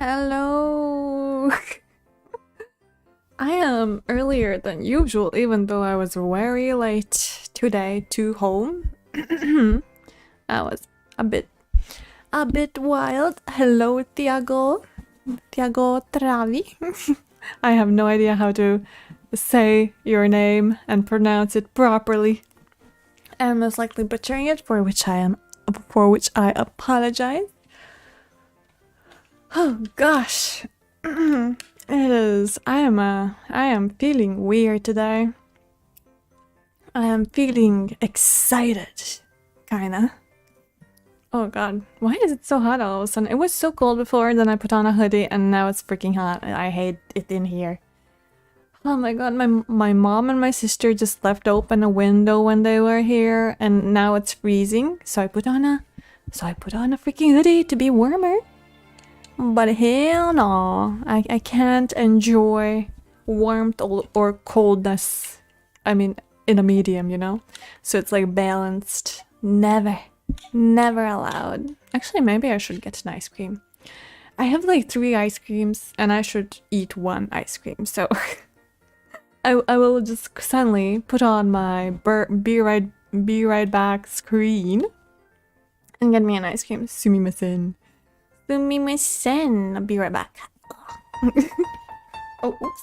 Hello. I am earlier than usual, even though I was very late today to home. I was a bit wild. Hello, Tiago. Tiago Travi. I have no idea how to say your name and pronounce it properly. I'm most likely butchering it, for which I apologize. Oh gosh. It is. I am feeling weird today. I am feeling excited, kinda. Oh god, why is it so hot all of a sudden? It was so cold before, then I put on a hoodie and now it's freaking hot. I hate it in here. Oh my god, my mom and my sister just left open a window when they were here and now it's freezing. So I put on a freaking hoodie to be warmer. But hell no, I can't enjoy warmth or coldness. I mean, in a medium, you know? So it's like balanced. Never allowed. Actually, maybe I should get an ice cream. I have like 3 ice creams and I should eat 1 ice cream. So I will just suddenly put on my be right back screen and get me an ice cream. Sumimasen. I'll be right back. Oh, oops.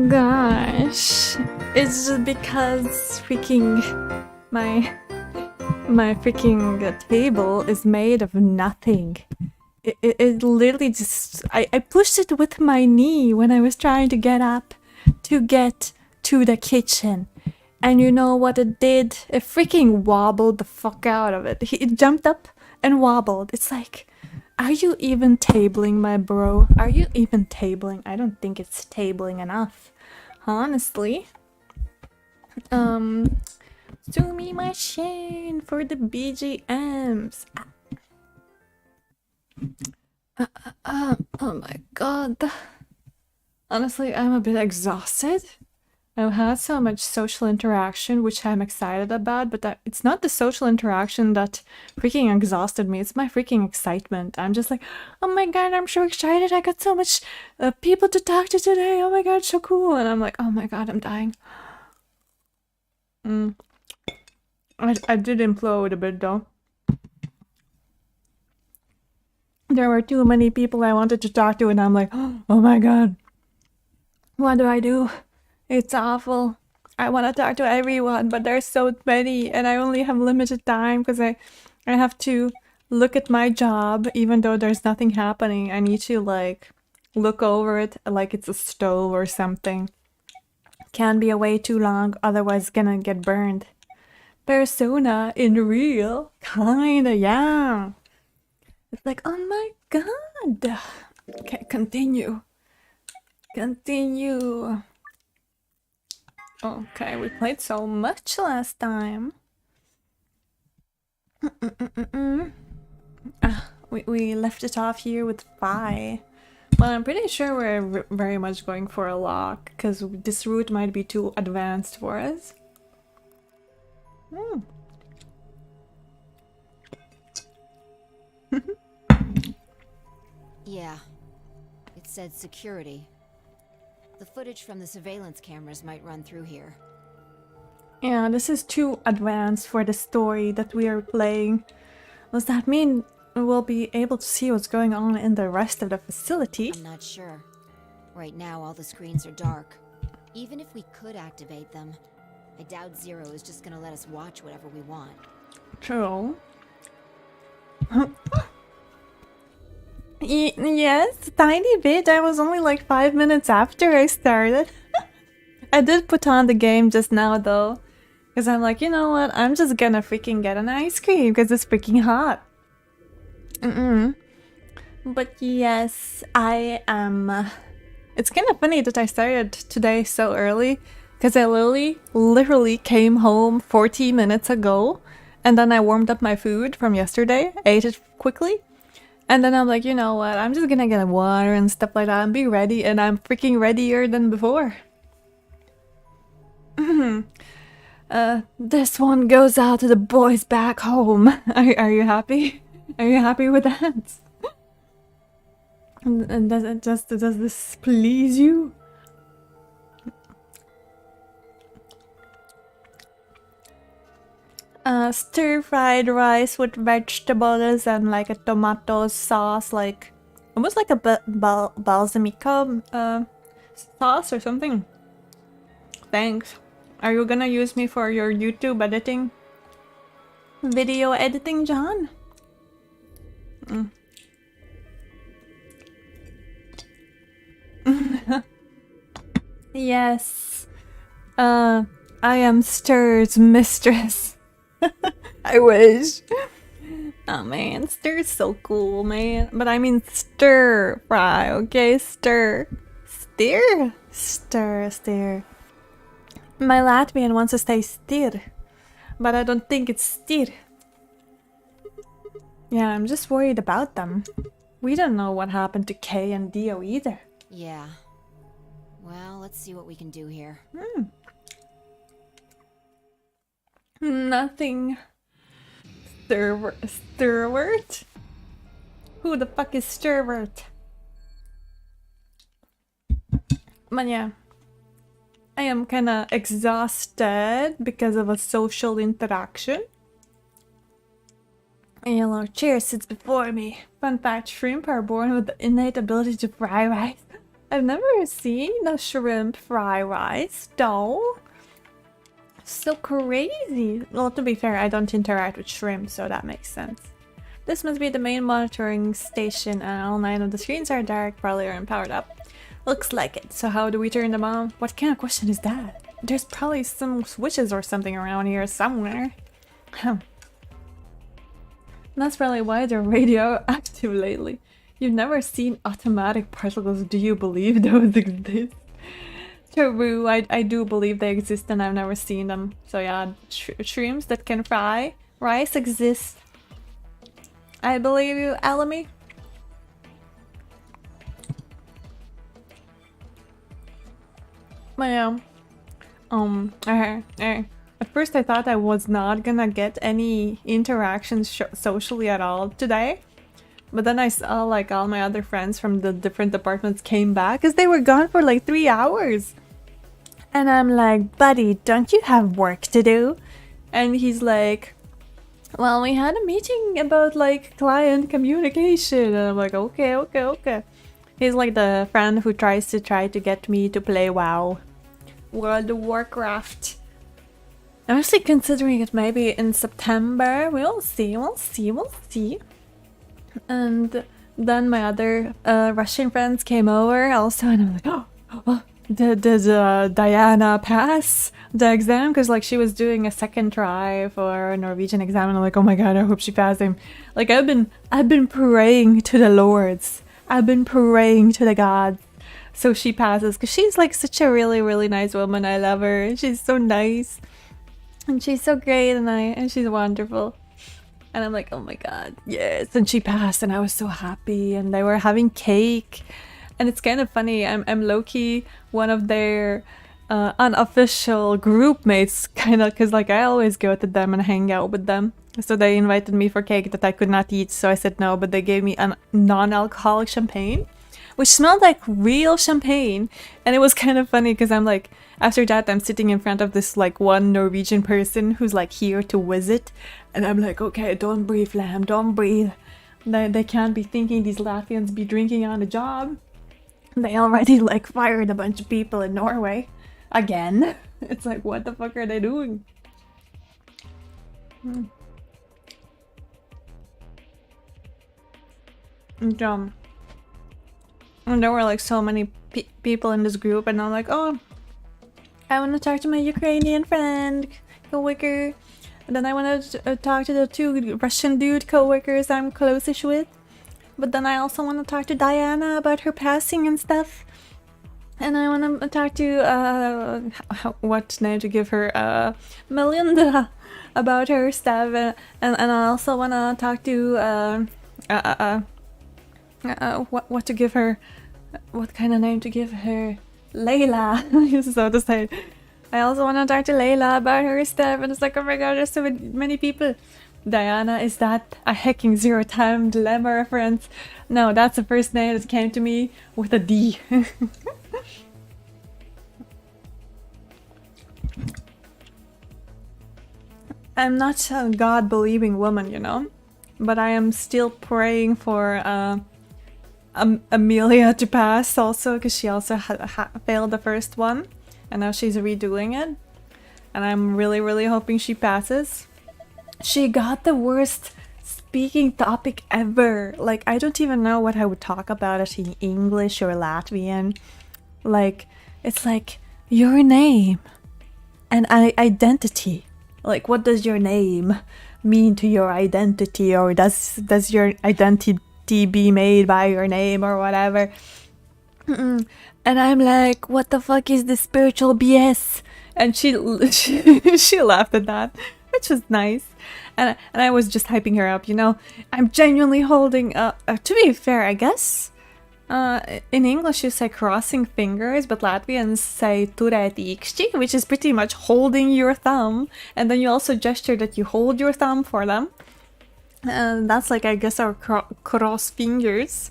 Gosh, it's just because freaking my freaking table is made of nothing. It literally just I pushed it with my knee when I was trying to get up to get to the kitchen. And you know what it did? It freaking wobbled the fuck out of it. It jumped up and wobbled. It's like, are you even tabling, my bro? Are you even tabling? I don't think it's tabling enough, honestly. Sumi machine for the BGMs. Oh my god. Honestly, I'm a bit exhausted. I've had so much social interaction, which I'm excited about, but it's not the social interaction that freaking exhausted me. It's my freaking excitement. I'm just like, oh my god, I'm so excited. I got so much people to talk to today. Oh my god, so cool. And I'm like, oh my god, I'm dying. I did implode a bit though. There were too many people I wanted to talk to and I'm like, oh my god, what do? It's awful. I want to talk to everyone, but there's so many and I only have limited time because I have to look at my job even though there's nothing happening. I need to like look over it like it's a stove or something. Can't be away too long, otherwise gonna get burned. Persona in real? Kinda, yeah. It's like, oh my god. Okay, continue. Okay, we played so much last time. We left it off here with Phi. Well, I'm pretty sure we're very much going for a lock, because this route might be too advanced for us. Yeah, it said security. The footage from the surveillance cameras might run through here. Yeah, this is too advanced for the story that we are playing. Does that mean we'll be able to see what's going on in the rest of the facility? I'm not sure. Right now, all the screens are dark. Even if we could activate them, I doubt Zero is just gonna let us watch whatever we want. True. Yes, tiny bit. I was only like 5 minutes after I started. I did put on the game just now though. Because I'm like, you know what? I'm just gonna freaking get an ice cream because it's freaking hot. But yes, I am... It's kind of funny that I started today so early. Because I literally came home 40 minutes ago. And then I warmed up my food from yesterday. Ate it quickly. And then I'm like, you know what? I'm just gonna get water and stuff like that and be ready. And I'm freaking readier than before. This one goes out to the boys back home. Are you happy? Are you happy with that? And does this please you? Stir-fried rice with vegetables and like a tomato sauce, like almost like a balsamico sauce or something. Thanks. Are you gonna use me for your YouTube editing? Video editing, John? Yes. I am Stir's mistress. I wish. Oh man, Stir's so cool, man. But I mean stir fry, okay? Stir. Steer? Stir. My Latvian wants to say stir, but I don't think it's stir. Yeah, I'm just worried about them. We don't know what happened to Kay and Dio either. Yeah. Well, let's see what we can do here. Nothing. Sturwert? Who the fuck is Sturwert? But yeah. I am kinda exhausted because of a social interaction. And yellow chair sits before me. Fun fact, shrimp are born with the innate ability to fry rice. I've never seen a shrimp fry rice, though. So crazy. Well, to be fair, I don't interact with shrimp, so that makes sense. This must be the main monitoring station, and all 9 of the screens are dark, probably aren't powered up. Looks like it. So how do we turn them on? What kind of question is that? There's probably some switches or something around here somewhere. That's probably why they're radioactive lately. You've never seen automatic particles. Do you believe those exist? True, I do believe they exist and I've never seen them. So yeah, shrooms that can fry rice exist. I believe you, Alamy. But yeah, at first I thought I was not gonna get any interactions socially at all today. But then I saw like all my other friends from the different departments came back because they were gone for like 3 hours. And I'm like, buddy, don't you have work to do? And he's like, well, we had a meeting about like client communication. And I'm like, okay. He's like the friend who tries to get me to play WoW. World of Warcraft. I'm actually considering it maybe in September. We'll see. And then my other Russian friends came over also, and I'm like, oh, did Diana pass the exam? Because like she was doing a second try for a Norwegian exam, and I'm like, oh my god, I hope she passed him. Like I've been praying to the lords. I've been praying to the gods. So she passes, because she's like such a really, really nice woman. I love her. She's so nice. And she's so great, and she's wonderful. And I'm like, oh my god, yes. And she passed, and I was so happy. And they were having cake. And it's kind of funny. I'm low-key one of their unofficial group mates, kind of, because like I always go to them and hang out with them. So they invited me for cake that I could not eat, so I said no. But they gave me a non-alcoholic champagne, which smelled like real champagne. And it was kind of funny because I'm like, after that, I'm sitting in front of this like one Norwegian person who's like here to visit. And I'm like, okay, don't breathe, lamb, don't breathe. They can't be thinking these Latvians be drinking on the job. They already like fired a bunch of people in Norway. Again. It's like, what the fuck are they doing? And there were like so many people in this group, and I'm like, oh, I want to talk to my Ukrainian friend, coworker. And then I want to talk to the 2 Russian dude coworkers I'm closest with. But then I also want to talk to Diana about her passing and stuff. And I want to talk to, what name to give her, Melinda about her stuff. And I also want to talk to, what to give her, what kind of name to give her? Layla, so to say. I also want to talk to Layla about her stuff, and it's like, oh my god, there's so many people. Diana, is that a hacking zero time dilemma reference? No, that's the first name that came to me with a D. I'm not a God-believing woman, you know, but I am still praying for Amelia to pass also, because she also failed the first one, and now she's redoing it, and I'm really hoping she passes. She got the worst speaking topic ever. Like, I don't even know what I would talk about it in English or Latvian. Like, it's like, your name and identity. Like, what does your name mean to your identity, or does your identity be made by your name or whatever? And I'm like, what the fuck is this spiritual BS? And she laughed at that, which was nice. And I was just hyping her up, you know. I'm genuinely holding to be fair, I guess. In English you say crossing fingers, but Latvians say turēt īkšķi, which is pretty much holding your thumb. And then you also gesture that you hold your thumb for them. And that's like, I guess, our cross fingers.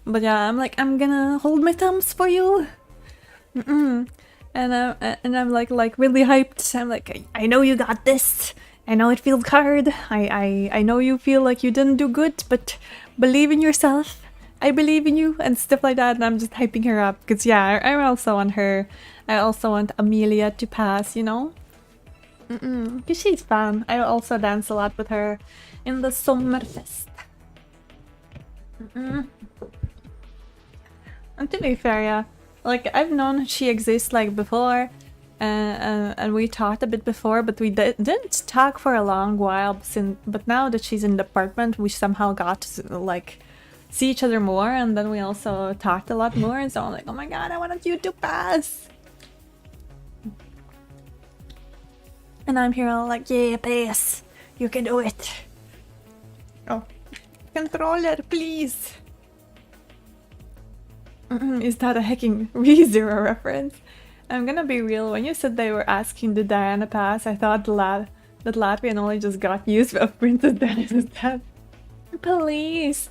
But yeah, I'm like, I'm gonna hold my thumbs for you. And I'm like really hyped. I'm like, I know you got this. I know it feels hard. I know you feel like you didn't do good, but believe in yourself. I believe in you, and stuff like that. And I'm just hyping her up because yeah, I also want her. I also want Amelia to pass, you know. Because she's fun. I also dance a lot with her in the Sommerfest. And to be fair, yeah, like I've known she exists like before, and we talked a bit before, but we didn't talk for a long while. But now that she's in the apartment, we somehow got to like see each other more, and then we also talked a lot more. And so I'm like, oh my god, I wanted you to pass. And I'm here all like, yeah, pass. You can do it. Oh, controller, please. Is that a hacking ReZero reference? I'm gonna be real, when you said they were asking the Diana pass, I thought that Latvian only just got used of Princess Diana's death. Please!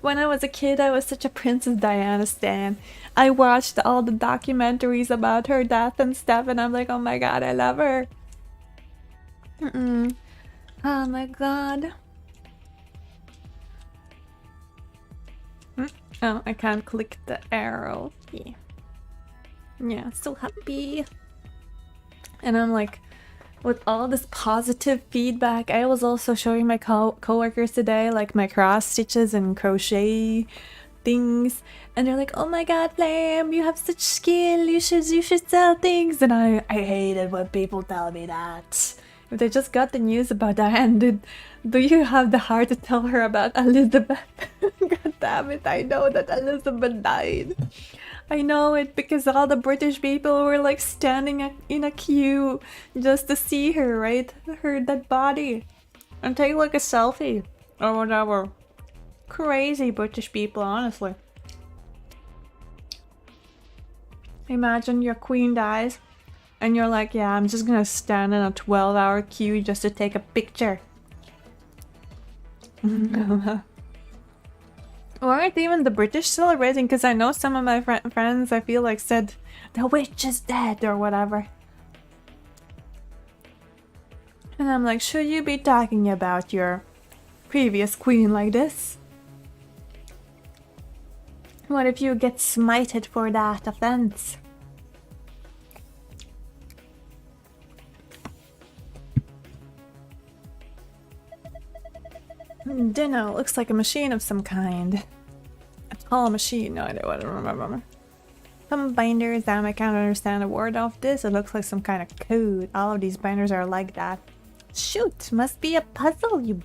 When I was a kid, I was such a Princess Diana stan. I watched all the documentaries about her death and stuff, and I'm like, oh my god, I love her. Oh my god. Oh, I can't click the arrow. Yeah, still happy. And I'm like, with all this positive feedback, I was also showing my co-workers today, like my cross stitches and crochet things, and they're like, oh my god, Flame, you have such skill, you should sell things. And I hate it when people tell me that. If they just got the news about Diane, do you have the heart to tell her about Elizabeth? God damn it, I know that Elizabeth died. I know it because all the British people were like standing in a queue just to see her, right? Her dead body. And take like a selfie or whatever. Crazy British people, honestly. Imagine your queen dies and you're like, yeah, I'm just gonna stand in a 12-hour queue just to take a picture. Weren't even the British celebrating? Because I know some of my friends, I feel like, said the witch is dead or whatever. And I'm like, should you be talking about your previous queen like this? What if you get smited for that offense? Dinner looks like a machine of some kind. A tall machine, no idea what I remember. Some binders, damn, I can't understand a word of this. It looks like some kind of code. All of these binders are like that. Shoot, must be a puzzle, you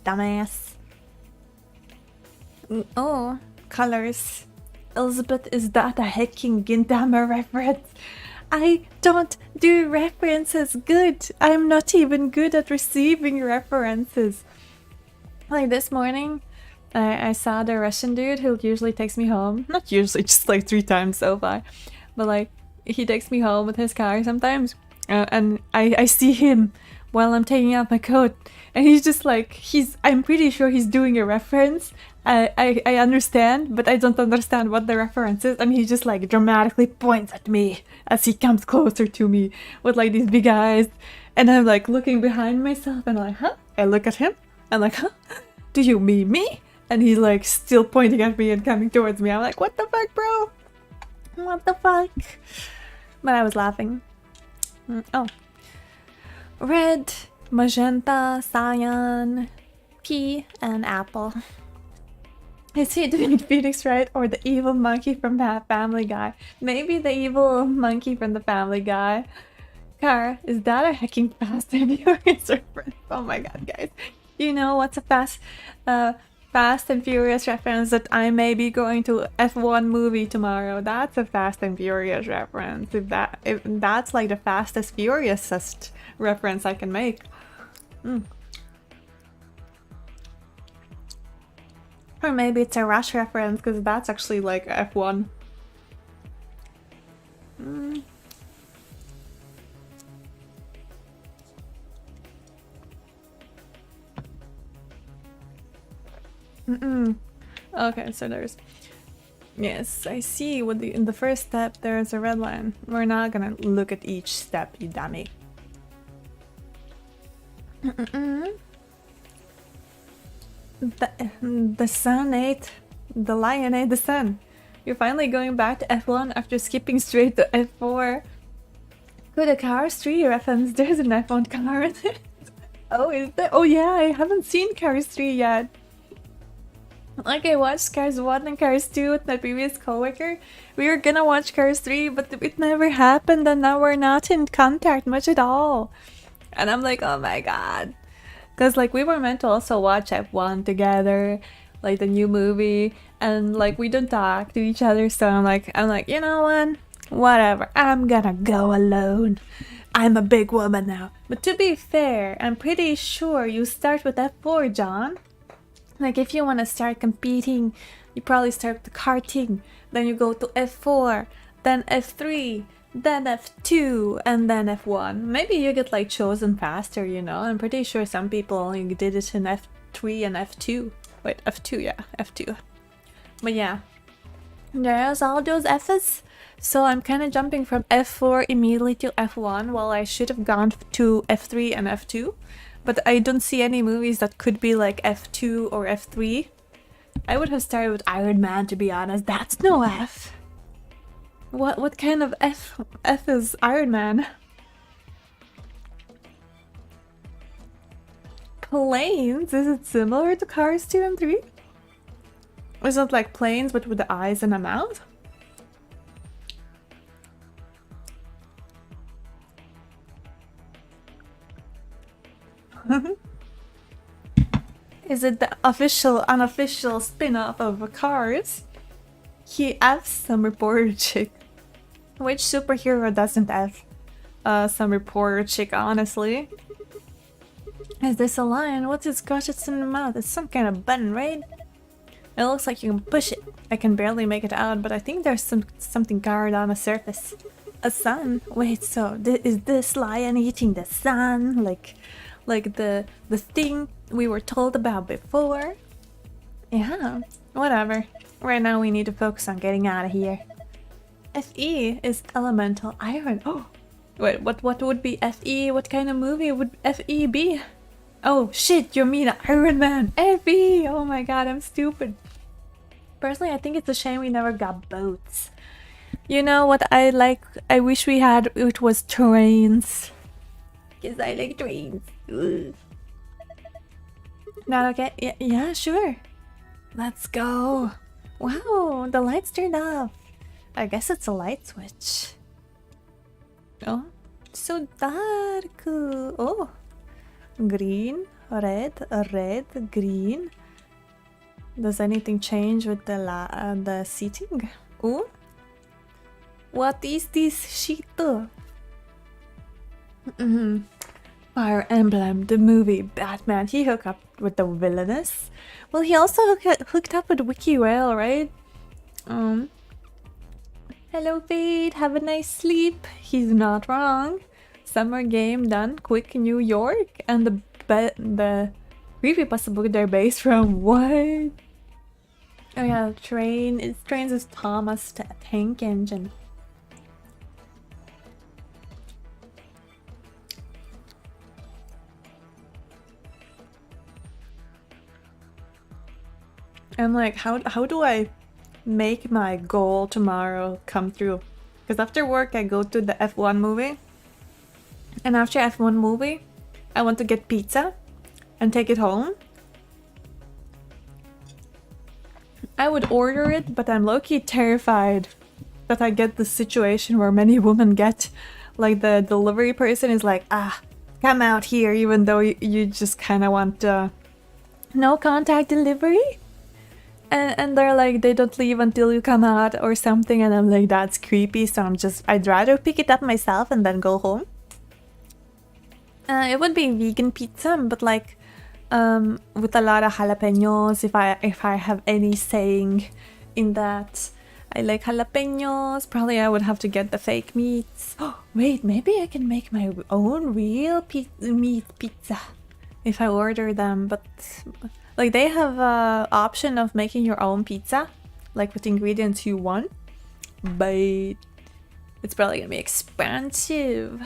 dumbass. Oh, colors. Elizabeth, is that a hecking Gintama reference? I don't do references good. I'm not even good at receiving references. Like this morning, I saw the Russian dude who usually takes me home. Not usually, just like 3 times so far. But like, he takes me home with his car sometimes. And I see him while I'm taking out my coat. And he's just like, I'm pretty sure he's doing a reference. I understand, but I don't understand what the reference is. And he just like dramatically points at me as he comes closer to me with like these big eyes. And I'm like looking behind myself and I'm like, huh? I look at him. I'm like, huh? Do you mean me? And he's like still pointing at me and coming towards me. I'm like, what the fuck, bro? What the fuck? But I was laughing. Oh. Red, magenta, cyan, pea, and apple. Is he doing Phoenix right or the evil monkey from Family Guy? Maybe the evil monkey from the Family Guy. Car, is that a hecking Fast and Furious reference? Oh my god, guys. You know what's a Fast and Furious reference that I may be going to F1 movie tomorrow? That's a Fast and Furious reference. If that's like the fastest Furiousest reference I can make. Or maybe it's a Rush reference because that's actually like F1. Okay, so there's... Yes, I see. In the first step, there's a red line. We're not gonna look at each step, you dummy. The sun ate... The lion ate the sun. You're finally going back to F1 after skipping straight to F4. Could a Cars 3 reference? There's an F1 car in it. Oh, is there? Oh yeah, I haven't seen Cars 3 yet. Like I watched Cars 1 and Cars 2 with my previous coworker. We were gonna watch Cars 3, but it never happened and now we're not in contact much at all. And I'm like, oh my god. Cause like we were meant to also watch F1 together, like the new movie, and like we don't talk to each other, so I'm like, you know what? Whatever, I'm gonna go alone. I'm a big woman now. But to be fair, I'm pretty sure you start with F4, John. Like if you want to start competing, you probably start with the karting, then you go to F4, then F3, then F2, and then F1. Maybe you get like chosen faster, you know? I'm pretty sure some people only did it in F3 and F2. Wait, F2, yeah, F2. But yeah, there's all those F's. So I'm kind of jumping from F4 immediately to F1 while I should have gone to F3 and F2. But I don't see any movies that could be like F2 or F3. I would have started with Iron Man, to be honest. That's no F. What kind of F is Iron Man? Planes? Is it similar to Cars 2 and 3? Is it like planes but with the eyes and a mouth? Is it the official, unofficial spin-off of Cars? He F's some reporter chick. Which superhero doesn't F some reporter chick, honestly? Is this a lion? What's its gadgets in the mouth? It's some kind of button, right? It looks like you can push it. I can barely make it out, but I think there's something guarded on the surface. A sun? Wait, so is this lion eating the sun? Like the thing we were told about before? Yeah, whatever. Right now we need to focus on getting out of here. FE is elemental iron. Oh, wait, what would be FE? What kind of movie would FE be? Oh shit, you mean Iron Man. FE! Oh my god, I'm stupid. Personally, I think it's a shame we never got boats. You know what I like? I wish we had. It was trains. Cause I like trains. Ugh. Not okay? Yeah, sure. Let's go. Wow, the lights turned off. I guess it's a light switch. Oh, so dark. Oh, green, red, green. Does anything change with the seating? Oh, what is this shit? Fire Emblem, the movie, Batman. He hooked up with the villainous. Well, he also hooked up with Wiki Whale, right? Hello, Fade. Have a nice sleep. He's not wrong. Summer game done. Quick, New York, and the creepypasta book they're based from. What? Oh yeah, trains is Thomas Tank Engine. I'm like, how do I make my goal tomorrow come through? Because after work I go to the F1 movie, and after F1 movie I want to get pizza and take it home. I would order it, but I'm low-key terrified that I get the situation where many women get, like the delivery person is like, come out here, even though you just kind of want no contact delivery. And they're like, they don't leave until you come out or something, and I'm like, that's creepy, so I'd rather pick it up myself and then go home. It would be vegan pizza, but like, with a lot of jalapenos, if I have any saying in that. I like jalapenos. Probably I would have to get the fake meats. Oh, wait, maybe I can make my own real meat pizza if I order them, but... Like, they have a option of making your own pizza, like with ingredients you want, but it's probably gonna be expensive.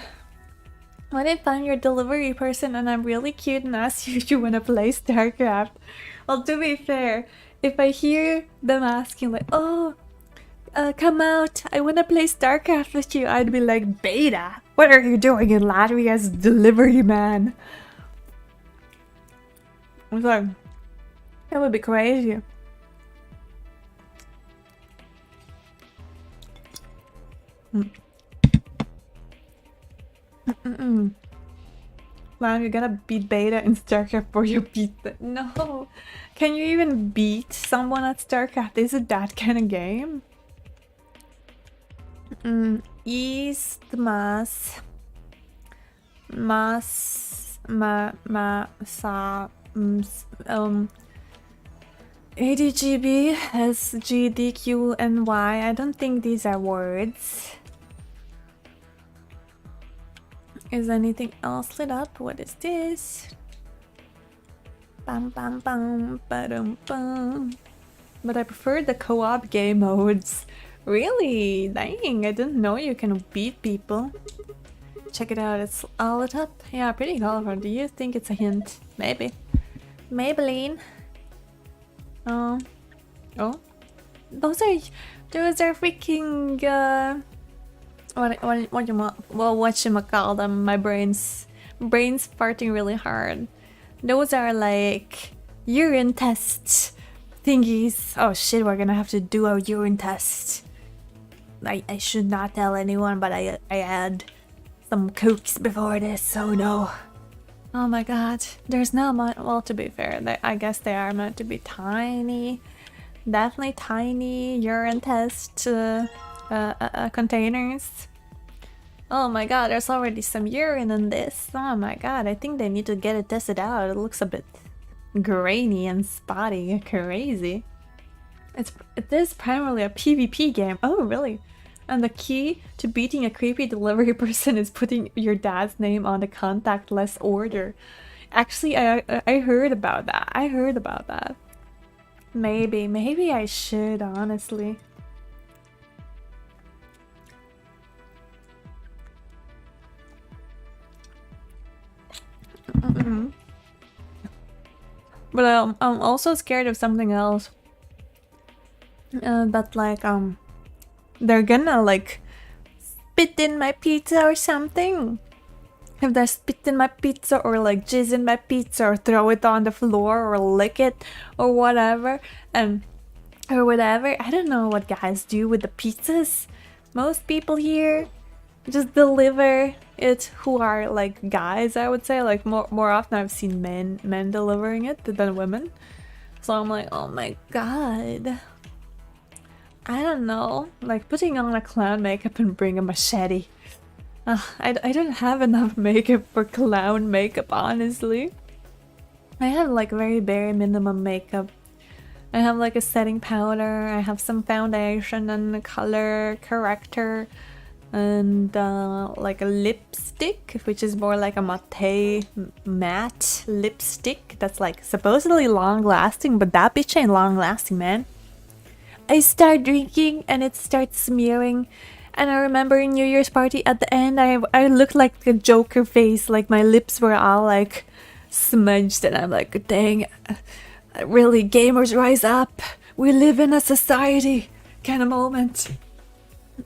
What if I'm your delivery person and I'm really cute and ask you if you wanna play StarCraft? Well, to be fair, if I hear them asking like, oh, come out, I wanna play StarCraft with you, I'd be like, Beta, what are you doing in Latvia's delivery man? I'm sorry. That would be crazy. Man, you're gonna beat Beta in StarCraft for your pizza. No! Can you even beat someone at StarCraft? Is it that kind of game? East ADGB, SGDQNY. I don't think these are words. Is anything else lit up? What is this? Bam bam bam ba-dum bum. But I prefer the co-op game modes. Really? Dang, I didn't know you can beat people. Check it out, it's all lit up. Yeah, pretty colorful. Do you think it's a hint? Maybe. Maybelline. Oh, those are freaking what you call them? My brain's farting really hard. Those are like urine test thingies. Oh shit, we're gonna have to do a urine test. I should not tell anyone, but I had some cokes before this, so no. Oh my god, there's not much. Well, to be fair, I guess they are meant to be tiny. Definitely tiny urine test containers. Oh my god, there's already some urine in this. Oh my god, I think they need to get it tested out. It looks a bit grainy and spotty. Crazy. It is primarily a PvP game. Oh, really? And the key to beating a creepy delivery person is putting your dad's name on the contactless order. Actually, I heard about that. I heard about that. Maybe I should, honestly. But I'm also scared of something else. But like they're gonna like spit in my pizza or something. If they spit in my pizza or like jizz in my pizza or throw it on the floor or lick it or whatever or whatever. I don't know what guys do with the pizzas. Most people here just deliver it who are like guys, I would say. Like more often I've seen men delivering it than women. So I'm like, oh my god. I don't know. Like putting on a clown makeup and bring a machete. I don't have enough makeup for clown makeup, honestly. I have like very bare minimum makeup. I have like a setting powder, I have some foundation and a color corrector, and like a lipstick, which is more like a matte lipstick that's like supposedly long lasting, but that bitch ain't long lasting, man. I start drinking and it starts smearing. And I remember in New Year's party at the end, I looked like a Joker face, like my lips were all like smudged, and I'm like, dang, really, gamers rise up. We live in a society kind of moment.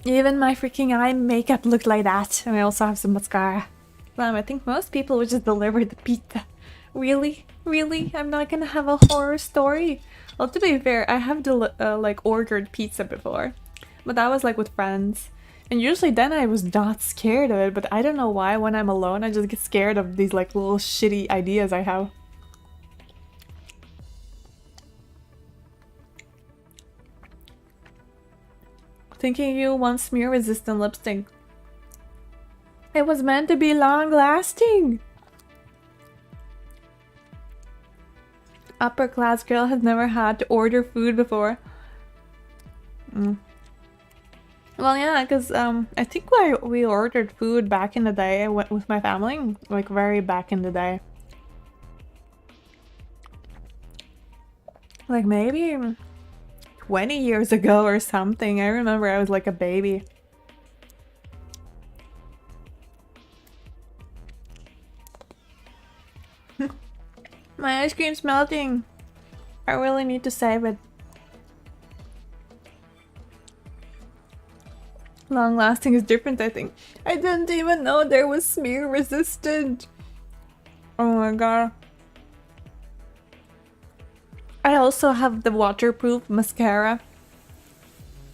Even my freaking eye makeup looked like that, and I also have some mascara. I think most people would just deliver the pizza. Really? Really? I'm not gonna have a horror story? Well, to be fair, I have like ordered pizza before, but that was like with friends. And usually then I was not scared of it, but I don't know why when I'm alone I just get scared of these like little shitty ideas I have. Thinking you want smear resistant lipstick. It was meant to be long lasting. Upper class girl has never had to order food before. Well, yeah, because I think we ordered food back in the day with my family, like very back in the day. Like maybe 20 years ago or something. I remember I was like a baby. My ice cream's melting. I really need to save it. Long lasting is different, I think. I didn't even know there was smear resistant. Oh my god. I also have the waterproof mascara.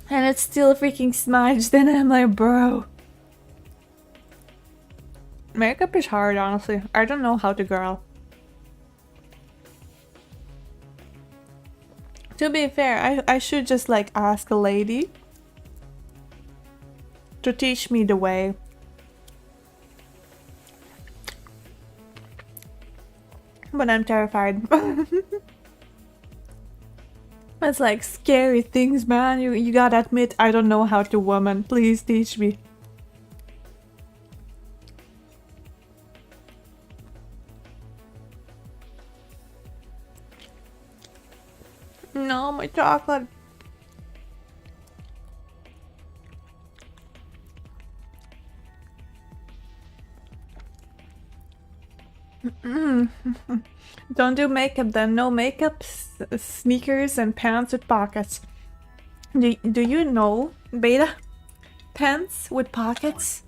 And it's still freaking smudged, and I'm like, bro. Makeup is hard, honestly. I don't know how to girl. To be fair, I should just like ask a lady to teach me the way. But I'm terrified. It's like scary things, man. You gotta admit, I don't know how to woman. Please teach me. No, my chocolate. Don't do makeup then. No makeup, sneakers, and pants with pockets. Do you know, Beta? Pants with pockets?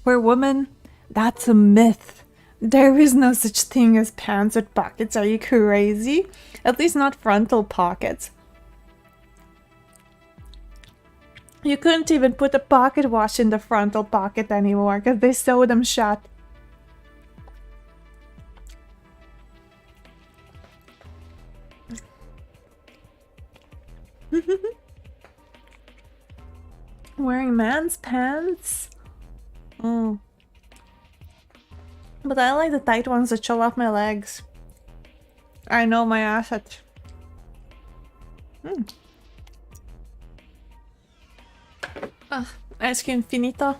For women, that's a myth. There is no such thing as pants with pockets. Are you crazy? At least not frontal pockets. You couldn't even put a pocket watch in the frontal pocket anymore because they sew them shut. Wearing man's pants? But I like the tight ones that show off my legs. I know my asset. Ice cream finito.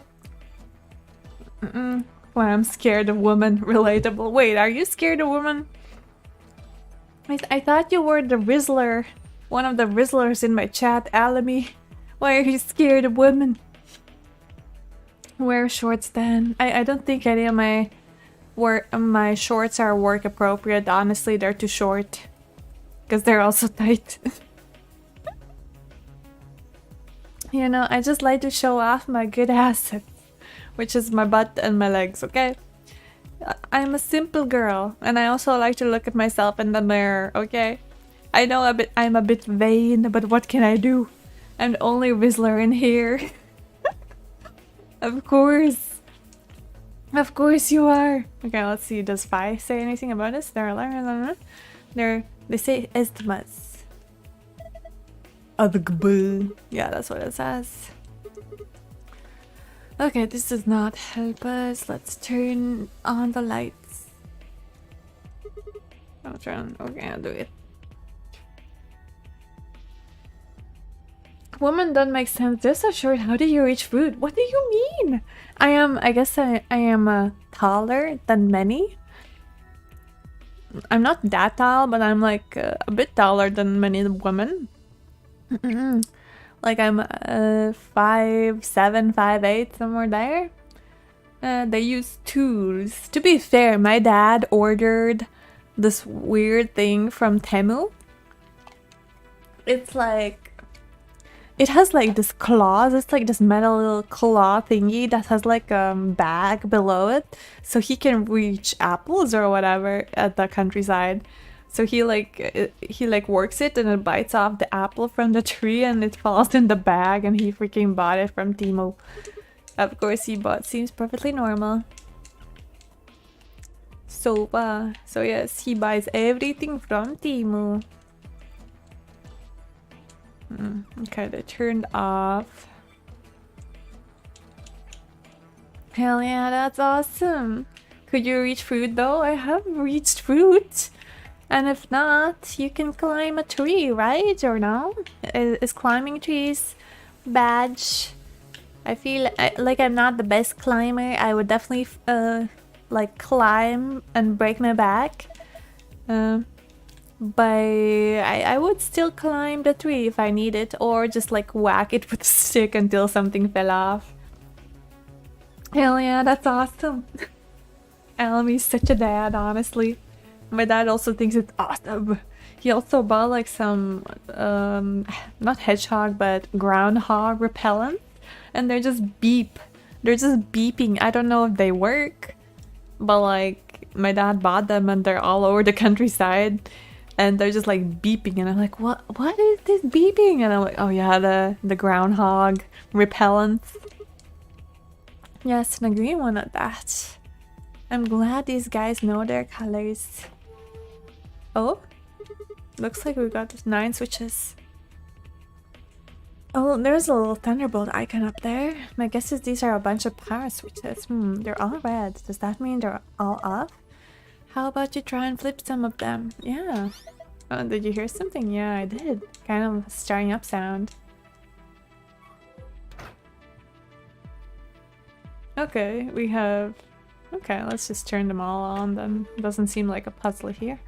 Well, I'm scared of women. Relatable. Wait, are you scared of women? I thought you were the Rizzler. One of the Rizzlers in my chat, Alamy. Why are you scared of women? Wear shorts then. I don't think any of my shorts are work appropriate. Honestly, they're too short. Because they're also tight. You know, I just like to show off my good assets, which is my butt and my legs, okay? I'm a simple girl, and I also like to look at myself in the mirror, okay? I know I'm a bit vain, but what can I do? I'm the only Whistler in here. Of course. Of course you are. Okay, let's see. Does Fi say anything about this? They say estimates. Yeah, that's what it says. Okay, this does not help us. Let's turn on the lights. Okay, I'll do it. Woman don't make sense. They're so short. How do you reach food? What do you mean? I guess I am taller than many. I'm not that tall, but I'm like a bit taller than many women. Like I'm 5'7", 5'8", somewhere there. They use tools. To be fair, my dad ordered this weird thing from Temu. It's like, it has like this claws. It's like this metal little claw thingy that has like a bag below it, so he can reach apples or whatever at the countryside. So he works it and it bites off the apple from the tree and it falls in the bag, and he freaking bought it from Temu. Of course he bought. Seems perfectly normal. So yes, he buys everything from Temu. Okay, they turned off. Hell yeah, that's awesome. Could you reach food though? I have reached fruit. And if not, you can climb a tree, right? Or no? Is climbing trees badge? I feel like I'm not the best climber. I would definitely like climb and break my back. But I would still climb the tree if I need it, or just like whack it with a stick until something fell off. Hell yeah, that's awesome. Almy's such a dad, honestly. My dad also thinks it's awesome. He also bought like some, not hedgehog, but groundhog repellent. And they're just They're just beeping. I don't know if they work. But like, my dad bought them and they're all over the countryside. And they're just like beeping. And I'm like, what is this beeping? And I'm like, oh yeah, the groundhog repellent. Yes, an green one at that. I'm glad these guys know their colors. Oh, looks like we got 9 switches. Oh, there's a little thunderbolt icon up there. My guess is these are a bunch of power switches. They're all red. Does that mean they're all off? How about you try and flip some of them? Yeah. Oh, did you hear something? Yeah, I did. Kind of a stirring up sound. Okay, we have... Okay, let's just turn them all on then. Doesn't seem like a puzzle here.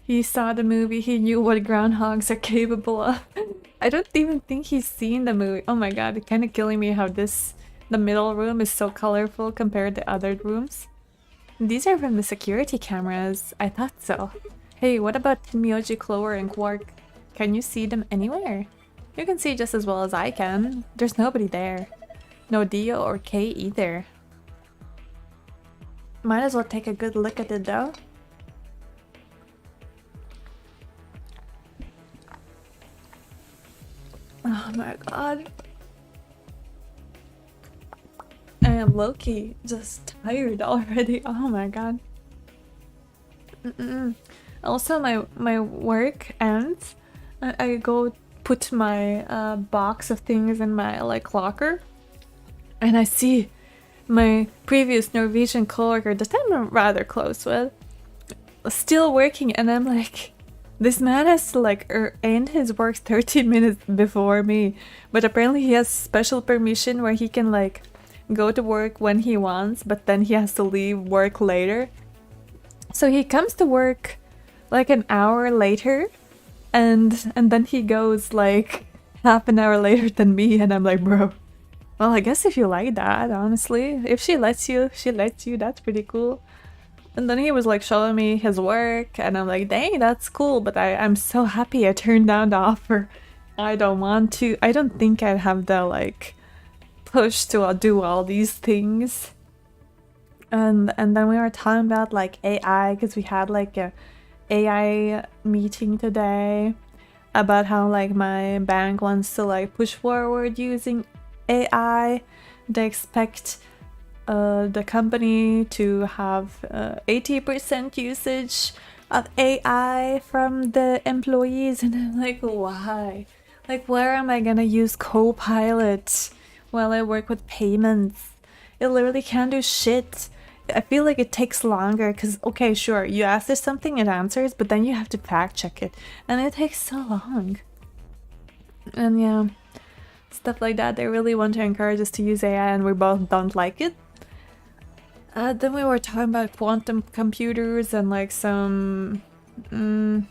He saw the movie, he knew what groundhogs are capable of. I don't even think he's seen the movie. Oh my god, it's kind of killing me how the middle room is so colorful compared to other rooms. These are from the security cameras. I thought so. Hey, what about Myoji, Clover, and Quark? Can you see them anywhere? You can see just as well as I can. There's nobody there. No Dio or Kay either. Might as well take a good look at it though. Oh my god. I am low-key just tired already. Oh my god. Also, my work ends. I go put my box of things in my like locker, and I see my previous Norwegian coworker that I'm rather close with still working, and I'm like, this man has to like end his work 30 minutes before me, but apparently he has special permission where he can like go to work when he wants, but then he has to leave work later. So he comes to work like an hour later, and then he goes like half an hour later than me, and I'm like, bro, Well, I guess if you like that, honestly. If she lets you, that's pretty cool. And then he was like showing me his work, and I'm like, dang, that's cool, but I'm so happy I turned down the offer. I don't want to. I don't think I'd have the like push to do all these things. And then we were talking about like AI, because we had like a AI meeting today about how like my bank wants to like push forward using AI. They expect the company to have 80% usage of AI from the employees, and I'm like, why? Like, where am I gonna use Copilot while I work with payments? It literally can't do shit. I feel like it takes longer because, okay, sure, you ask it something, it answers, but then you have to fact check it, and it takes so long. And yeah, stuff like that. They really want to encourage us to use AI, and we both don't like it. Then we were talking about quantum computers and like some, you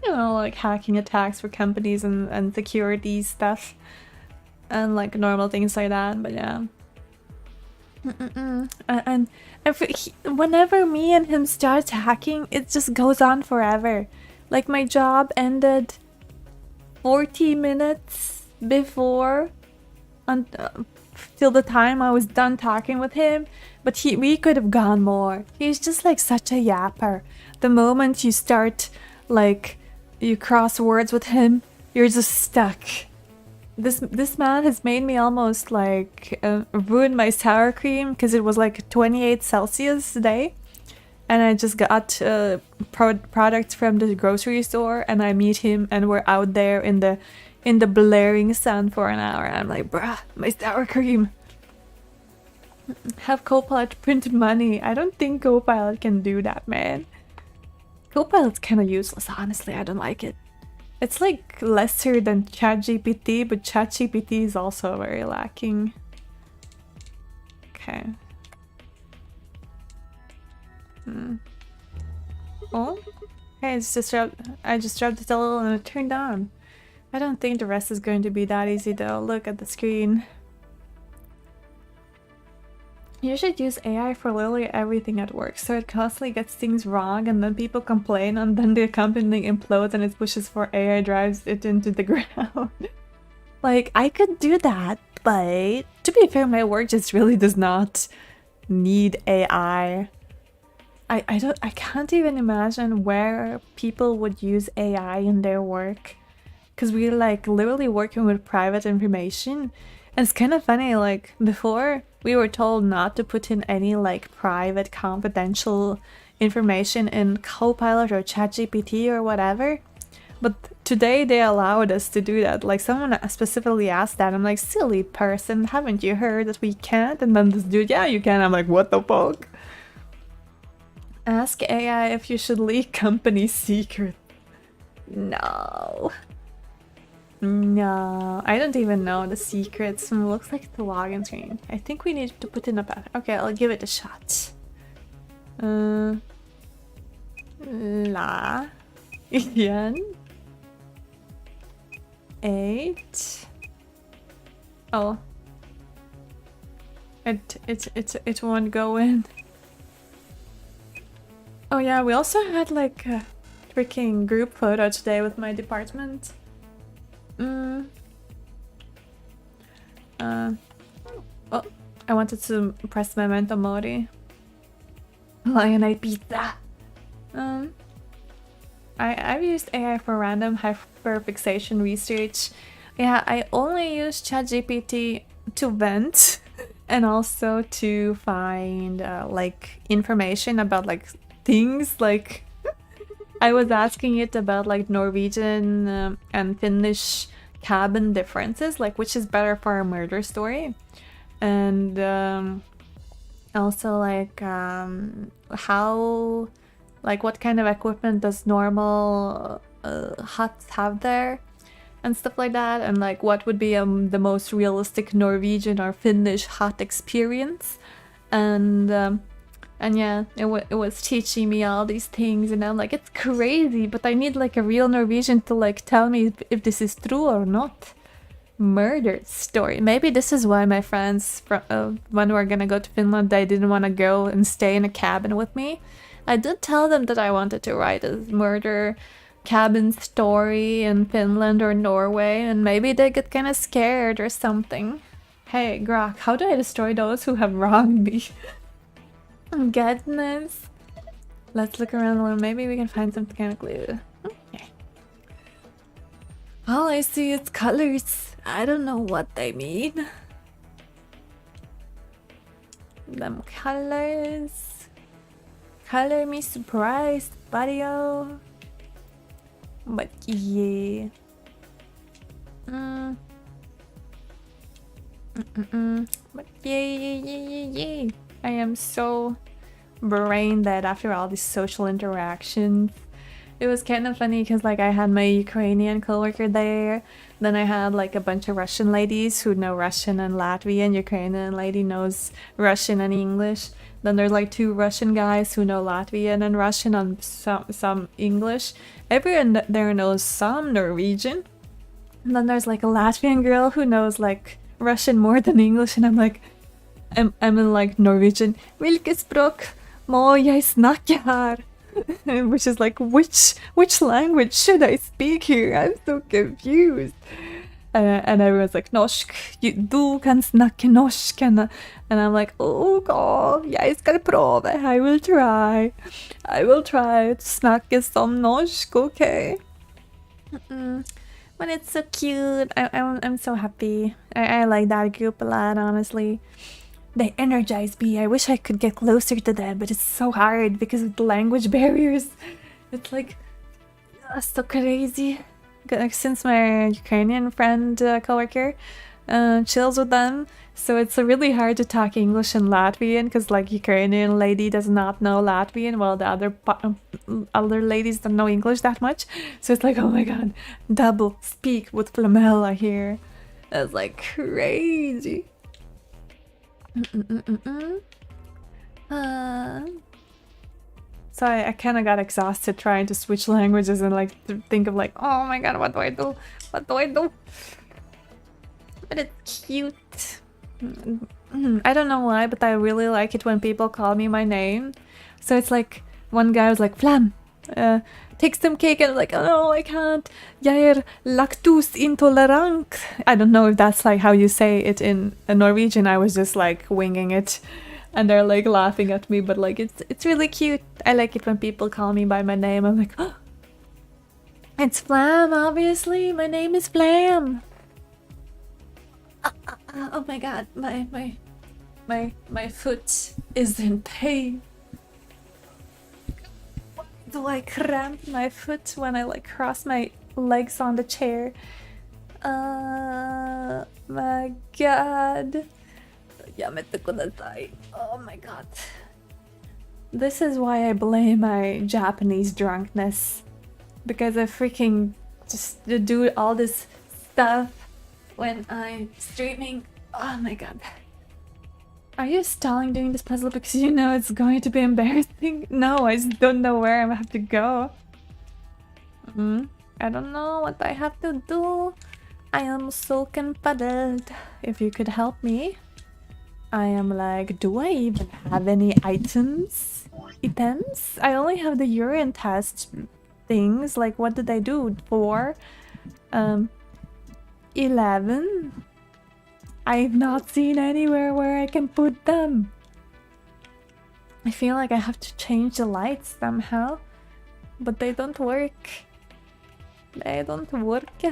know, like hacking attacks for companies and security stuff, and like normal things like that. But yeah. And whenever me and him start hacking, it just goes on forever. Like my job ended 40 minutes before till the time I was done talking with him, but we could have gone more. He's just like such a yapper. The moment you start, like, you cross words with him, you're just stuck. This man has made me almost like ruin my sour cream, because it was like 28 Celsius today, and I just got products from the grocery store, and I meet him and we're out there in the blaring sun for an hour, and I'm like, bruh, my sour cream. Have Copilot print money. I don't think Copilot can do that, man. Copilot's kind of useless, honestly. I don't like it. It's like lesser than ChatGPT, but ChatGPT is also very lacking. Okay. Oh, hey, it's just I just dropped it a little and it turned on. I don't think the rest is going to be that easy though. Look at the screen. You should use AI for literally everything at work, so it constantly gets things wrong and then people complain and then the company implodes and it pushes for AI drives it into the ground. Like, I could do that, but to be fair, my work just really does not need AI. I can't even imagine where people would use AI in their work, because we're like literally working with private information. And it's kind of funny, like before we were told not to put in any like private confidential information in Copilot or ChatGPT or whatever, but today they allowed us to do that. Like someone specifically asked that, I'm like, silly person, haven't you heard that we can't? And then this dude, yeah, you can. I'm like, what the fuck? Ask AI if you should leak company secret. No, I don't even know the secrets. It looks like the login screen. I think we need to put in a pattern. Okay, I'll give it a shot. La Ian 8. Oh, it won't go in. Oh yeah, we also had like a freaking group photo today with my department. Oh, I wanted to press Memento Mori. Lionite pizza. I've used AI for random hyperfixation research. Yeah, I only use ChatGPT to vent and also to find like information about like things. Like I was asking it about like Norwegian and Finnish cabin differences, like which is better for a murder story, and also like how, like what kind of equipment does normal huts have there and stuff like that, and like what would be the most realistic Norwegian or Finnish hut experience, and yeah, it was teaching me all these things, and I'm like, it's crazy, but I need like a real Norwegian to like tell me if this is true or not. Murder story. Maybe this is why my friends, when we're gonna go to Finland, they didn't want to go and stay in a cabin with me. I did tell them that I wanted to write a murder cabin story in Finland or Norway, and maybe they get kind of scared or something. Hey, Grok, how do I destroy those who have wronged me? Goodness. Let's look around a little. Maybe we can find some kind of clue. Okay. All I see is colors. I don't know what they mean. Them colors. Color me surprised, buddy-o. But yeah. But yeah. I am so brain dead after all these social interactions. It was kind of funny because like I had my Ukrainian coworker there, then I had like a bunch of Russian ladies who know Russian and Latvian. Ukrainian lady knows Russian and English. Then there's like 2 Russian guys who know Latvian and Russian and some English. Everyone there knows some Norwegian. And then there's like a Latvian girl who knows like Russian more than English, and I'm like, I'm in like Norwegian. Hvilket språk må jeg snakke her? Which is like, which language should I speak here? I'm so confused. And everyone's like, norsk. Du kan snakke norsk. And I'm like, oh god, jeg skal prøve. I will try to snakke som norsk, okay? But it's so cute. I'm so happy. I like that group a lot, honestly. They energize me. I wish I could get closer to them, but it's so hard because of the language barriers. It's like so crazy. Since my Ukrainian friend coworker chills with them, so it's really hard to talk English and Latvian because like Ukrainian lady does not know Latvian, while the other ladies don't know English that much. So it's like, oh my god, double speak with Flamella here. That's like crazy. So I kind of got exhausted trying to switch languages and like think of like, oh my god, what do I do? What do I do? But it's cute. I don't know why, but I really like it when people call me my name. So it's like, one guy was like, Flam, take some cake, and I'm like, oh no, I can't. Jeg er laktoseintolerant. I don't know if that's like how you say it in Norwegian. I was just like winging it, and they're like laughing at me, but like it's really cute. I like it when people call me by my name. I'm like, oh, it's Flam, obviously. My name is Flam. Oh my god, my foot is in pain. Do I cramp my foot when I like cross my legs on the chair? My god. Oh my god. This is why I blame my Japanese drunkenness. Because I freaking just do all this stuff when I'm streaming. Oh my god. Are you stalling doing this puzzle because you know it's going to be embarrassing? No, I just don't know where I have to go. I don't know what I have to do. I am so confuddled. If you could help me. I am like, do I even have any items? I only have the urine test things. Like, what did I do? 4? 11? I've not seen anywhere where I can put them. I feel like I have to change the lights somehow, but they don't work. They don't work.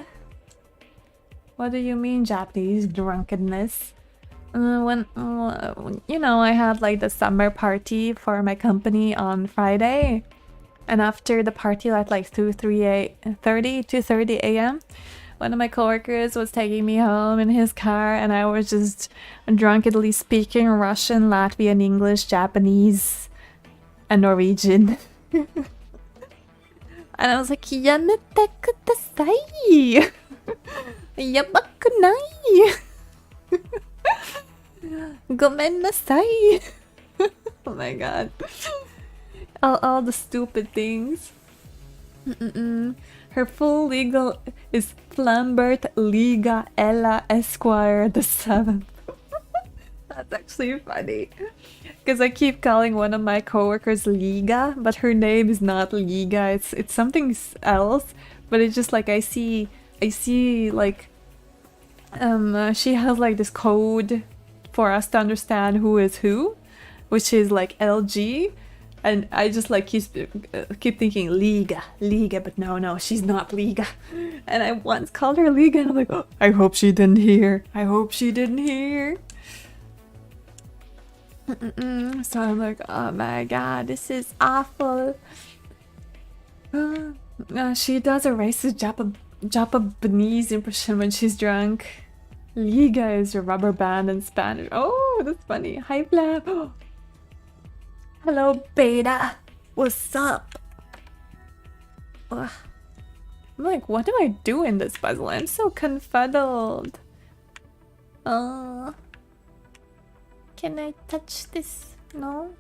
What do you mean, Japanese drunkenness? When you know, I had like the summer party for my company on Friday, and after the party at like 2:30 a.m. one of my coworkers was taking me home in his car, and I was just drunkenly speaking Russian, Latvian, English, Japanese, and Norwegian. And I was like, Yanete kudasai! Yabakunai! Gomen nasai! Oh my god. All the stupid things. Her full legal is Flambert Liga Ella Esquire the 7th. That's actually funny. Because I keep calling one of my coworkers Liga, but her name is not Liga. It's something else. But it's just like I see like she has like this code for us to understand who is who, which is like LG. And I just like keep thinking Liga, but no, she's not Liga. And I once called her Liga, and I'm like, oh, I hope she didn't hear. So I'm like, oh my god, this is awful. She does a racist Japanese impression when she's drunk. Liga is a rubber band in Spanish. Oh, that's funny. Hi, Blab. Hello, Beta. What's up? Ugh. I'm like, what do I do in this puzzle? I'm so confuddled. Can I touch this? No?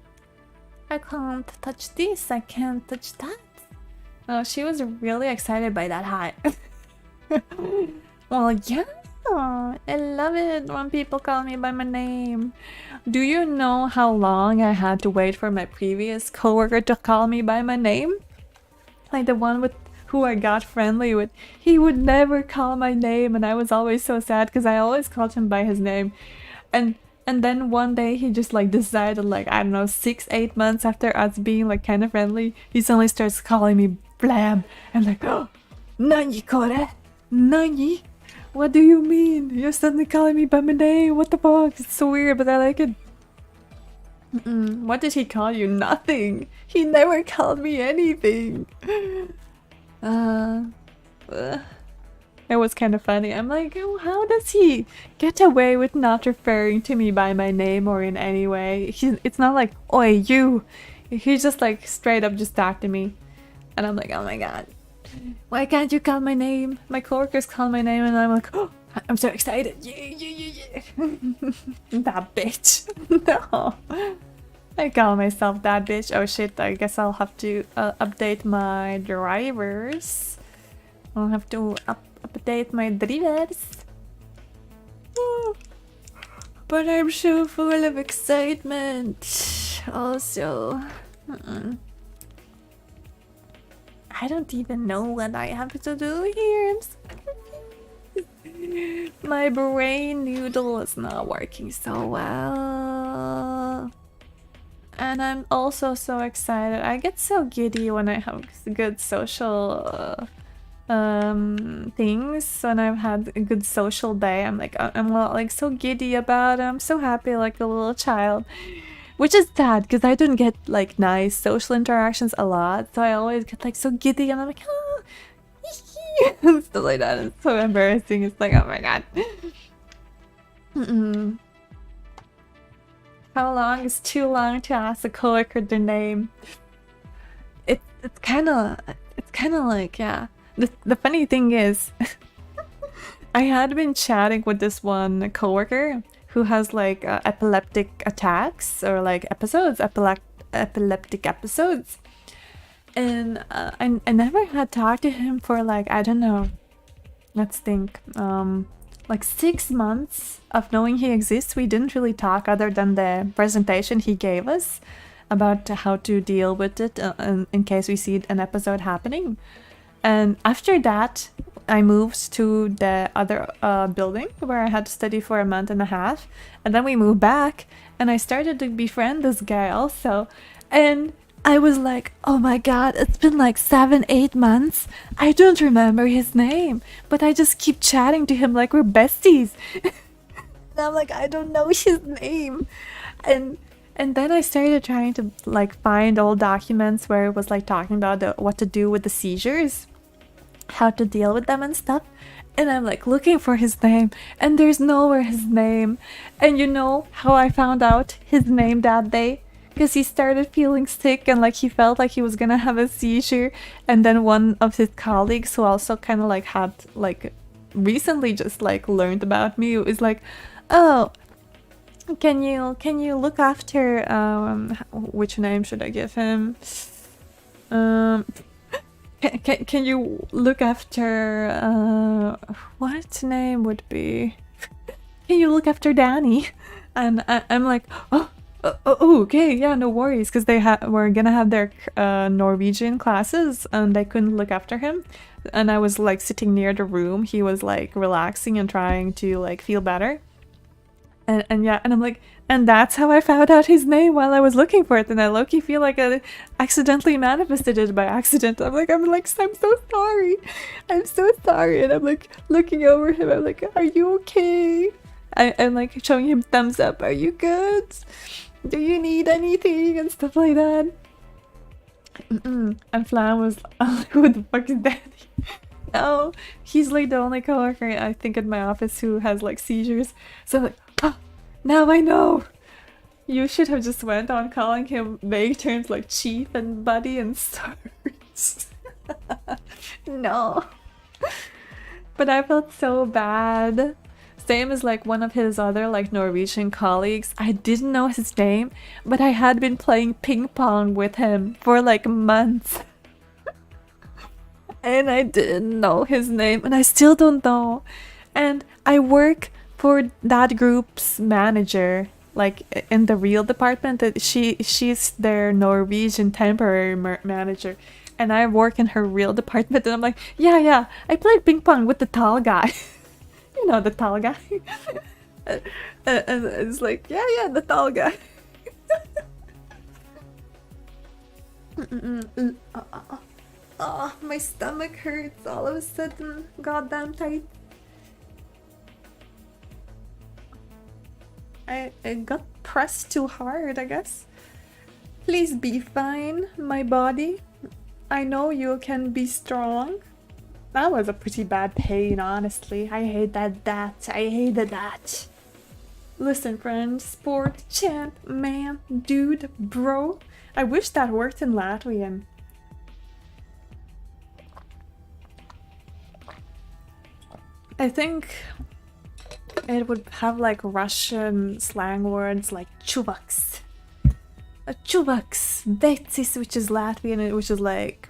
I can't touch this. I can't touch that. Oh, she was really excited by that hat. Well, yeah. I love it when people call me by my name. Do you know how long I had to wait for my previous coworker to call me by my name? Like the one with who I got friendly with. He would never call my name, and I was always so sad because I always called him by his name. And then one day he just like decided, like, I don't know, 6-8 months after us being like kind of friendly, he suddenly starts calling me Blab. I'm like, oh, Nani kore? Nani? What do you mean? You're suddenly calling me by my name? What the fuck? It's so weird, but I like it. What did he call you? Nothing. He never called me anything. It was kind of funny. I'm like, oh, how does he get away with not referring to me by my name or in any way? It's not like, oi, you. He just like straight up just talked to me. And I'm like, oh my god. Why can't you call my name? My coworkers call my name and I'm like, oh, I'm so excited. Yeah. That bitch. No. I call myself that bitch. Oh shit, I guess I'll have to update my drivers. I'll have to update my drivers. But I'm so full of excitement. Also, I don't even know what I have to do here. I'm so confused. My brain noodle is not working so well. And I'm also so excited. I get so giddy when I have good social things. When I've had a good social day, I'm like so giddy about it. I'm so happy like a little child. Which is sad because I don't get like nice social interactions a lot, so I always get like so giddy and I'm like, oh, and stuff like that. It's so embarrassing. It's like, oh my god. How long is too long to ask a coworker their name? It's kind of like, yeah. The funny thing is, I had been chatting with this one coworker who has like epileptic attacks or like epileptic episodes, and I never had talked to him for like, I don't know, let's think, like 6 months of knowing he exists. We didn't really talk other than the presentation he gave us about how to deal with it in case we see an episode happening. And after that, I moved to the other building where I had to study for a month and a half. And then we moved back and I started to befriend this guy also. And I was like, oh my god, it's been like 7-8 months. I don't remember his name, but I just keep chatting to him like we're besties. And I'm like, I don't know his name. And then I started trying to like find old documents where it was like talking about what to do with the seizures, how to deal with them and stuff. And I'm like looking for his name and there's nowhere his name. And you know how I found out his name that day? Because he started feeling sick and like he felt like he was gonna have a seizure. And then one of his colleagues who also kind of like had like recently just like learned about me was like, oh, can you look after which name should I give him? Can Can you look after what name would be? Can you look after Danny? And I'm like, okay, yeah, no worries, because were gonna have their Norwegian classes, and I couldn't look after him. And I was like sitting near the room. He was like relaxing and trying to like feel better. And yeah, and I'm like, and that's how I found out his name while I was looking for it. And I low-key feel like I accidentally manifested it by accident. I'm like, I'm so sorry. I'm so sorry. And I'm like looking over him. I'm like, are you okay? I'm like showing him thumbs up. Are you good? Do you need anything? And stuff like that. And Flan was like, who the fuck is Daddy? Oh, he's like the only coworker I think in my office who has like seizures. So I'm like, oh, now I know. You should have just went on calling him vague terms like chief and buddy and stars. No. But I felt so bad. Same as like one of his other like Norwegian colleagues. I didn't know his name, but I had been playing ping pong with him for like months. And I didn't know his name, and I still don't know. And I work for that group's manager, like in the real department. That she's their Norwegian temporary manager, and I work in her real department. And I'm like, yeah, I played ping pong with the tall guy. You know, the tall guy. And it's like, yeah, the tall guy. Oh, my stomach hurts all of a sudden. Goddamn tight. I got pressed too hard, I guess. Please be fine, my body. I know you can be strong. That was a pretty bad pain, honestly. I hated that. I hated that. Listen, friend, sport, champ, man, dude, bro. I wish that worked in Latvian. I think it would have like Russian slang words like chuvaks. Chuvaks, vetsis, which is Latvian, which is like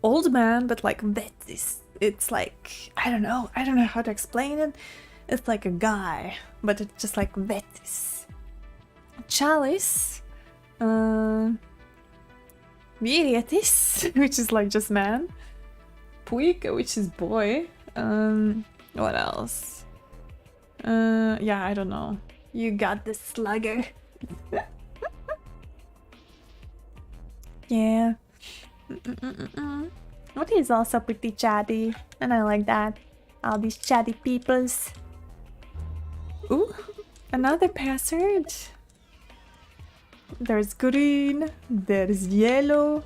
old man, but like vetsis. It's like, I don't know how to explain it. It's like a guy, but it's just like vetsis. Chalice, vyrietis, which is like just man. Puika, which is boy. What else? Yeah, I don't know. You got the slugger. Yeah. What is also pretty chatty, and I like that. All these chatty peoples. Ooh, another password. There's green, there's yellow,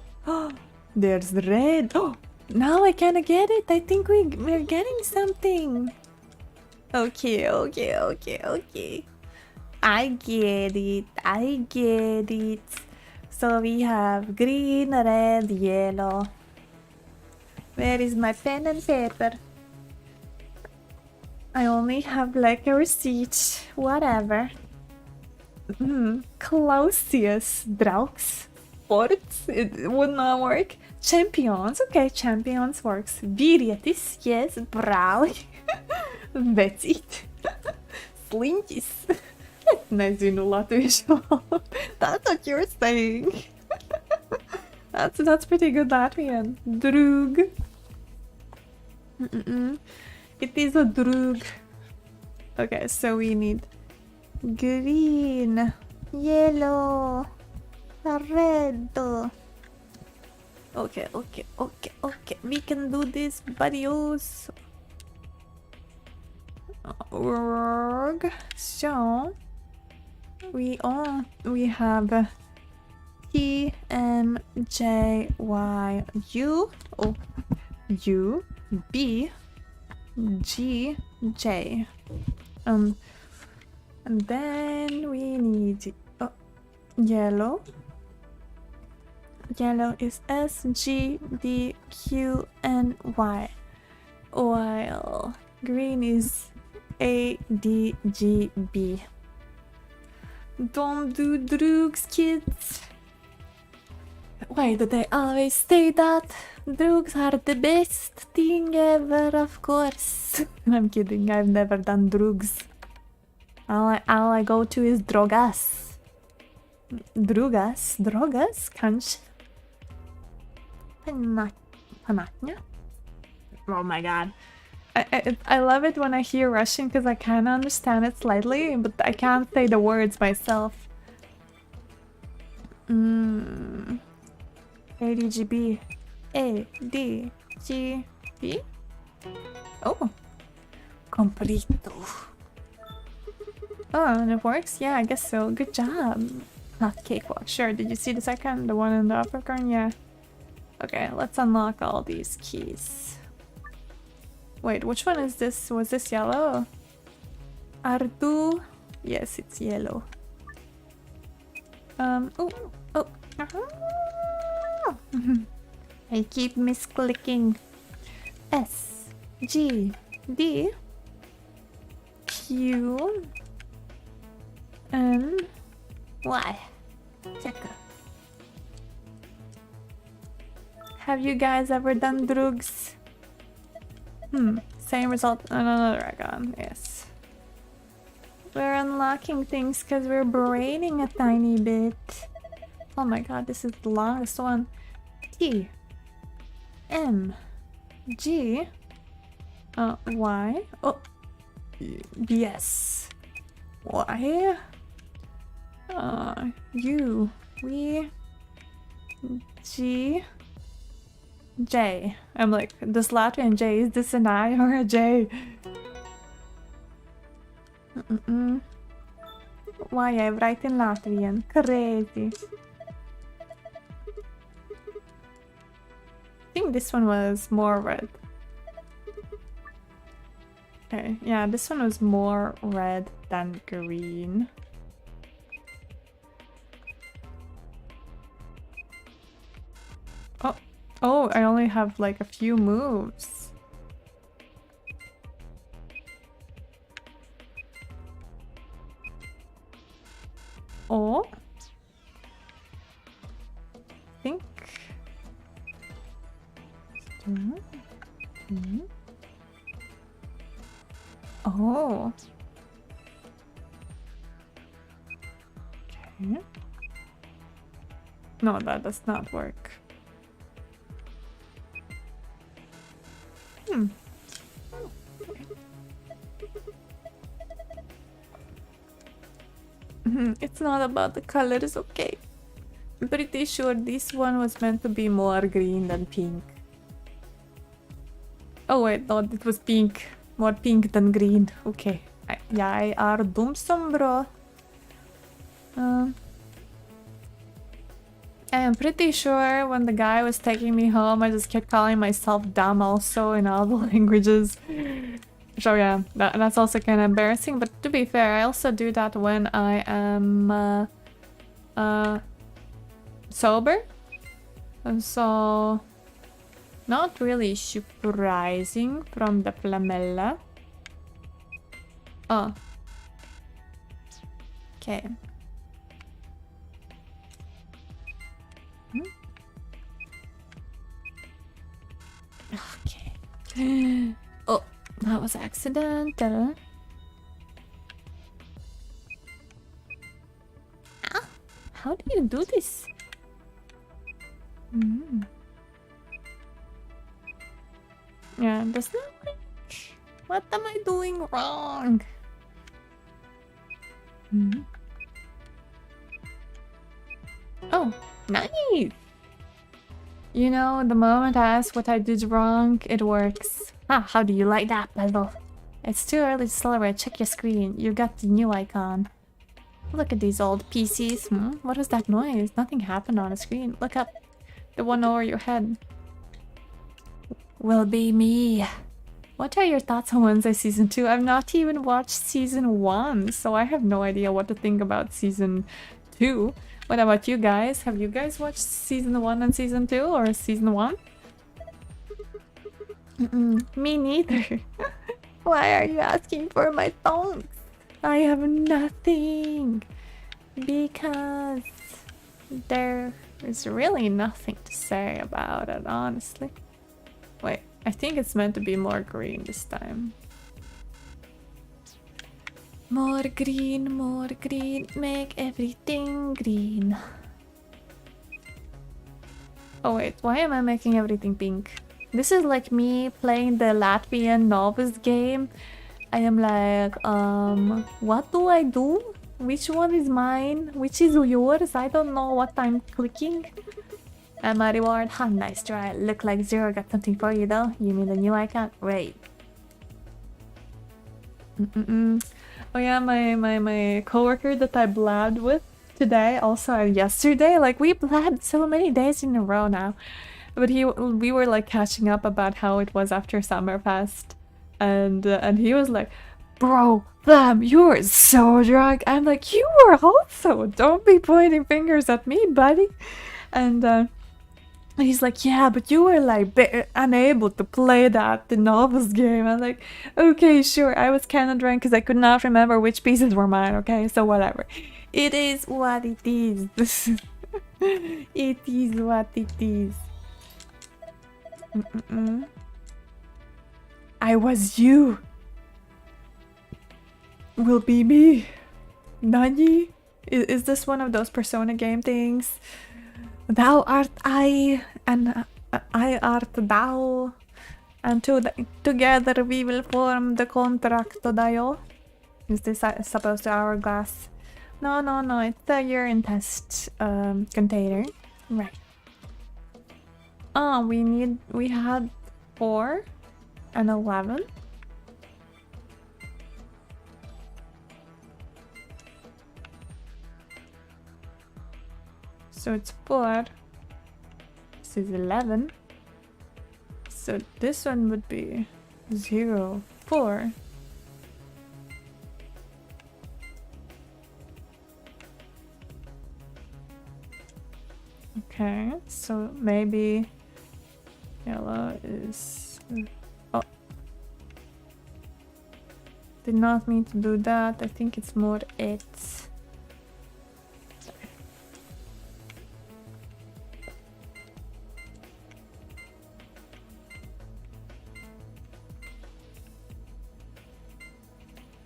there's red. Oh, now I kinda get it. I think we're getting something. Okay. I get it. So we have green, red, yellow. Where is my pen and paper? I only have like a receipt. Whatever. Clausius Draux. Sports? It would not work. Champions. Okay, champions works. Vyrietis. Yes. Bravo. That's it. Slinkis. Nezinu latviešu. That's what you're saying. That's pretty good Latvian. Drug. It is a drug. Okay, so we need green, yellow, red. Okay. We can do this, buddies. So we have T M J Y U U B G J. And then we need yellow. Yellow is S G D Q N Y. While green is A D G B. Don't do drugs, kids. Why do they always say that? Drugs are the best thing ever, of course. I'm kidding, I've never done drugs. All I go to is drogas. Drugas? Drogas? Kanske? Panatnya? Oh my god. I love it when I hear Russian because I kind of understand it slightly, but I can't say the words myself. ADGB. ADGB? Oh. Completo. Oh, and it works? Yeah, I guess so. Good job. Not cakewalk. Sure. Did you see the second? The one in the upper corner? Yeah. Okay, let's unlock all these keys. Wait, which one is this? Was this yellow? Ardu? Yes, it's yellow. Oh. I keep misclicking. S, G, D, Q, N, Y. Checker. Have you guys ever done drugs? Same result on another icon, yes. We're unlocking things because we're braining a tiny bit. Oh my god, this is the longest one. T, M, G, Y, oh, yes. Y, U, V, G, J. I'm like, this Latvian J, is this an I or a J? Why I write in Latvian? Crazy. I think this one was more red. Okay, yeah, this one was more red than green. Oh, I only have like a few moves. Oh. I think. Oh. Okay. No, that does not work. It's not about the colors, okay. I'm pretty sure this one was meant to be more green than pink. Oh wait, no, it was pink. More pink than green. Okay. I are dumsom, bro. I am pretty sure when the guy was taking me home, I just kept calling myself dumb also in all the languages. So yeah, that's also kind of embarrassing, but to be fair, I also do that when I am sober. And so, not really surprising from the flamella. Oh. Okay. Okay. Oh, that was accidental. Ah, how do you do this? Yeah, does not work. What am I doing wrong? Oh, nice! You know, the moment I ask what I did wrong, it works. Ah, how do you like that, puzzle? It's too early to celebrate. Check your screen. You got the new icon. Look at these old PCs. What is that noise? Nothing happened on the screen. Look up. The one over your head. Will be me. What are your thoughts on Wednesday Season 2? I've not even watched Season 1, so I have no idea what to think about Season 2. What about you guys? Have you guys watched Season 1 and Season 2 or Season 1? Me neither. Why are you asking for my thongs? I have nothing. Because they're There's really nothing to say about it, honestly. Wait, I think it's meant to be more green this time. More green, make everything green. Oh wait, why am I making everything pink? This is like me playing the Latvian novice game. I am like, what do I do? Which one is mine? Which is yours? I don't know what I'm clicking. And my reward? Ha, nice try. Look like Zero got something for you though. You mean the new icon? Wait. Oh yeah, my coworker that I blabbed with today, also yesterday, like we blabbed so many days in a row now. But we were like catching up about how it was after Summerfest. And he was like, bro, Blam, you were so drunk. I'm like, you were also. Don't be pointing fingers at me, buddy. And he's like, yeah, but you were like unable to play the novice game. I'm like, okay, sure. I was kind of drunk because I could not remember which pieces were mine. Okay, so whatever. It is what it is. It is what it is. I was you. Will be me. Nani? Is this one of those Persona game things? Thou art I, and I art thou, and together we will form the contract, Dayo. Is this supposed to hourglass? No, it's the urine test container. Right. Oh, we had 4 and 11. So it's 4. This is 11. So this one would be 0, 4. Okay, so maybe yellow is... Oh. Did not mean to do that. I think it's more 8.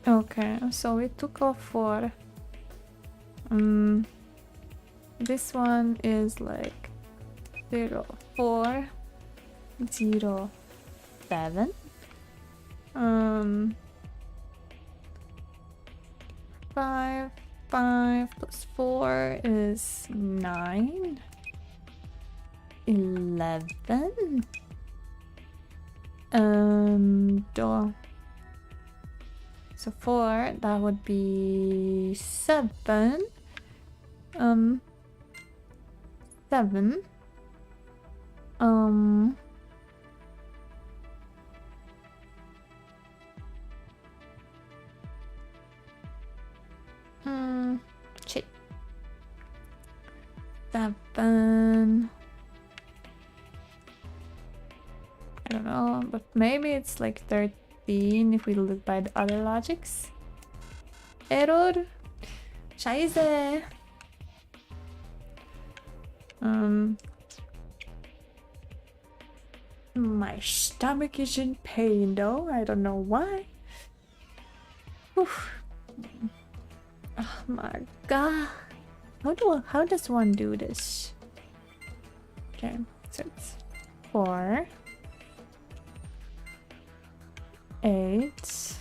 Okay, so we took off 4. This one is like 0, 4, 0, 7. 5 plus 4 is 9. 11. So 4, that would be 7. 7. Shit. 7. I don't know, but maybe it's like 13 if we look by the other logics. Error. Scheiße. My stomach is in pain though. I don't know why. Oof. Oh my god. How does one do this? Okay, so it's 4, 8,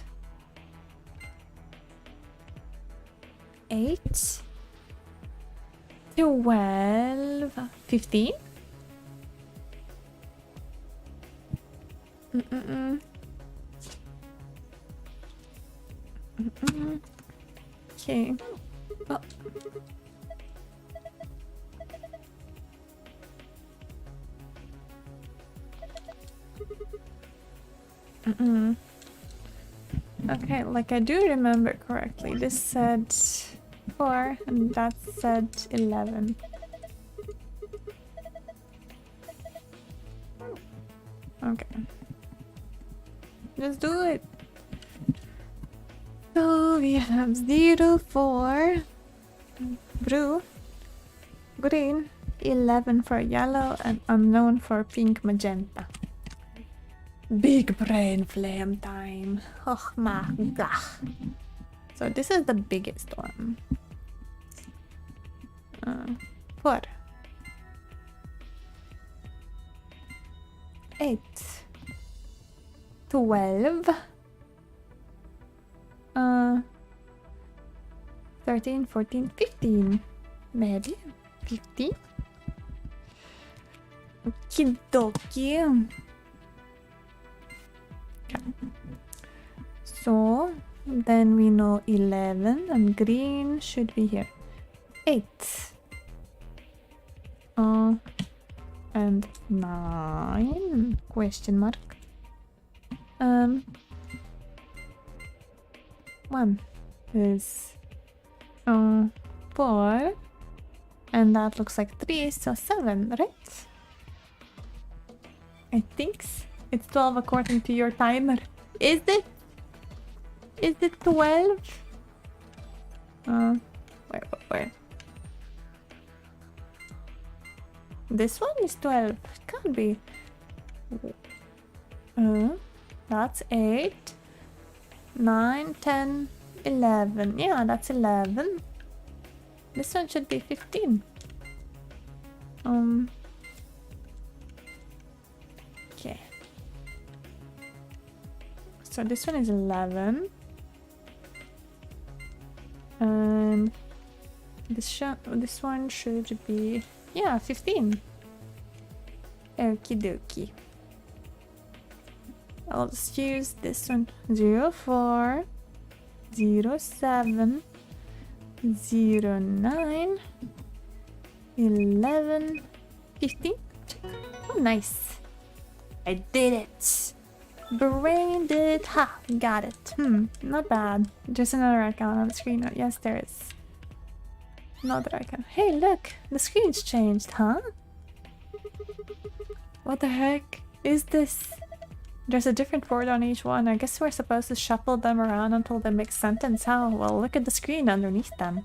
12, 15. Okay. Oh. Okay, like I do remember correctly. This said 4 and that said 11. Okay. Let's do it. So we have 0, 4, blue, green, 11 for yellow, and unknown for pink magenta. Big brain flame time. Oh my god. So this is the biggest one. 4. 8. 12. 13, 14, 15. Maybe 15. Okie dokie. Okay. So then we know 11 and green should be here. 8. And 9 question mark. 1 is 4, and that looks like 3, so 7, right? I think it's 12 according to your timer. Is it? Is it 12? Wait. This one is 12. Can't be. That's 8, 9, 10, 11. Yeah, that's 11. This one should be 15. Okay. So this one is 11. And this one should be, yeah, 15. Okie dokie. I'll just use this one. 04, 07, 09, 11, 15. Oh, nice. I did it. Brained it. Ha, got it. Not bad. Just another icon on the screen. Yes, there is. Another icon. Hey, look. The screen's changed, huh? What the heck is this? There's a different word on each one. I guess we're supposed to shuffle them around until they make sentence. How? Well, look at the screen underneath them.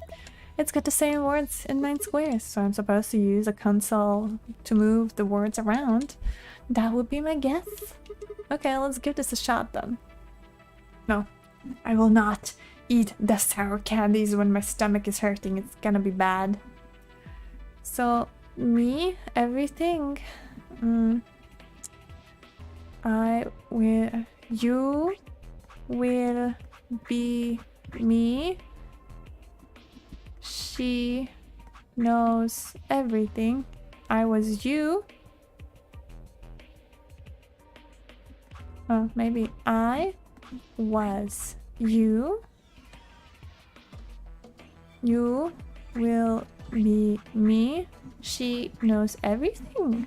It's got the same words in 9 squares, so I'm supposed to use a console to move the words around. That would be my guess. Okay, let's give this a shot then. No, I will not eat the sour candies when my stomach is hurting. It's gonna be bad. So, me, everything. You will be me. She knows everything. I was you. Maybe I was you. You will be me. She knows everything.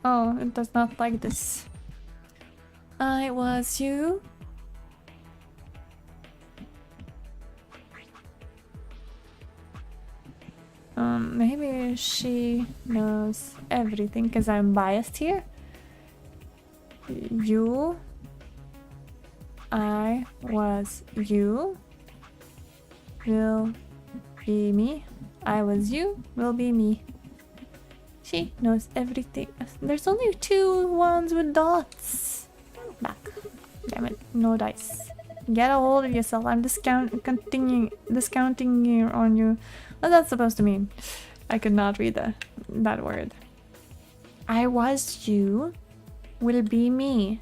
Oh, it does not like this. I was you. Maybe she knows everything because I'm biased here. You. I was you. Will be me. I was you. Will be me. She knows everything. There's only 2 ones with dots. Back. Damn it. No dice. Get a hold of yourself. I'm discounting on you. What's that supposed to mean? I could not read that word. I was you. Will be me.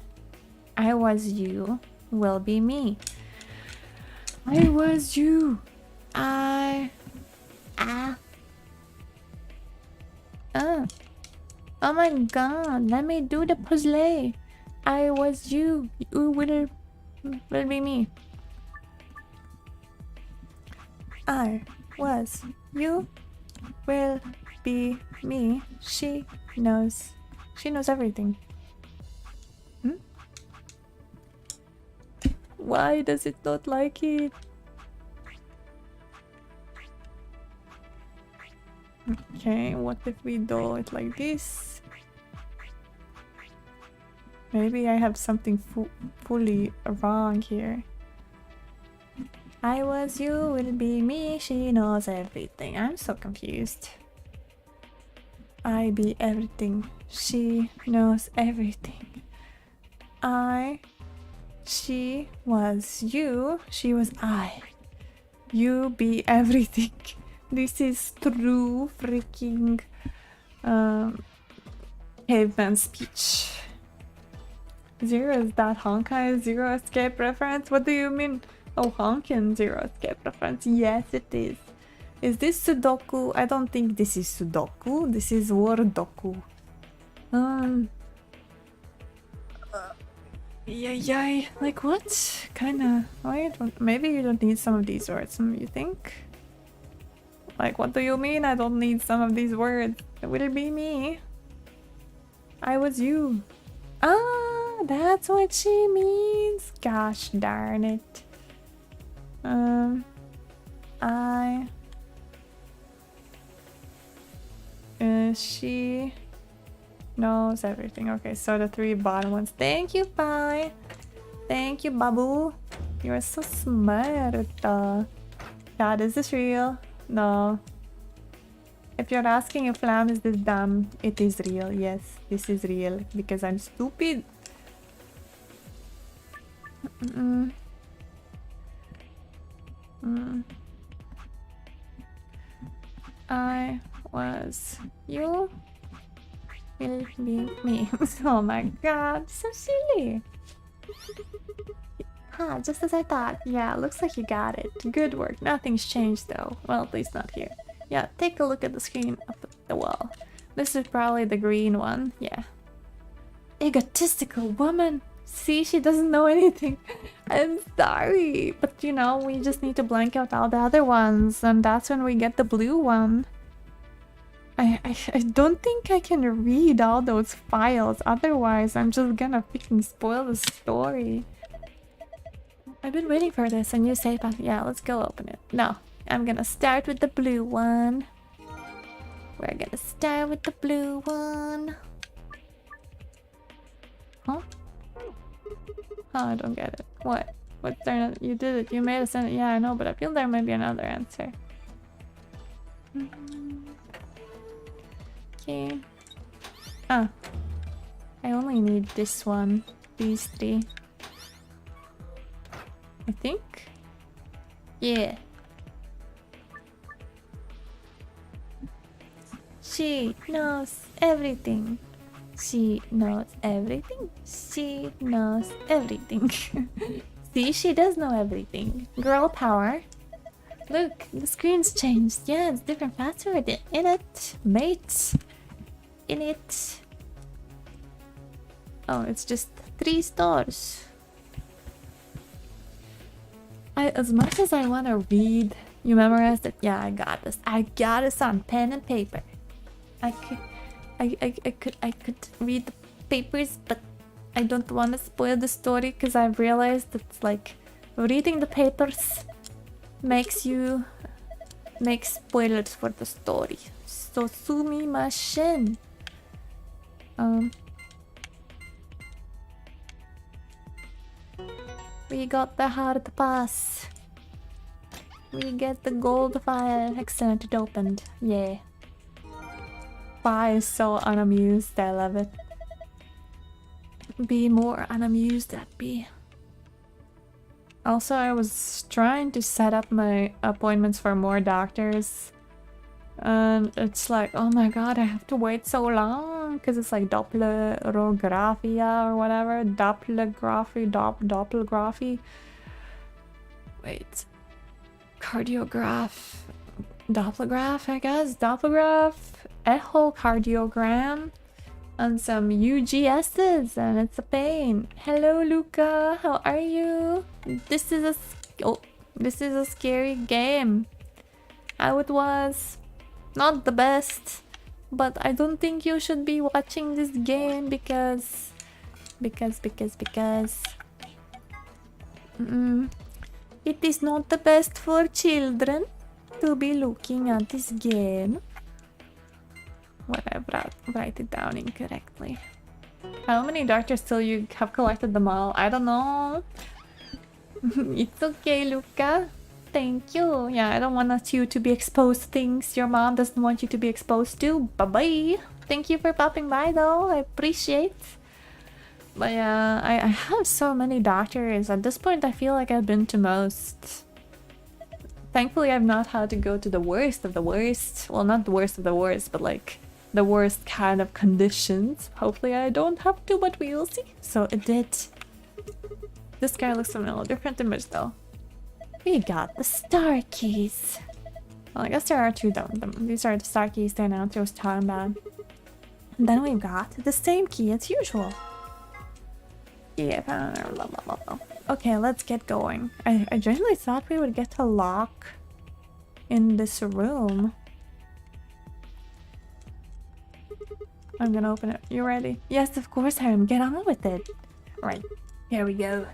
I was you. Will be me. I was you. Oh my god, let me do the puzzle. I was you. You will be me. I was you. Will be me. She knows everything. Why does it not like it? Okay, what if we do it like this? Maybe I have something fully wrong here. I was you, will be me, she knows everything. I'm so confused. I be everything, she knows everything. She was you, she was I. You be everything. This is true freaking caveman speech. Zero is that Honkai Zero Escape reference? What do you mean? Oh, Honkin Zero Escape reference. Yes, it is. Is this Sudoku? I don't think this is Sudoku. This is Wordoku. Yay. Like what? Kinda. Maybe you don't need some of these words, you think? Like, what do you mean I don't need some of these words? Will it be me? I was you. Ah, that's what she means. Gosh darn it. She knows everything. Okay, so the three bottom ones. Thank you, Pi. Thank you, Babu. You're so smart. God, is this real? No. If you're asking if Flam is this dumb, it is real. Yes, this is real because I'm stupid. I was you. Will be me. Oh my god, so silly. Huh, just as I thought. Yeah, looks like you got it. Good work. Nothing's changed though. Well, at least not here. Yeah, take a look at the screen up at the wall. This is probably the green one. Yeah. Egotistical woman. See, she doesn't know anything. I'm sorry. But you know, we just need to blank out all the other ones. And that's when we get the blue one. I don't think I can read all those files. Otherwise, I'm just gonna freaking spoil the story. I've been waiting for this. A new safe house. Yeah, let's go open it. No, I'm gonna start with the blue one. We're gonna start with the blue one. Huh? Oh, I don't get it. What? What's there? You did it. You made a sentence. Yeah, I know, but I feel there might be another answer. Okay. Ah. I only need this one. These three. I think? Yeah. She knows everything. She knows everything. She knows everything. See, she does know everything. Girl power. Look, the screen's changed. Yeah, it's different password in it. Mate. In it. Oh, it's just 3 stores. As much as I want to read, you memorized it? Yeah, I got this. I got this on pen and paper. I could read the papers, but I don't want to spoil the story because I've realized that like reading the papers makes spoilers for the story. So sumimasen. We got the hard pass. We get the gold file. Excellent, it opened. Yeah. Pi is so unamused, I love it. Be more unamused at B. Also, I was trying to set up my appointments for more doctors. And it's like, oh my god, I have to wait so long because it's like Dopplerografia or whatever. Doppelgraphy. Wait. Cardiograph. Doppelgraph, I guess. Doppelgraph. Echocardiogram. And some UGSs, and it's a pain. Hello, Luca. How are you? This is a scary game. How it was. Not the best, but I don't think you should be watching this game because it is not the best for children to be looking at this game. What I write it down incorrectly. How many doctors till you have collected them all? I don't know. It's okay, Luca. Thank you. Yeah, I don't want you to be exposed to things your mom doesn't want you to be exposed to. Bye-bye. Thank you for popping by though. I appreciate. But yeah, I have so many doctors. At this point, I feel like I've been to most. Thankfully, I've not had to go to the worst of the worst. Well, not the worst of the worst, but like the worst kind of conditions. Hopefully, I don't have to, but we will see. So it did. This guy looks a little different image though. We got the star keys. Well, I guess there are two of them. These are the star keys they announced I was talking about. And then we've got the same key as usual. Yeah, blah, blah, blah. Okay, let's get going. I genuinely thought we would get a lock in this room. I'm gonna open it. You ready? Yes, of course I am. Get on with it. Right, here we go.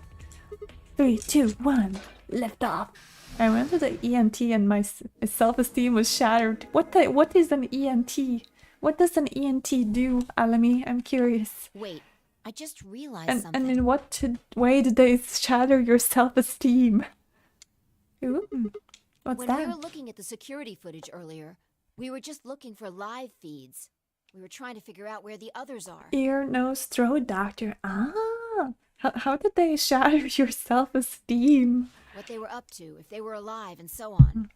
3, 2, 1. Lift off. I went to the ENT and my self-esteem was shattered. What is an ENT? What does an ENT do, Alami? I'm curious. Wait, I just realized something. And in what way did they shatter your self-esteem? Ooh, what's when that? we were looking at the security footage earlier, we were just looking for live feeds. We were trying to figure out where the others are. Ear, nose, throat doctor. Ah, how did they shatter your self-esteem? What they were up to, if they were alive, and so on.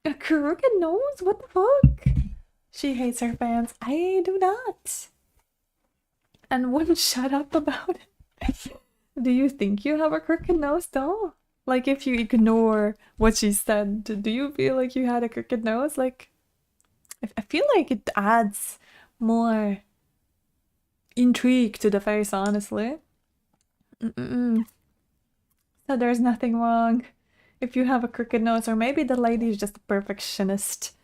A crooked nose? What the fuck? She hates her fans. I do not. And wouldn't shut up about it. Do you think you have a crooked nose though? Like if you ignore what she said, do you feel like you had a crooked nose? Like, I feel like it adds more intrigue to the face, honestly. So there's nothing wrong if you have a crooked nose, or maybe the lady is just a perfectionist.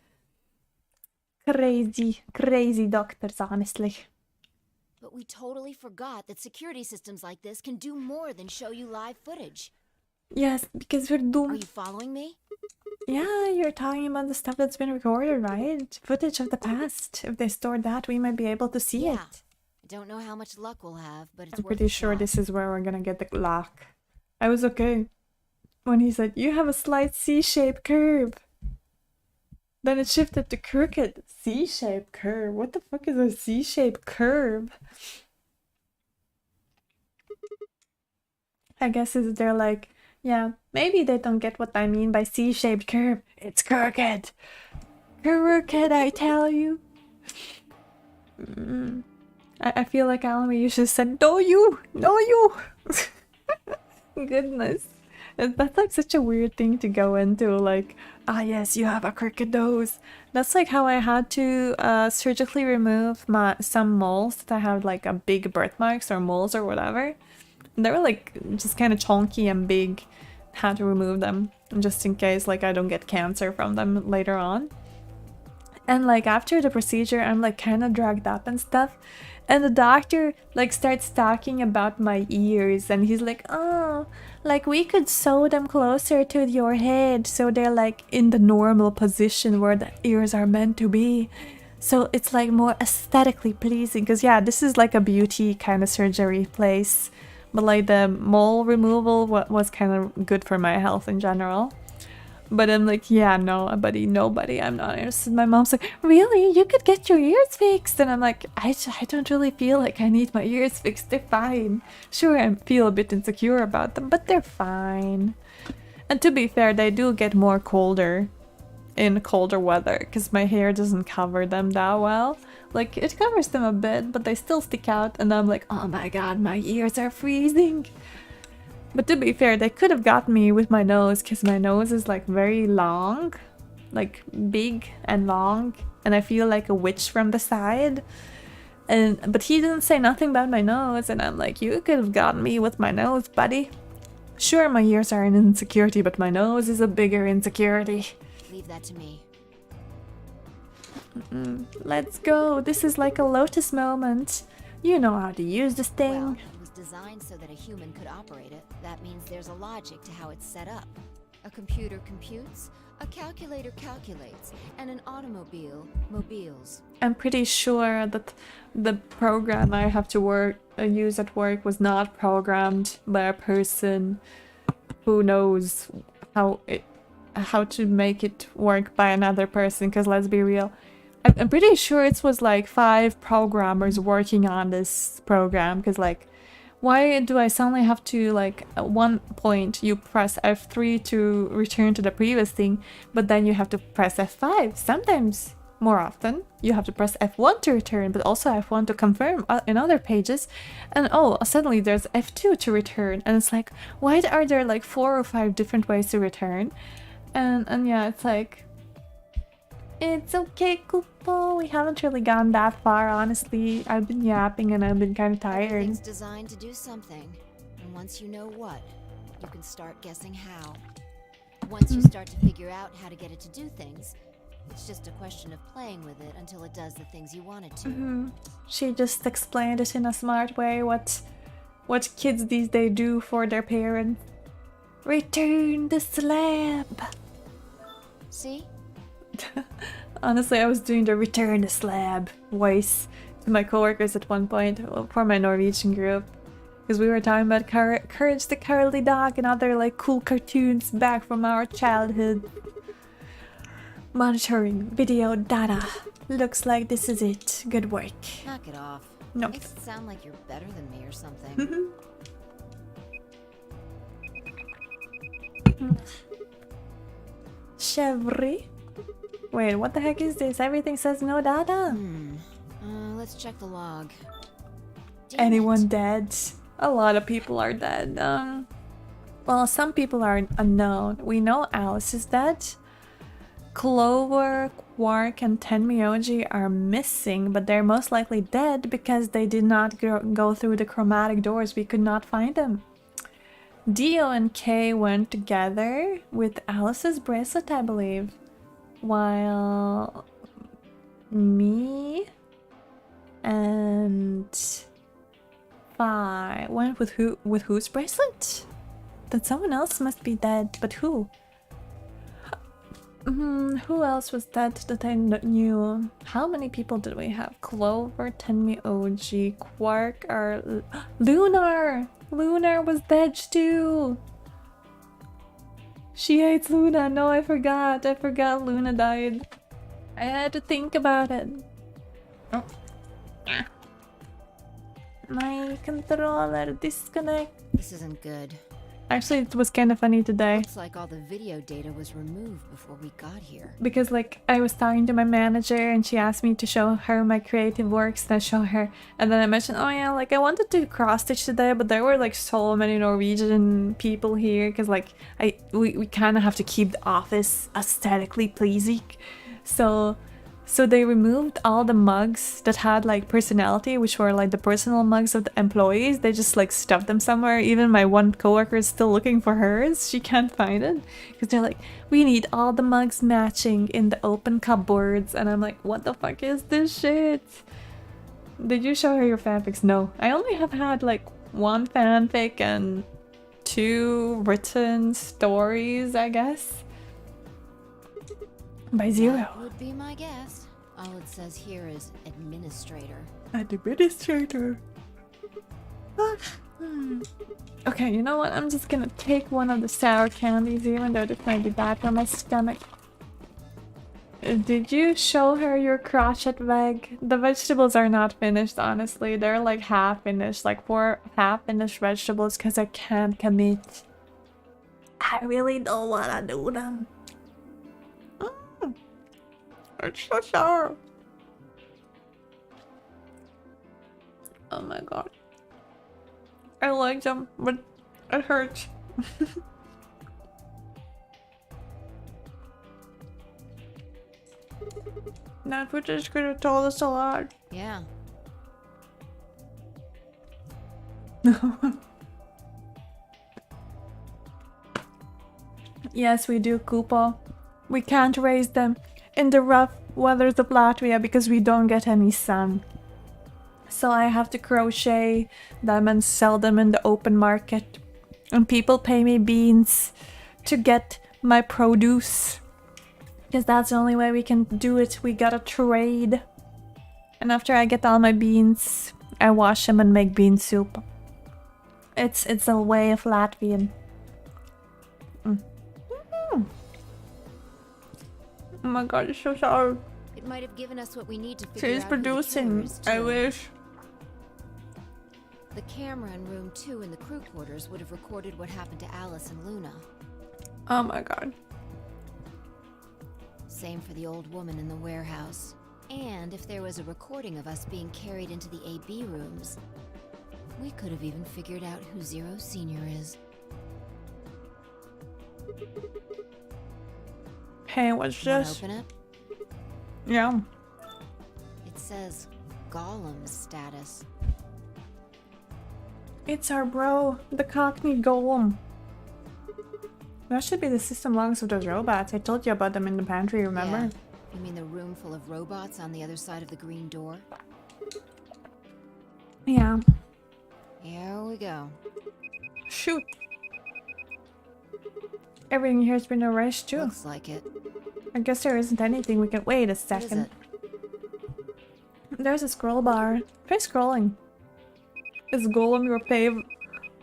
Crazy doctors, honestly. But we totally forgot that security systems like this can do more than show you live footage. Yes, because we're doomed. Are you following me? Yeah, you're talking about the stuff that's been recorded, right? Footage of the past. If they stored that, we might be able to see it. I don't know how much luck we'll have, but it's I'm worth pretty a sure shot. this is where we're gonna get the lock. I was okay when he said, you have a slight C-shaped curve. Then it shifted to crooked. C-shaped curve. What the fuck is a C-shaped curve? I guess they're like, yeah, maybe they don't get what I mean by C-shaped curve. It's crooked. Crooked, I tell you. I feel like Alamy, you should have said, no you! Goodness. That's like such a weird thing to go into, like, ah yes, you have a crooked nose. That's like how I had to surgically remove some moles that I had like a big birthmarks or moles or whatever. They were like just kind of chunky and big. Had to remove them just in case like I don't get cancer from them later on. And like after the procedure, I'm like kind of drugged up and stuff. And the doctor like starts talking about my ears and he's like, oh, like we could sew them closer to your head so they're like in the normal position where the ears are meant to be. So it's like more aesthetically pleasing. Because yeah, this is like a beauty kind of surgery place. But like the mole removal was kind of good for my health in general. But I'm like, yeah, no, buddy, nobody, I'm not interested. My mom's like, really? You could get your ears fixed? And I'm like, I don't really feel like I need my ears fixed. They're fine. Sure, I feel a bit insecure about them, but they're fine. And to be fair, they do get more colder in colder weather because my hair doesn't cover them that well. Like, it covers them a bit, but they still stick out. And I'm like, oh my god, my ears are freezing. But to be fair, they could have got me with my nose because my nose is like very long, like big and long, and I feel like a witch from the side. But he didn't say nothing about my nose, and I'm like, you could have gotten me with my nose, buddy. Sure, my ears are an insecurity, but my nose is a bigger insecurity. Leave that to me. Let's go. This is like a Lotus moment. You know how to use this thing. Well, it was designed so that a human could operate it. That means there's a logic to how it's set up. A computer computes, A calculator calculates, and an automobile mobiles. I'm pretty sure that the program I have to use at work was not programmed by a person who knows how to make it work by another person. Because let's be real, I'm pretty sure it was like 5 programmers working on this program. Because like, why do I suddenly have to, like, at one point you press F3 to return to the previous thing, but then you have to press F5? Sometimes, more often, you have to press F1 to return, but also F1 to confirm in other pages. And oh, suddenly there's F2 to return. And it's like, why are there like 4 or 5 different ways to return? And yeah, it's like, it's okay, Kupo. We haven't really gone that far, honestly. I've been yapping and I've been kind of tired. Everything's designed to do something, and once you know what, you can start guessing how. Once you start to figure out how to get it to do things, it's just a question of playing with it until it does the things you want it to. She just explained it in a smart way, what kids these days do for their parents. Return the slab. See? Honestly, I was doing the return the slab voice to my coworkers at one point for my Norwegian group, because we were talking about Courage the Cowardly Dog and other like cool cartoons back from our childhood. Monitoring video data. Looks like this is it. Good work. Knock it off. No. Makes it sound like you're better than me or something. Chevry? Wait, what the heck is this? Everything says no data. Let's check the log. Damn Anyone it. dead? A lot of people are dead. Well, some people are unknown. We know Alice is dead. Clover, Quark, and Tenmyoji are missing, but they're most likely dead because they did not go through the chromatic doors. We could not find them. Dio and Kay went together with Alice's bracelet, I believe. While me and Fi went with whose bracelet? Then someone else must be dead, but who? Who else was dead that I knew? How many people did we have? Clover, Tenmyoji, Quark, or Lunar! Lunar was dead too! She hates Luna. No, I forgot. I forgot Luna died. I had to think about it. Oh. My controller disconnect. This isn't good. Actually, it was kind of funny today. Looks like all the video data was removed before we got here. Because like I was talking to my manager and she asked me to show her my creative works and I show her, and then I mentioned, oh yeah, like I wanted to cross stitch today, but there were like so many Norwegian people here because like we kind of have to keep the office aesthetically pleasing. So they removed all the mugs that had like personality, which were like the personal mugs of the employees. They just like stuffed them somewhere. Even my one coworker is still looking for hers. She can't find it because they're like, we need all the mugs matching in the open cupboards. And I'm like, what the fuck is this shit? Did you show her your fanfics? No. I only have had like 1 fanfic and 2 written stories, I guess. By Zero. That would be my guess. All it says here is administrator. Administrator. Okay, you know what? I'm just gonna take one of the sour candies, even though this might be bad for my stomach. Did you show her your crochet bag? The vegetables are not finished, honestly. They're like half finished, like 4 half finished vegetables, because I can't commit. I really don't wanna do them. It's so sour. Oh my god. I like them, but it hurts. That footage could have told us a lot. Yeah. Yes, we do, Koopa. We can't raise them in the rough weathers of Latvia because we don't get any sun. So I have to crochet them and sell them in the open market. And people pay me beans to get my produce. Because that's the only way we can do it. We gotta trade. And after I get all my beans, I wash them and make bean soup. It's a way of Latvian. Oh my god, it's so sour. It might have given us what we need to figure She's out who the killer producing. is, I too. wish. The camera in room 2 in the crew quarters would have recorded what happened to Alice and Luna. Oh my god. Same for the old woman in the warehouse. And if there was a recording of us being carried into the AB rooms, we could have even figured out who Zero Senior is. Hey, what's Wanna this? open it? Yeah. It says Golem's status. It's our bro, the Cockney Golem. That should be the system logs of those robots. I told you about them in the pantry, remember? Yeah. You mean the room full of robots on the other side of the green door? Yeah. Here we go. Shoot. Everything here has been erased too. Looks like it. I guess there isn't anything we can— wait a What is second. it? There's a scroll bar. Try scrolling. Is Golem your fave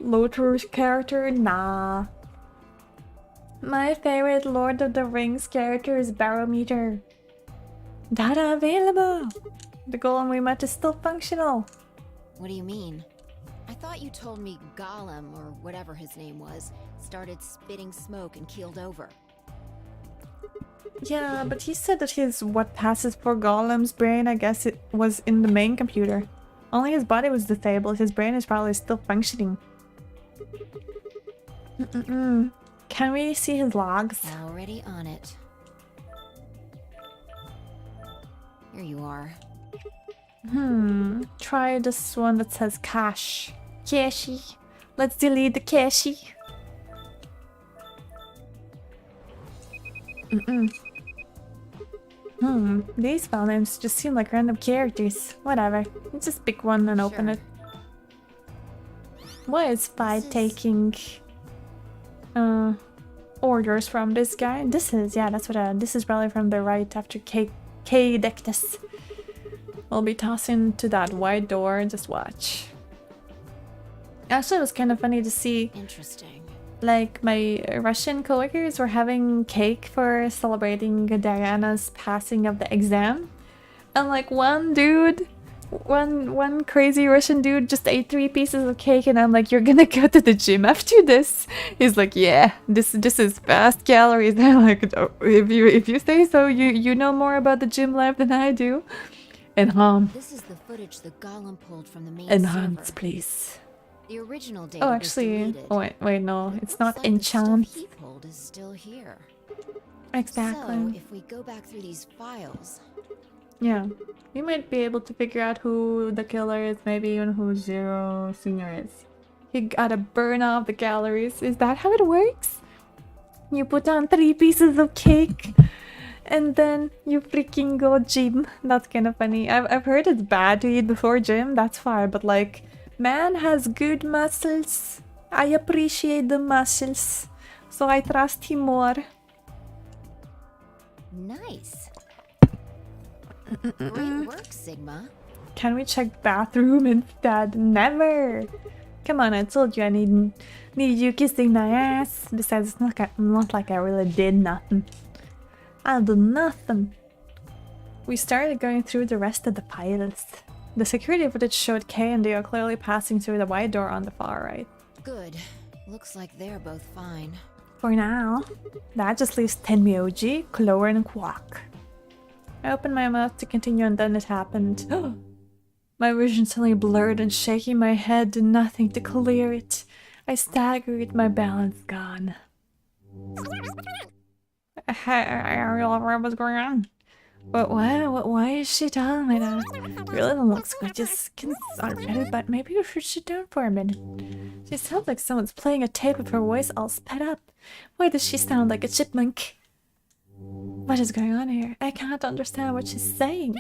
Lothar's character? Nah. My favorite Lord of the Rings character is Barometer. Data available! The Golem we met is still functional. What do you mean? I thought you told me Golem, or whatever his name was, started spitting smoke and keeled over. Yeah, but he said that what passes for Golem's brain, I guess it was in the main computer. Only his body was disabled, his brain is probably still functioning. Can we see his logs? Already on it. Here you are. Try this one that says cache. Cache. Let's delete the cache. These file names just seem like random characters. Whatever. Let's just pick one and open Sure. it. Why is Spy taking orders from this guy? This is, yeah, that's what this is probably from the right after K Dectus. We'll be tossing to that wide door, just watch. Actually, it was kind of funny to see, Interesting. like, my Russian coworkers were having cake for celebrating Diana's passing of the exam. And like one dude, one crazy Russian dude just ate 3 pieces of cake, and I'm like, you're gonna go to the gym after this? He's like, yeah, this is fast calories. I'm like, oh, if you say so, you know more about the gym life than I do. Enhance, This is the footage the Golem pulled from the main enhance, server. please. The original data Oh, was actually, deleted. oh, wait, no, But it it's looks not like the stuff enchant. he pulled is still here. Exactly. So, if we go back through these files, Yeah, we might be able to figure out who the killer is, maybe even who Zero Senior is. You gotta burn off the calories. Is that how it works? You put on 3 pieces of cake and then you freaking go gym. That's kind of funny. I've heard it's bad to eat before gym, that's fine, but like, man has good muscles. I appreciate the muscles, so I trust him more. nice. Great work, Sigma. Can we check bathroom instead? Never! Come on, I told you I need you kissing my ass. Besides, it's not like I really did nothing. I'll do nothing. We started going through the rest of the files. The security footage showed Kay and Dio clearly passing through the wide door on the far right. Good. Looks like they're both fine. For now, that just leaves Tenmyoji, Clover, and Quack. I opened my mouth to continue and then it happened. My vision suddenly blurred and shaking my head did nothing to clear it. I staggered, my balance gone. What's going on? But why is she telling me that? Really don't look good, just already, but maybe you should sit down for a minute. She sounds like someone's playing a tape of her voice all sped up. Why does she sound like a chipmunk? What is going on here? I can't understand what she's saying.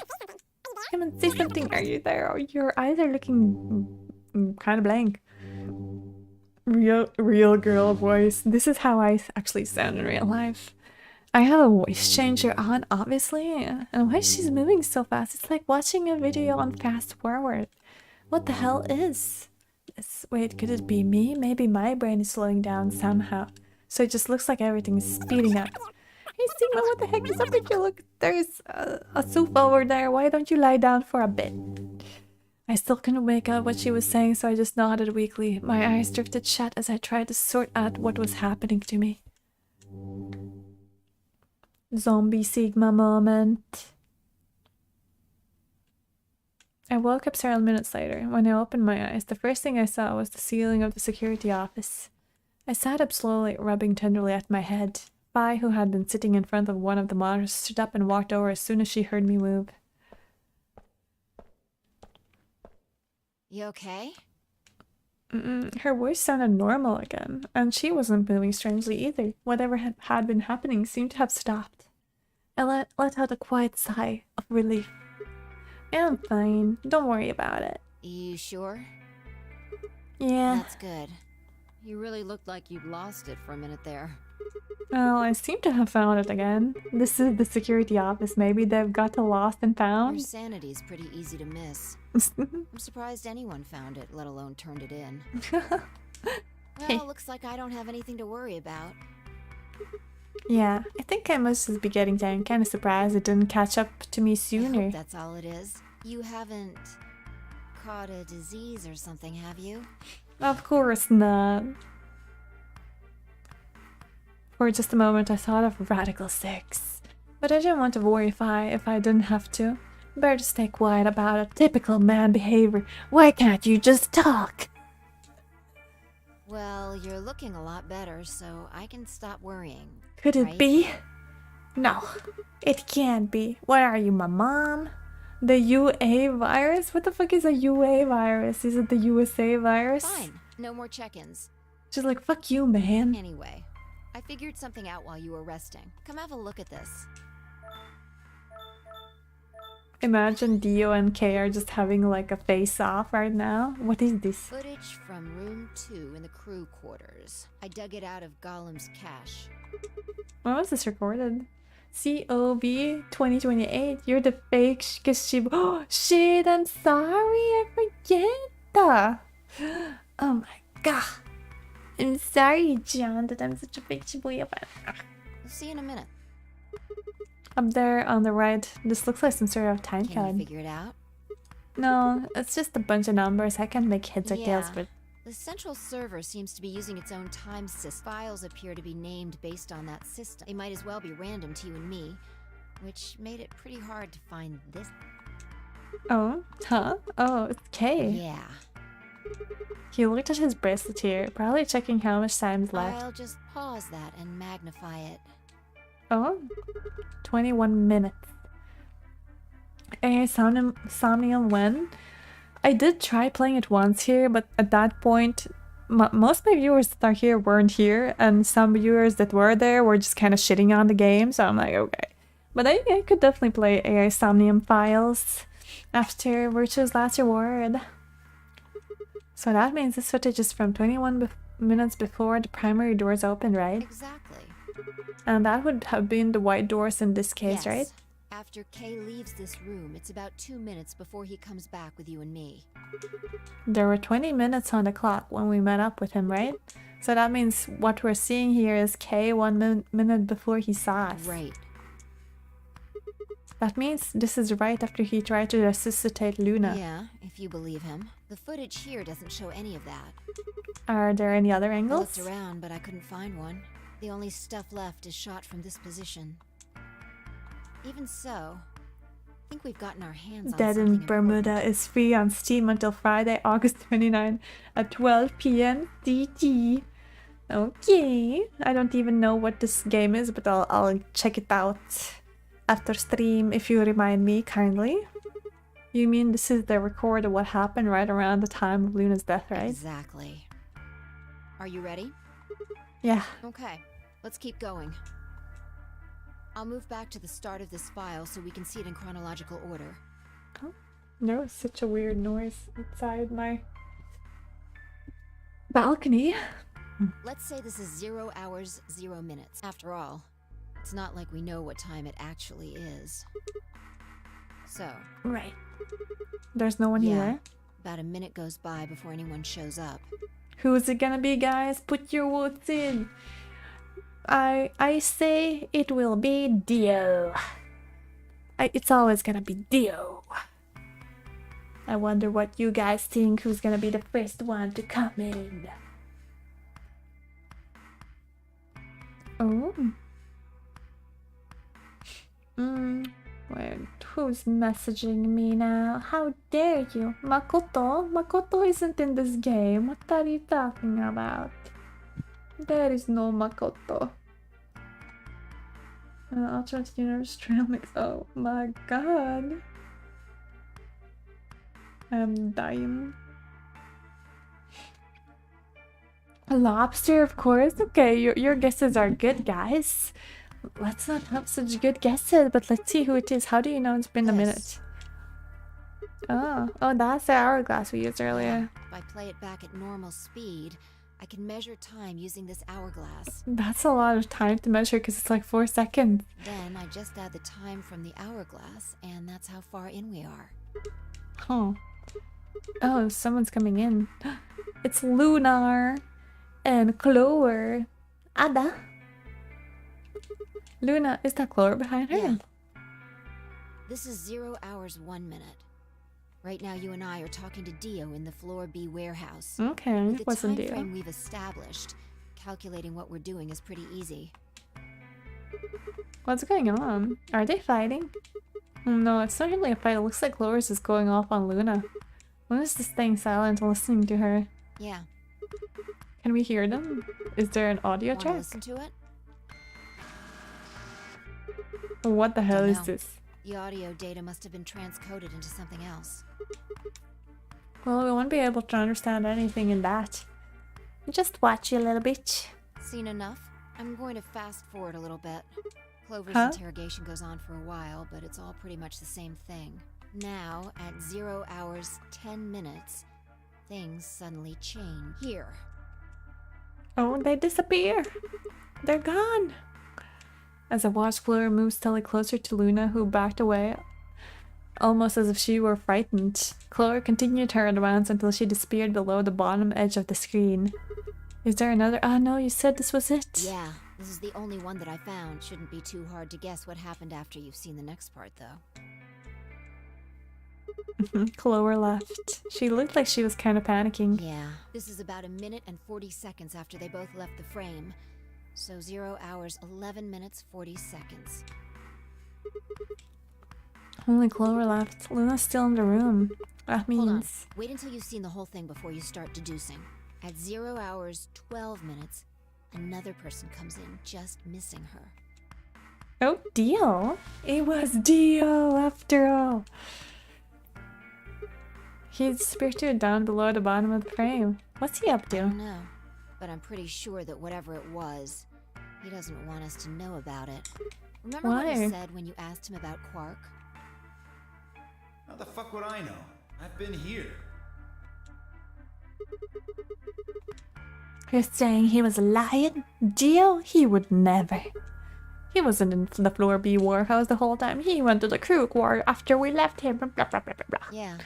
Come and say something. Are you there? Oh, your eyes are looking kind of blank. Real girl voice. This is how I actually sound in real life. I have a voice changer on, obviously. And why she's moving so fast? It's like watching a video on fast forward. What the hell is this? Wait, could it be me? Maybe my brain is slowing down somehow. So it just looks like everything is speeding up. Hey Sigma, what the heck is up with you? Look, there's a sofa over there. Why don't you lie down for a bit? I still couldn't make out what she was saying, so I just nodded weakly. My eyes drifted shut as I tried to sort out what was happening to me. Zombie Sigma moment. I woke up several minutes later. When I opened my eyes, the first thing I saw was the ceiling of the security office. I sat up slowly, rubbing tenderly at my head. Bai, who had been sitting in front of one of the monitors, stood up and walked over as soon as she heard me move. You okay? Her voice sounded normal again, and she wasn't moving strangely either. Whatever had been happening seemed to have stopped. I let out a quiet sigh of relief. I'm fine. Don't worry about it. You sure? Yeah. That's good. You really looked like you'd lost it for a minute there. Well, I seem to have found it again. This is the security office. Maybe they've got lost and Your found? sanity's pretty easy to miss. I'm surprised anyone found it, let alone turned it in. Well, looks like I don't have anything to worry about. Yeah, I think I must just be getting there. I'm kind of surprised it didn't catch up to me I sooner. hope that's all it is. You haven't caught a disease or something, have you? Of course not. For just a moment I thought of Radical 6. But I didn't want to worry if I didn't have to. Better to stay quiet about it. Typical man behavior. Why can't you just talk? Well, you're looking a lot better, so I can stop worrying. Could it right? be? No, it can't be. What are you, my mom? The UA virus? What the fuck is a UA virus? Is it the USA virus? Fine, no more check-ins. She's like, fuck you, man. Anyway, I figured something out while you were resting. Come have a look at this. Imagine Dio and Kay are just having like a face-off right now. What is this? Footage from room 2 in the crew quarters. I dug it out of Gollum's cache. When was this recorded? COV 2028. You're the fake Kashib. Oh shit, I'm sorry. I forget. Oh my god. I'm sorry, John, that I'm such a fake Shibuya fan. We'll see you in a minute. Up there on the right, this looks like some sort of time Can you code. figure it out? No, it's just a bunch of numbers. I can't make heads or tails Yeah. with. The central server seems to be using its own time system. Files appear to be named based on that system. They might as well be random to you and me, which made it pretty hard to find this. Oh, huh? Oh, it's Kay. Yeah. He looked at his bracelet here, probably checking how much time's left. I'll just pause that and magnify it. Oh, 21 minutes. Somnium when? I did try playing it once here, but at that point, most of my viewers that are here weren't here, and some viewers that were there were just kind of shitting on the game, so I'm like, okay. But I could definitely play AI Somnium Files after Virtue's Last Reward. So that means this footage is from 21 minutes before the primary doors open, right? Exactly. And that would have been the white doors in this case, Yes. right? After Kay leaves this room, it's about 2 minutes before he comes back with you and me. There were 20 minutes on the clock when we met up with him, right? So that means what we're seeing here is Kay 1 minute before he saw us. Right. That means this is right after he tried to resuscitate Luna. Yeah, if you believe him. The footage here doesn't show any of that. Are there any other I angles? looked around, but I couldn't find one. The only stuff left is shot from this position. Even so, I think we've gotten our hands on Dead something in Bermuda important. is free on Steam until Friday, August 29 at 12 p.m. CT. Okay, I don't even know what this game is, but I'll check it out after stream if you remind me kindly. You mean this is the record of what happened right around the time of Luna's death, right? Exactly. Are you ready? Yeah. Okay, let's keep going. I'll move back to the start of this file so we can see it in chronological order. Oh, there was such a weird noise outside my balcony. Let's say this is 0 hours, 0 minutes. After all, It's not like we know what time it actually is. So, Right. There's no one here. about a minute goes by before anyone shows up. Who's it gonna be, guys? Put your votes in. I say it will be Dio. It's always gonna be Dio. I wonder what you guys think. Who's gonna be the first one to come in? Oh. Wait, who's messaging me now? How dare you? Makoto? Makoto isn't in this game. What are you talking about? There is no Makoto. Alternate universe trail mix. Oh my god. I'm dying. A lobster, of course. Okay, your guesses are good, guys. Let's not have such good guesses, but let's see who it is. How do you know it's been a minute? Oh, that's the hourglass we used earlier. If I play it back at normal speed, I can measure time using this hourglass. That's a lot of time to measure because it's like 4 seconds. Then I just add the time from the hourglass, and that's how far in we are. Huh. Oh, someone's coming in. It's Lunar and Clover. Ada. Luna, is that Clover behind her? Yeah. This is 0 hours 1 minute. Right now, you and I are talking to Dio in the Floor B warehouse. Okay, With it the wasn't time Dio. frame we've established, calculating what we're doing is pretty easy. What's going on? Are they fighting? No, it's not really a fight. It looks like Clover's is going off on Luna. Luna's just staying silent and listening to her. Yeah. Can we hear them? Is there an audio Wanna track? listen to it? What the hell is Dunno. this? The audio data must have been transcoded into something else. Well, we won't be able to understand anything in that. Just watch you a little bit. Seen enough? I'm going to fast forward a little bit. Clover's Huh? interrogation goes on for a while, but it's all pretty much the same thing. Now, at 0 hours 10 minutes, things suddenly change. Here. Oh, they disappear. They're gone. As I watched Clover move steadily closer to Luna, who backed away, almost as if she were frightened. Clover continued her advance until she disappeared below the bottom edge of the screen. Is there another? Ah, no, you said this was it. Yeah, this is the only one that I found. Shouldn't be too hard to guess what happened after you've seen the next part, though. Clover left. She looked like she was kind of panicking. Yeah, this is about 1 minute and 40 seconds after they both left the frame. So 0 hours 11 minutes 40 seconds. Only Clover left. Luna's still in the room. That Hold on. means... Wait until you've seen the whole thing before you start deducing. At 0 hours 12 minutes, another person comes in, just missing her. Oh, Dio? It was Dio after all. He disappeared to down below the bottom of the frame. What's he up I to? don't know, but I'm pretty sure that whatever it was, he doesn't want us to know about it. Remember what he Why? said when you asked him about Quark? How the fuck would I know? I've been here. You're saying he was lying? Dio? He would never. He wasn't in the Floor B warehouse the whole time. He went to the crew quarter after we left him. Blah, blah, blah, blah, blah. Yeah.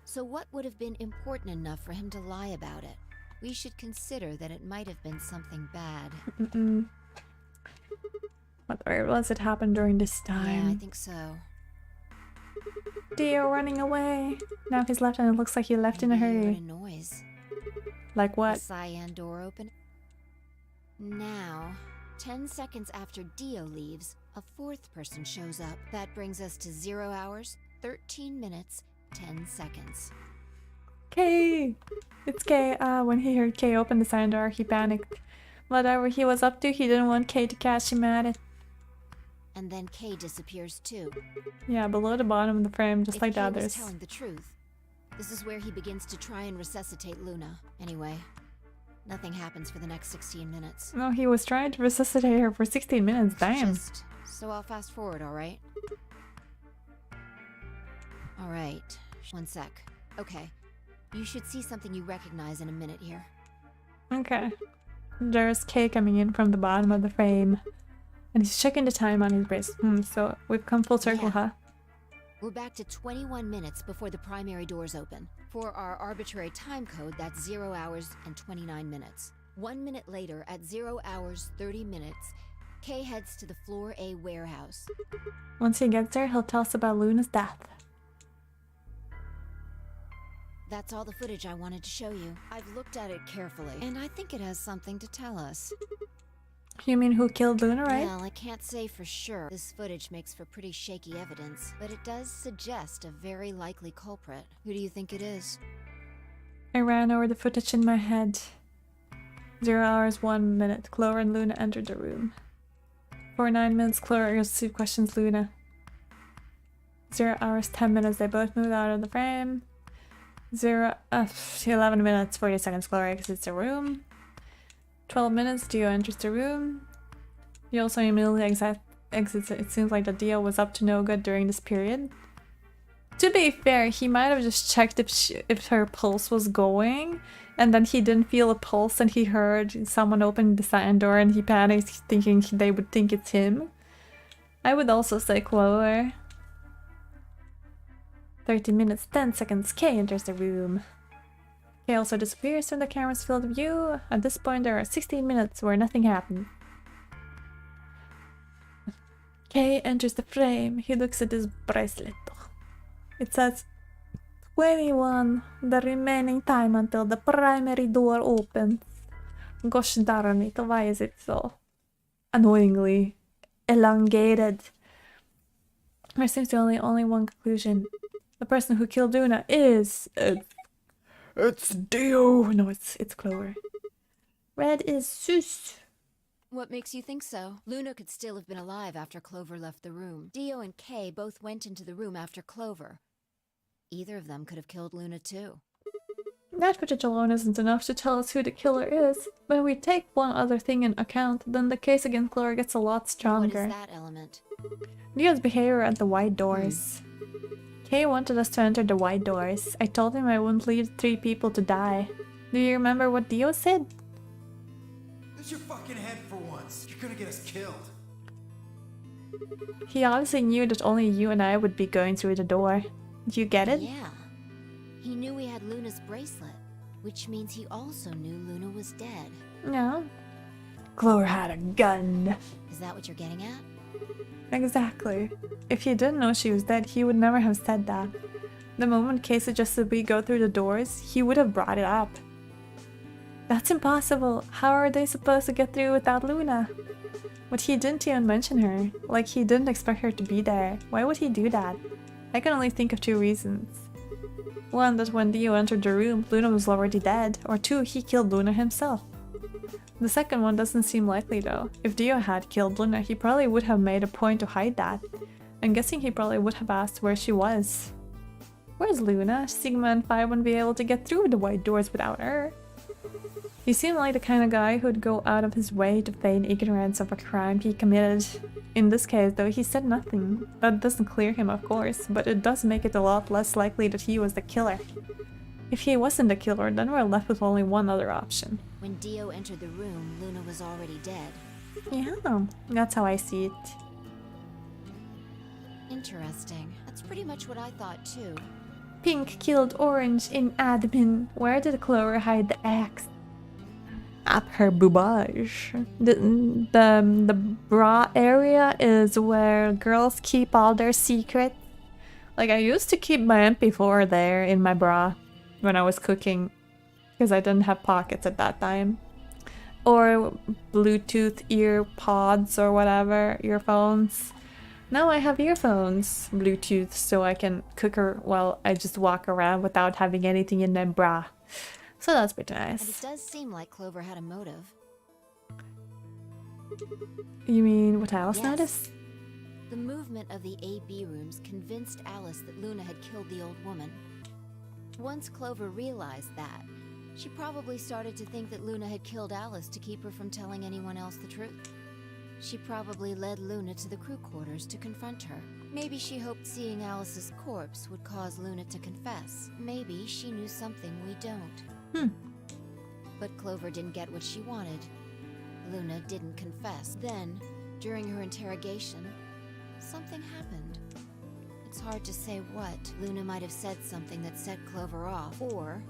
So what would have been important enough for him to lie about it? We should consider that it might have been something bad. Mm-mm. Whatever it was, it happened during this time. Yeah, I think so. Dio running away. Now he's left and it looks like he left in a Maybe you heard hurry. a noise. Like The what? cyan door open. Now, 10 seconds after Dio leaves, a fourth person shows up. That brings us to 0 hours, 13 minutes, 10 seconds. Kay! It's Kay. When he heard Kay open the sign door, he panicked. Whatever he was up to, he didn't want Kay to catch him at it. And then Kay disappears too. Yeah, below the bottom of the frame, just If like the Kay was others. telling the truth, this is where he begins to try and resuscitate Luna. Anyway, nothing happens for the next 16 minutes. No, he was trying to resuscitate her for 16 minutes. Damn. So I'll fast forward, alright? Alright, 1 sec. Okay, you should see something you recognize in a minute here. Okay. There's Kay coming in from the bottom of the frame. And he's checking the time on his wrist. So we've come full circle, Yeah. huh? We're back to 21 minutes before the primary doors open. For our arbitrary time code, that's 0 hours and 29 minutes. 1 minute later, at 0 hours 30 minutes, Kay heads to the Floor A warehouse. Once he gets there, he'll tell us about Luna's death. That's all the footage I wanted to show you. I've looked at it carefully, and I think it has something to tell us. You mean who killed Luna, right? Well, I can't say for sure. This footage makes for pretty shaky evidence, but it does suggest a very likely culprit. Who do you think it is? I ran over the footage in my head. 0 hours 1 minute. Clover and Luna entered the room. For 9 minutes, Clover questions Luna. 0 hours 10 minutes. They both moved out of the frame. 11 minutes 40 seconds. Clover exits the room. 12 minutes. Dio enters the room. He also immediately exits. It seems like that Dio was up to no good during this period. To be fair, he might have just checked if her pulse was going, and then he didn't feel a pulse and he heard someone open the side door and he panicked thinking they would think it's him. I would also say Clover. 30 minutes 10 seconds. Kay enters the room. Kay also disappears from the camera's field of view. At this point there are 16 minutes where nothing happened. Kay enters the frame. He looks at his bracelet. It says 21, the remaining time until the primary door opens. Gosh darn it, why is it so annoyingly elongated? There seems to be only one conclusion. The person who killed Luna is... It's Dio! No, it's Clover. Red is Sus. What makes you think so? Luna could still have been alive after Clover left the room. Dio and Kay both went into the room after Clover. Either of them could have killed Luna too. That footage alone isn't enough to tell us who the killer is. When we take one other thing in account, then the case against Clover gets a lot stronger. What is that element? Dio's behavior at the wide doors. Kay wanted us to enter the wide doors. I told him I wouldn't leave 3 people to die. Do you remember what Dio said? Use your fucking head for once. You're gonna get us killed. He obviously knew that only you and I would be going through the door. Do you get it? Yeah. He knew we had Luna's bracelet, which means he also knew Luna was dead. No. Clover had a gun. Is that what you're getting at? Exactly. If he didn't know she was dead, he would never have said that. The moment Kay suggested we go through the doors, he would have brought it up. That's impossible. How are they supposed to get through without Luna? But he didn't even mention her. Like, he didn't expect her to be there. Why would he do that? I can only think of 2 reasons. One, that when Dio entered the room, Luna was already dead. Or 2, he killed Luna himself. The second one doesn't seem likely though. If Dio had killed Luna, he probably would have made a point to hide that. I'm guessing he probably would have asked where she was. Where's Luna? Sigma and Phi wouldn't be able to get through the white doors without her. He seemed like the kind of guy who'd go out of his way to feign ignorance of a crime he committed. In this case though, he said nothing. That doesn't clear him, of course, but it does make it a lot less likely that he was the killer. If he wasn't the killer, then we're left with only one other option. When Dio entered the room, Luna was already dead. Yeah, that's how I see it. Interesting. That's pretty much what I thought too. Pink killed Orange in admin. Where did Clover hide the axe? Up her boobage. The bra area is where girls keep all their secrets. Like, I used to keep my MP4 there in my bra when I was cooking, because I didn't have pockets at that time. Or Bluetooth ear pods or whatever, earphones. Now I have earphones, Bluetooth, so I can cook her while I just walk around without having anything in my bra. So that's pretty And it nice. does seem like Clover had a motive. You mean what else Yes. noticed? The movement of the AB rooms convinced Alice that Luna had killed the old woman. Once Clover realized that, she probably started to think that Luna had killed Alice to keep her from telling anyone else the truth. She probably led Luna to the crew quarters to confront her. Maybe she hoped seeing Alice's corpse would cause Luna to confess. Maybe she knew something we don't. But Clover didn't get what she wanted. Luna didn't confess. Then, During her interrogation, something happened. It's hard to say what. Luna might have said something that set Clover off, or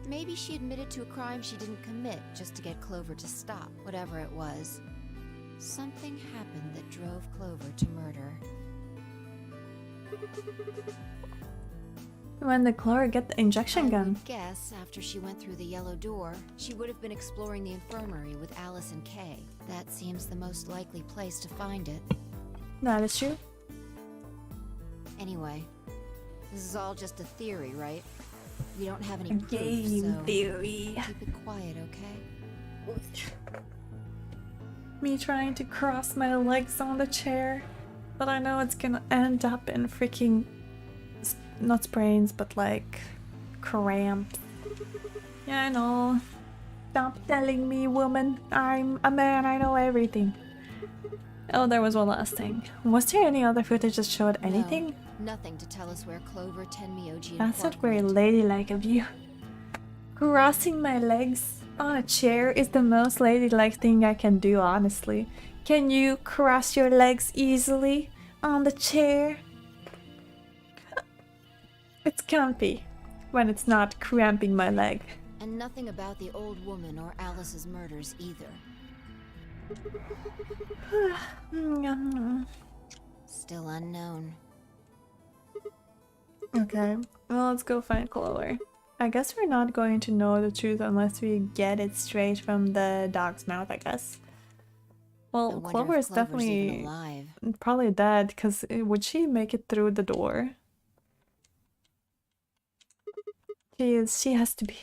maybe she admitted to a crime she didn't commit just to get Clover to stop. Whatever it was, something happened that drove Clover to murder. When did Clover get the injection I gun? would guess after she went through the yellow door, she would have been exploring the infirmary with Alice and Kay. That seems the most likely place to find it. That is true. Anyway, this is all just a theory, right? We don't have any A proof, game so theory. keep it quiet, okay? Me trying to cross my legs on the chair, but I know it's gonna end up in freaking not sprains, but like cramps. Yeah, I know. Stop telling me, woman. I'm a man, I know everything. Oh, there was one last thing. Was there any other footage that showed anything? No, nothing to tell us where Clover, Tenmyoji, and That's not Quark very went. ladylike of you. Crossing my legs on a chair is the most ladylike thing I can do, honestly. Can you cross your legs easily on the chair? It's comfy when it's not cramping my leg. And nothing about the old woman or Alice's murders either. Still unknown. Okay, well, let's go find Clover. I guess we're not going to know the truth unless we get it straight from the dog's mouth, I guess. I Well, wonder Clover if is Clover's definitely even alive. probably dead, because would she make it through the door? She has to be.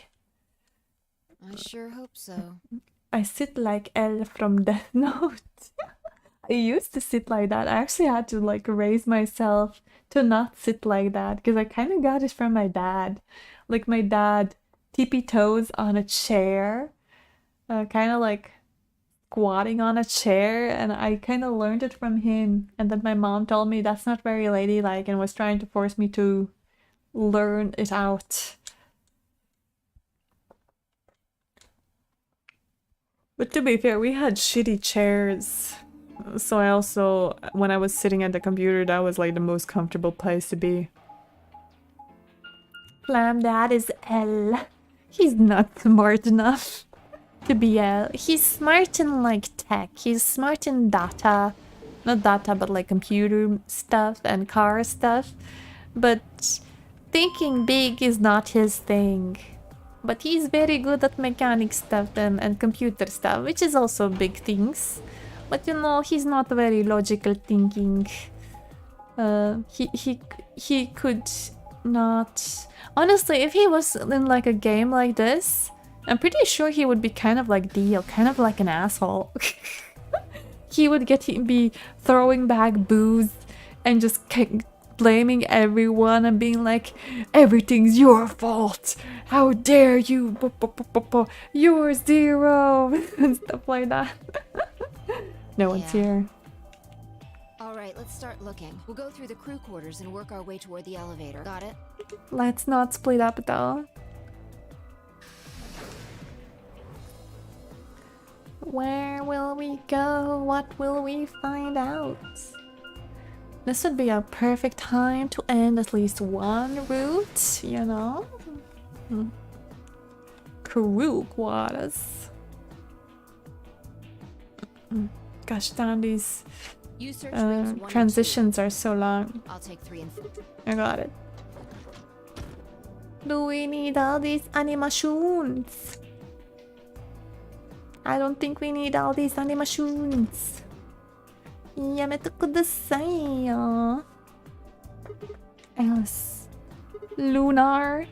I sure hope so. I sit like Elle from Death Note. I used to sit like that. I actually had to like raise myself to not sit like that because I kind of got it from my dad. Like my dad tippy toes on a chair, kind of like squatting on a chair, and I kind of learned it from him. And then my mom told me that's not very ladylike and was trying to force me to learn it out. But to be fair, we had shitty chairs. So I also, when I was sitting at the computer, that was like the most comfortable place to be. Plum, that is L. He's not smart enough to be L. He's smart in like tech. He's smart in data. Not data, but like computer stuff and car stuff. But thinking big is not his thing. But he's very good at mechanic stuff and computer stuff, which is also big things. But you know, he's not very logical thinking. He could not. Honestly, if he was in like a game like this, I'm pretty sure he would be kind of like Dio, kind of like an asshole. He would be throwing back booze and just blaming everyone and being like, everything's your fault. How dare you? You're zero and stuff like that. No one's Yeah. here. Alright, let's start looking. We'll go through the crew quarters and work our way toward the elevator. Got it? Let's not split up though. Where will we go? What will we find out? This would be a perfect time to end at least one route, you know? Crew quarters. Gosh damn, these You search rooms 1 and 2. transitions are so long. I'll take 3 and 4. I got it. Do we need all these animations? I don't think we need all these animations. Yamete kudasai yo. Alice. Lunar.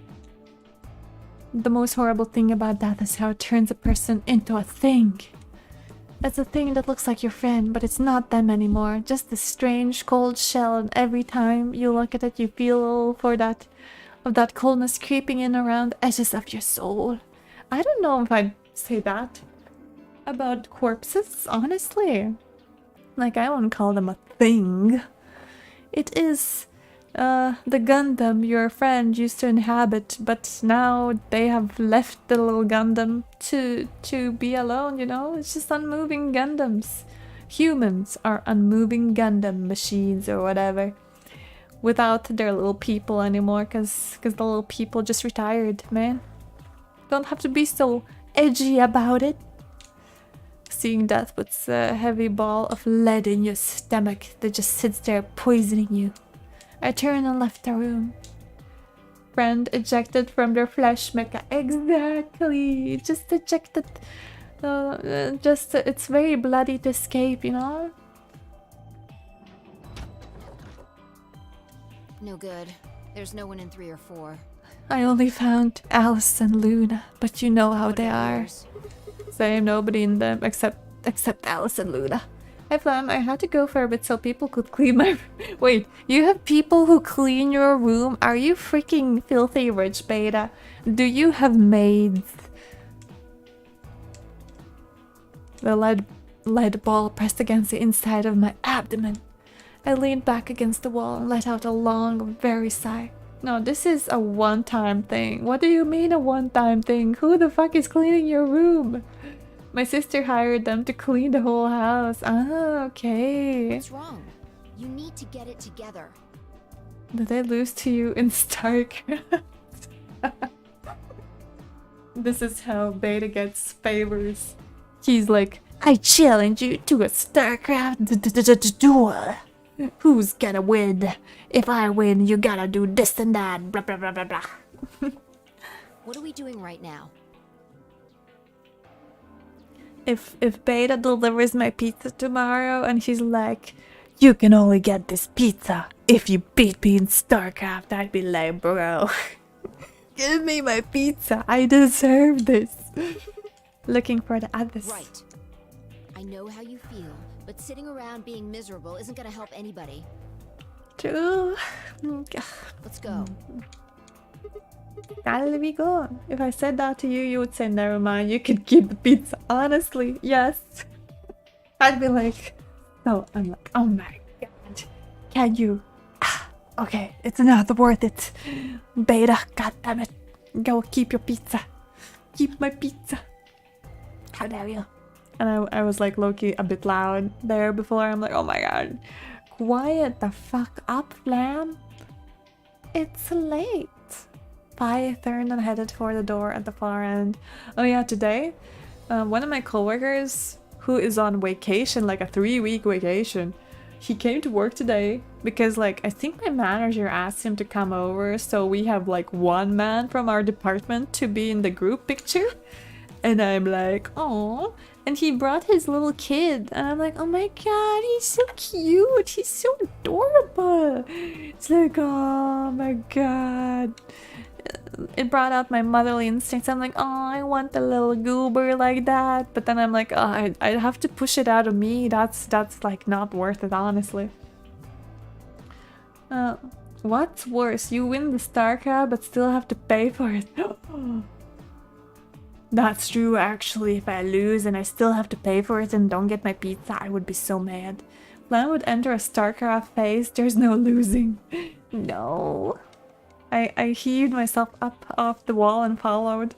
The most horrible thing about that is how it turns a person into a thing. It's a thing that looks like your friend, but it's not them anymore. Just a strange cold shell, and every time you look at it, you feel that coldness creeping in around the edges of your soul. I don't know if I'd say that about corpses, honestly. Like, I wouldn't call them a thing. It is the Gundam your friend used to inhabit, but now they have left the little Gundam to be alone, you know? It's just unmoving Gundams. Humans are unmoving Gundam machines or whatever. Without their little people anymore, cause the little people just retired, man. Don't have to be so edgy about it. Seeing death puts a heavy ball of lead in your stomach that just sits there poisoning you. I turned and left the room. Friend ejected from their flesh mecha. Exactly! Just ejected. It's very bloody to escape, you know? No good. There's no one in 3 or 4. I only found Alice and Luna, but you know how What they about are. yours? Same, nobody in them except Alice and Luna. Hey Flam, I had to go for a bit so people could clean my... Wait, you have people who clean your room? Are you freaking filthy rich, Beta? Do you have maids? The lead ball pressed against the inside of my abdomen. I leaned back against the wall and let out a long, very sigh. No, this is a one-time thing. What do you mean a one-time thing? Who the fuck is cleaning your room? My sister hired them to clean the whole house. Ah, okay. What's wrong? You need to get it together. Did I lose to you in StarCraft? This is how Beta gets favors. He's like, I challenge you to a StarCraft duel. Who's gonna win? If I win, you gotta do this and that. Blah blah blah blah blah. What are we doing right now? If Beta delivers my pizza tomorrow and he's like, you can only get this pizza if you beat me in StarCraft, I'd be like, bro, give me my pizza. I deserve this. Looking for the others. Right. I know how you feel, but sitting around being miserable isn't gonna help anybody. True. Let's go. Gotta be gone. If I said that to you, you would say, never mind, you can keep the pizza. Honestly, yes. I'd be like, no, I'm like, oh my god. Can you? Okay, it's not worth it. Beta, god damn it. Go keep your pizza. Keep my pizza. How dare you? And I was like low-key a bit loud there before. I'm like, oh my god. Quiet the fuck up, Flam. It's late. I turned and headed for the door at the far end. Oh yeah, today, one of my coworkers who is on vacation, like a 3-week vacation, he came to work today because like I think my manager asked him to come over, so we have like one man from our department to be in the group picture. And I'm like, oh, and he brought his little kid, and I'm like, oh my god, he's so cute, he's so adorable. It's like, oh my god. It brought out my motherly instincts. I'm like, oh, I want a little goober like that. But then I'm like, oh, I'd have to push it out of me. That's like not worth it, honestly. What's worse? You win the StarCraft but still have to pay for it. That's true, actually. If I lose and I still have to pay for it and don't get my pizza, I would be so mad. Plan would enter a StarCraft phase. There's no losing. No. I heaved myself up off the wall and followed.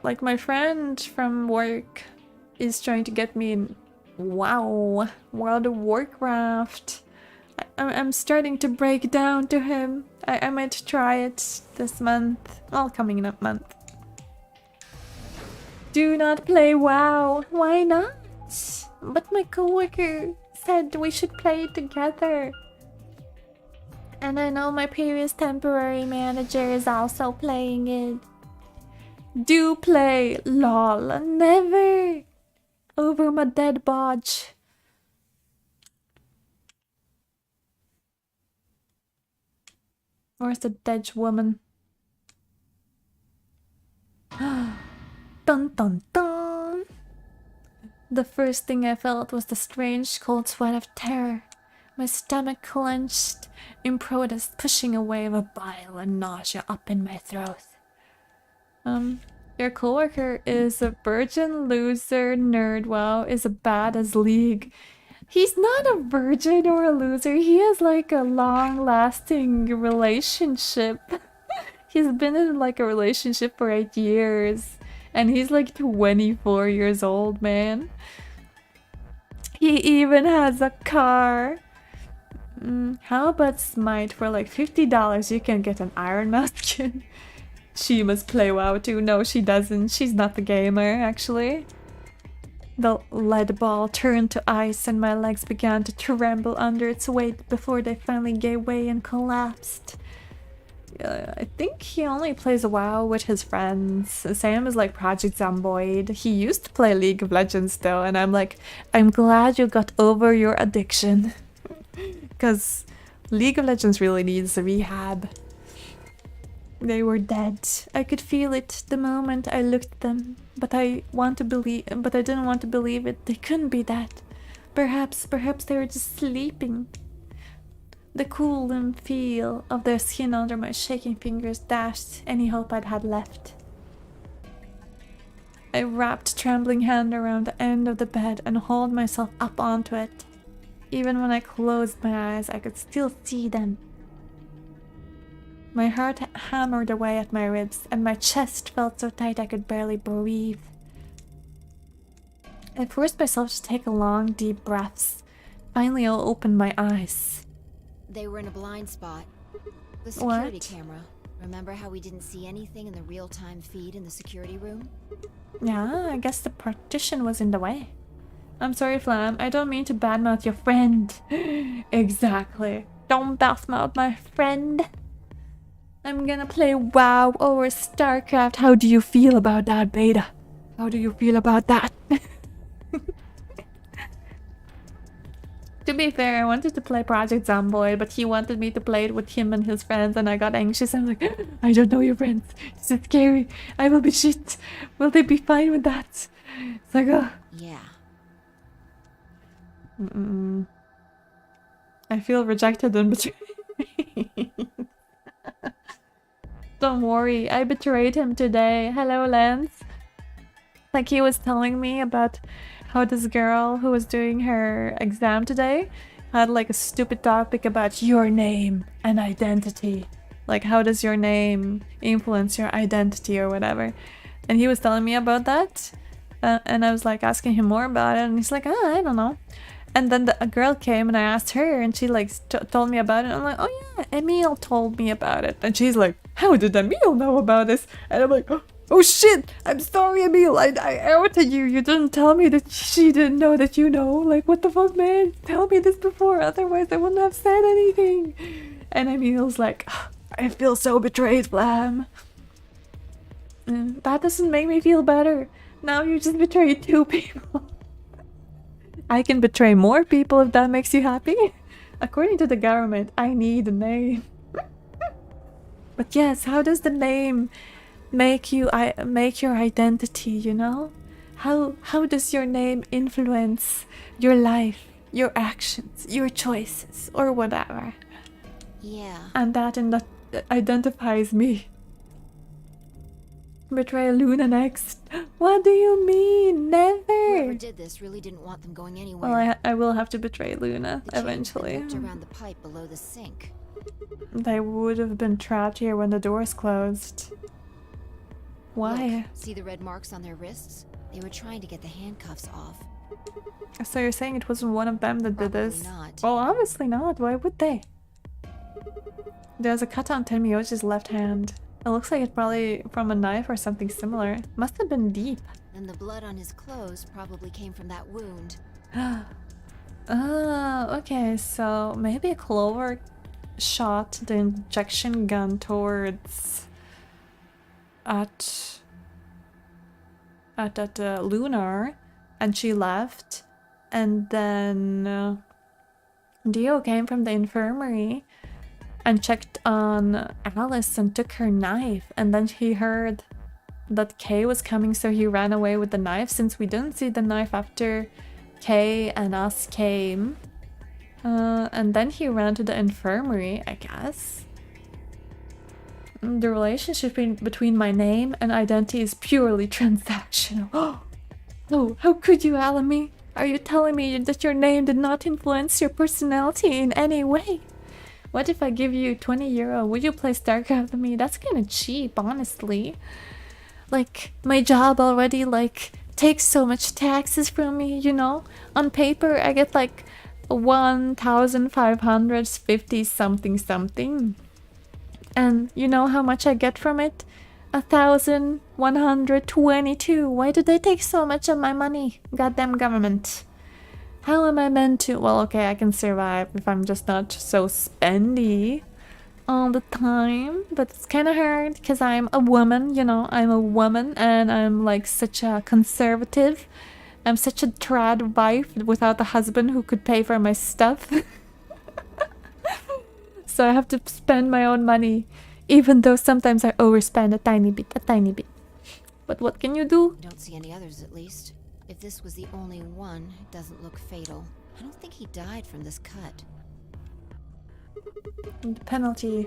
Like my friend from work is trying to get me in WoW, World of Warcraft. I'm starting to break down to him. I might try it this month. Well, coming up month. Do not play WoW. Why not? But my coworker said we should play it together. And I know my previous temporary manager is also playing it. Do play, lol. Never. Over my dead bodge. Where's the dead woman? Dun dun dun. The first thing I felt was the strange cold sweat of terror. My stomach clenched in protest, pushing a wave of bile and nausea up in my throat. Your coworker is a virgin loser nerd. Wow, is a bad as league. He's not a virgin or a loser. He has like a long-lasting relationship. He's been in like a relationship for 8 years. And he's like 24 years old, man. He even has a car. How about Smite for like $50? You can get an Iron Mouse skin. She must play WoW too. No, she doesn't. She's not the gamer, actually. The lead ball turned to ice and my legs began to tremble under its weight before they finally gave way and collapsed. I think he only plays WoW with his friends. Same as like Project Zomboid. He used to play League of Legends though, and I'm like, I'm glad you got over your addiction. Because League of Legends really needs a rehab. They were dead. I could feel it the moment I looked at them, but I didn't want to believe it. They couldn't be dead. Perhaps they were just sleeping. The cool and feel of their skin under my shaking fingers dashed any hope I'd had left. I wrapped a trembling hand around the end of the bed and hauled myself up onto it. Even when I closed my eyes, I could still see them. My heart hammered away at my ribs, and my chest felt so tight I could barely breathe. I forced myself to take a long, deep breaths. Finally, I opened my eyes. They were in a blind spot. The security What? camera. Remember how we didn't see anything in the real-time feed in the security room? Yeah, I guess the partition was in the way. I'm sorry, Flam. I don't mean to badmouth your friend. Exactly. Don't badmouth my friend. I'm gonna play WoW over StarCraft. How do you feel about that, Beta? How do you feel about that? To be fair, I wanted to play Project Zomboid, but he wanted me to play it with him and his friends, and I got anxious. I'm like, I don't know your friends. It's so scary. I will be shit. Will they be fine with that? It's like, Yeah. I feel rejected and betrayed. Don't worry, I betrayed him today. Hello, Lance. Like, he was telling me about how this girl who was doing her exam today had like a stupid topic about your name and identity. Like, how does your name influence your identity or whatever? And he was telling me about that. And I was like asking him more about it, and he's like, I don't know. And then a girl came and I asked her, and she like told me about it. I'm like, oh yeah, Emile told me about it. And she's like, how did Emile know about this? And I'm like, oh shit, I'm sorry, Emile. I outed you. You didn't tell me that she didn't know that you know. Like, what the fuck, man? Tell me this before, otherwise I wouldn't have said anything. And Emile's like, I feel so betrayed, Flam. That doesn't make me feel better. Now you just betrayed 2 people. I can betray more people if that makes you happy. According to the government, I need a name. But yes, how does the name make your identity, you know? How does your name influence your life, your actions, your choices, or whatever? Yeah. And that identifies me. Betray Luna next. What do you mean? Whoever Never. did this really didn't want them going anywhere. Well, I will have to betray Luna The chains eventually. that looped around the pipe below the sink. They would have been trapped here when the doors closed. Why? Look, see the red marks on their wrists? They were trying to get the handcuffs off. So you're saying it wasn't one of them that did Probably this? not. Well, obviously not. Why would they? There's a cut on Tenmyoji's left hand. It looks like it's probably from a knife or something similar. Must have been deep. And the blood on his clothes probably came from that wound. Oh, okay. So maybe a Clover shot the injection gun towards at Lunar, and she left, and then Dio came from the infirmary and checked on Alice and took her knife, and then he heard that Kay was coming, so he ran away with the knife, since we didn't see the knife after Kay and us came. And then he ran to the infirmary, I guess. The relationship between my name and identity is purely transactional. Oh, how could you, Alamy? Are you telling me that your name did not influence your personality in any way? What if I give you 20 euro? Would you play StarCraft with me? That's kind of cheap, honestly. Like, my job already, like, takes so much taxes from me, you know? On paper, I get like 1,550 something something. And you know how much I get from it? 1,122. Why do they take so much of my money? Goddamn government. How am I meant to? Well, okay, I can survive if I'm just not so spendy all the time, but it's kind of hard because I'm a woman, you know, I'm a woman and I'm like such a conservative. I'm such a trad wife without a husband who could pay for my stuff. So I have to spend my own money, even though sometimes I overspend a tiny bit. But what can you do? Don't see any others, at least. If this was the only one, it doesn't look fatal. I don't think he died from this cut. The penalty.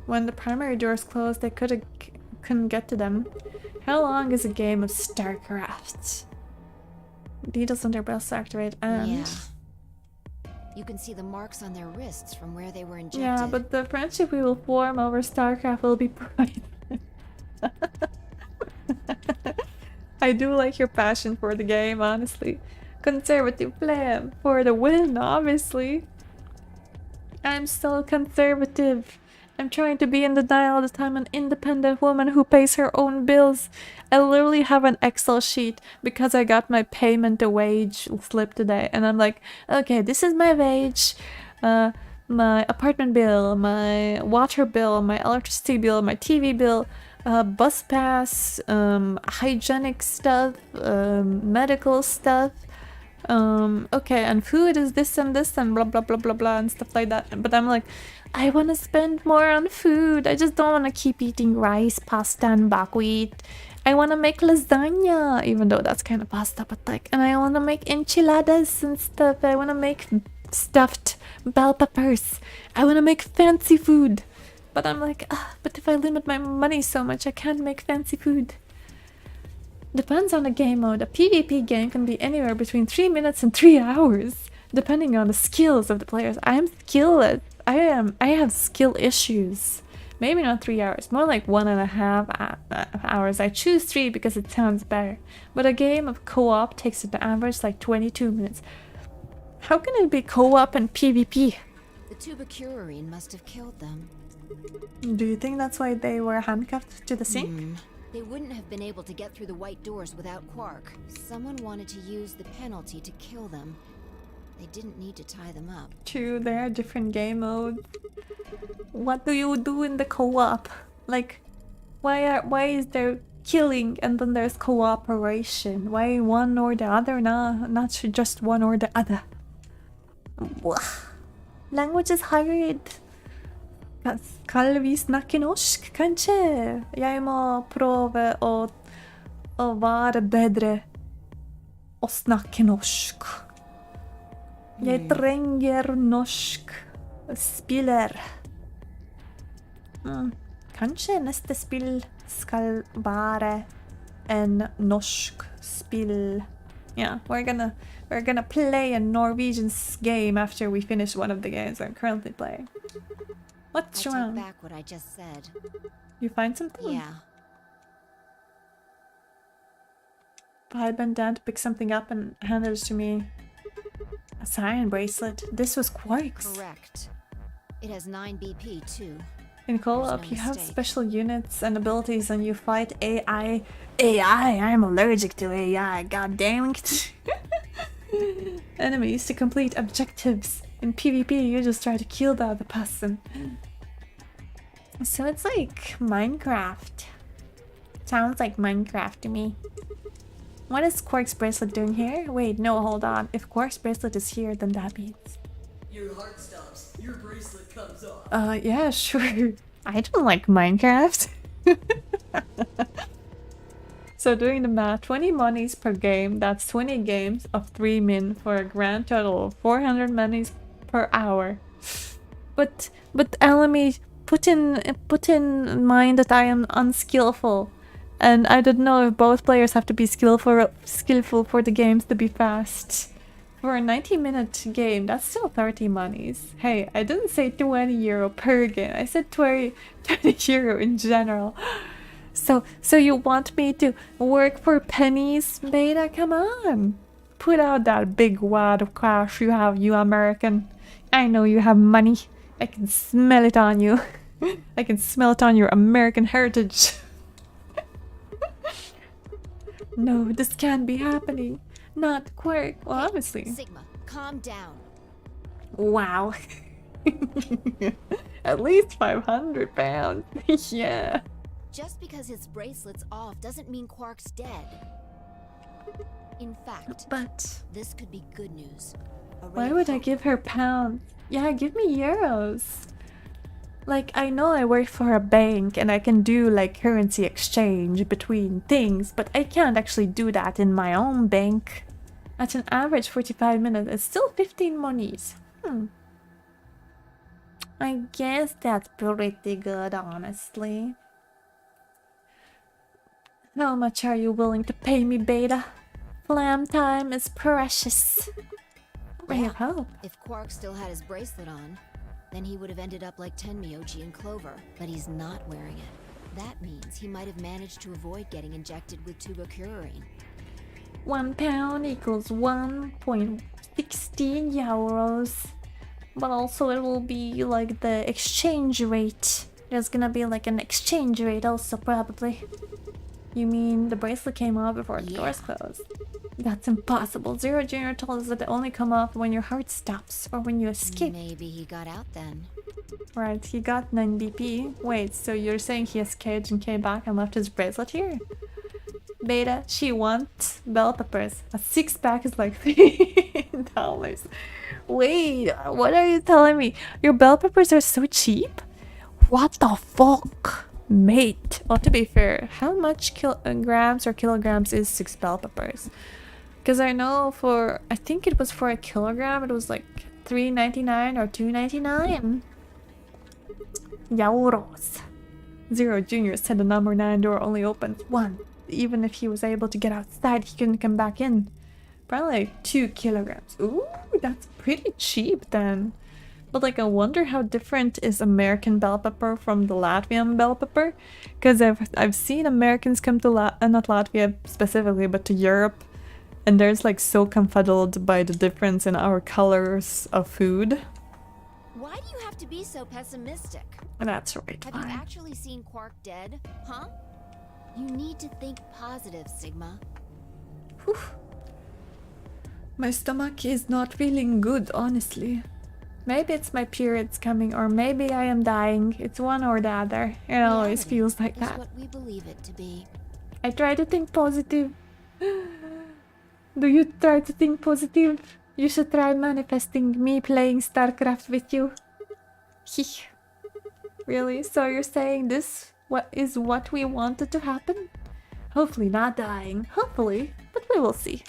When the primary doors closed, they couldn't get to them. How long is a game of StarCraft? Needles on their breasts activate and... Yeah. You can see the marks on their wrists from where they were injected. Yeah, but the friendship we will form over StarCraft will be priceless. I do like your passion for the game, honestly. Conservative plan for the win, obviously. I'm so conservative. I'm trying to be in denial all the time. An independent woman who pays her own bills. I literally have an Excel sheet because I got my payment to wage slip today. And I'm like, okay, this is my wage. My apartment bill, my water bill, my electricity bill, my TV bill, bus pass, hygienic stuff, medical stuff. Okay, and food is this and blah blah blah blah blah and stuff like that. But I'm like, I want to spend more on food. I just don't want to keep eating rice, pasta, and buckwheat. I want to make lasagna, even though that's kind of pasta, but like, and I want to make enchiladas and stuff. I want to make stuffed bell peppers. I want to make fancy food. But I'm like, but if I limit my money so much, I can't make fancy food. Depends on the game mode. A PvP game can be anywhere between 3 minutes and 3 hours, depending on the skills of the players. I am skillless. I have skill issues. Maybe not 3 hours, more like 1.5 hours. I choose 3 because it sounds better. But a game of co-op takes an average like 22 minutes. How can it be co-op and PvP? The tubicurine must have killed them. Do you think that's why they were handcuffed to the sink? They wouldn't have been able to get through the white doors without Quark. Someone wanted to use the penalty to kill them. They didn't need to tie them up. True, there are different game modes. What do you do in the co-op? Like, why is there killing and then there's cooperation? Why one or the other? Not just one or the other. Language is hard. Skal vi snakke norsk, kanskje? Jeg må prøve å være bedre å snakke norsk. Jeg trenger norsk spiller. Kanskje neste spill skal være en norsk spill. Yeah, we're gonna play a Norwegian game after we finish one of the games I'm currently playing. What's wrong? I take back what I just said. You find something? Yeah. I bent down to pick something up and handed it to me. A siren bracelet. This was Quark's. Correct. It has 9 BP too. In co-op, There's no you have mistake. special units and abilities and you fight AI. AI? I'm allergic to AI, god damn it. Enemies to complete objectives. In PvP, you just try to kill the other person. So it's like Minecraft. Sounds like Minecraft to me. What is Quark's bracelet doing here? Wait, no, hold on. If Quark's bracelet is here, then that means... Your heart stops. Your bracelet comes off. Yeah, sure. I don't like Minecraft. So doing the math, 20 monies per game, that's 20 games of 3 min for a grand total of 400 monies per hour. But Alamy, put in mind that I am unskillful. And I don't know if both players have to be skillful for the games to be fast. For a 90-minute game, that's still 30 monies. Hey, I didn't say €20 per game. I said 20 euro in general. So you want me to work for pennies, Beta? Come on. Put out that big wad of cash you have, you American. I know you have money. I can smell it on you. I can smell it on your American heritage. No, this can't be happening. Not Quirk. Well, obviously. Sigma, calm down. Wow. At least 500 pounds. Yeah. Just because his bracelet's off doesn't mean Quark's dead. In fact, But this could be good news. A ray why of would I hope. give her pounds? Yeah, give me euros. Like, I know I work for a bank and I can do like currency exchange between things, but I can't actually do that in my own bank. At an average 45 minutes, it's still 15 monies. I guess that's pretty good, honestly. How much are you willing to pay me, Beta? Flam time is precious. Ray of hope. If Quark still had his bracelet on, then he would have ended up like Tenmyoji and Clover, but he's not wearing it. That means he might have managed to avoid getting injected with tubocurarine. 1 pound equals 1.16 euros. But also it will be like the exchange rate. There's gonna be like an exchange rate also probably. You mean the bracelet came off before the doors closed? That's impossible. Zero Junior told us that they only come off when your heart stops or when you escape. Maybe he got out then. Right, he got 9 BP. Wait, so you're saying he escaped and came back and left his bracelet here? Beta, she wants bell peppers. A 6-pack is like $3. Wait, what are you telling me? Your bell peppers are so cheap? What the fuck? Mate. Well, to be fair, how much grams or kilograms is 6 bell peppers? Because I know for, I think it was for a kilogram, it was like $3.99 or $2.99. Euros. Zero Junior said the number 9 door only opens once. Even if he was able to get outside, he couldn't come back in. Probably like 2 kilograms. Ooh, that's pretty cheap then. But like, I wonder how different is American bell pepper from the Latvian bell pepper? Because I've seen Americans come to not Latvia specifically, but to Europe, and there's like so confuddled by the difference in our colors of food. Why do you have to be so pessimistic? That's right. Have you actually seen Quark dead? Huh? You need to think positive, Sigma. Whew. My stomach is not feeling good, honestly. Maybe it's my periods coming, or maybe I am dying. It's one or the other. It always Reality feels like is that. what we believe it to be. I try to think positive. Do you try to think positive? You should try manifesting me playing StarCraft with you. Really? So you're saying this is what we wanted to happen? Hopefully not dying. Hopefully. But we will see.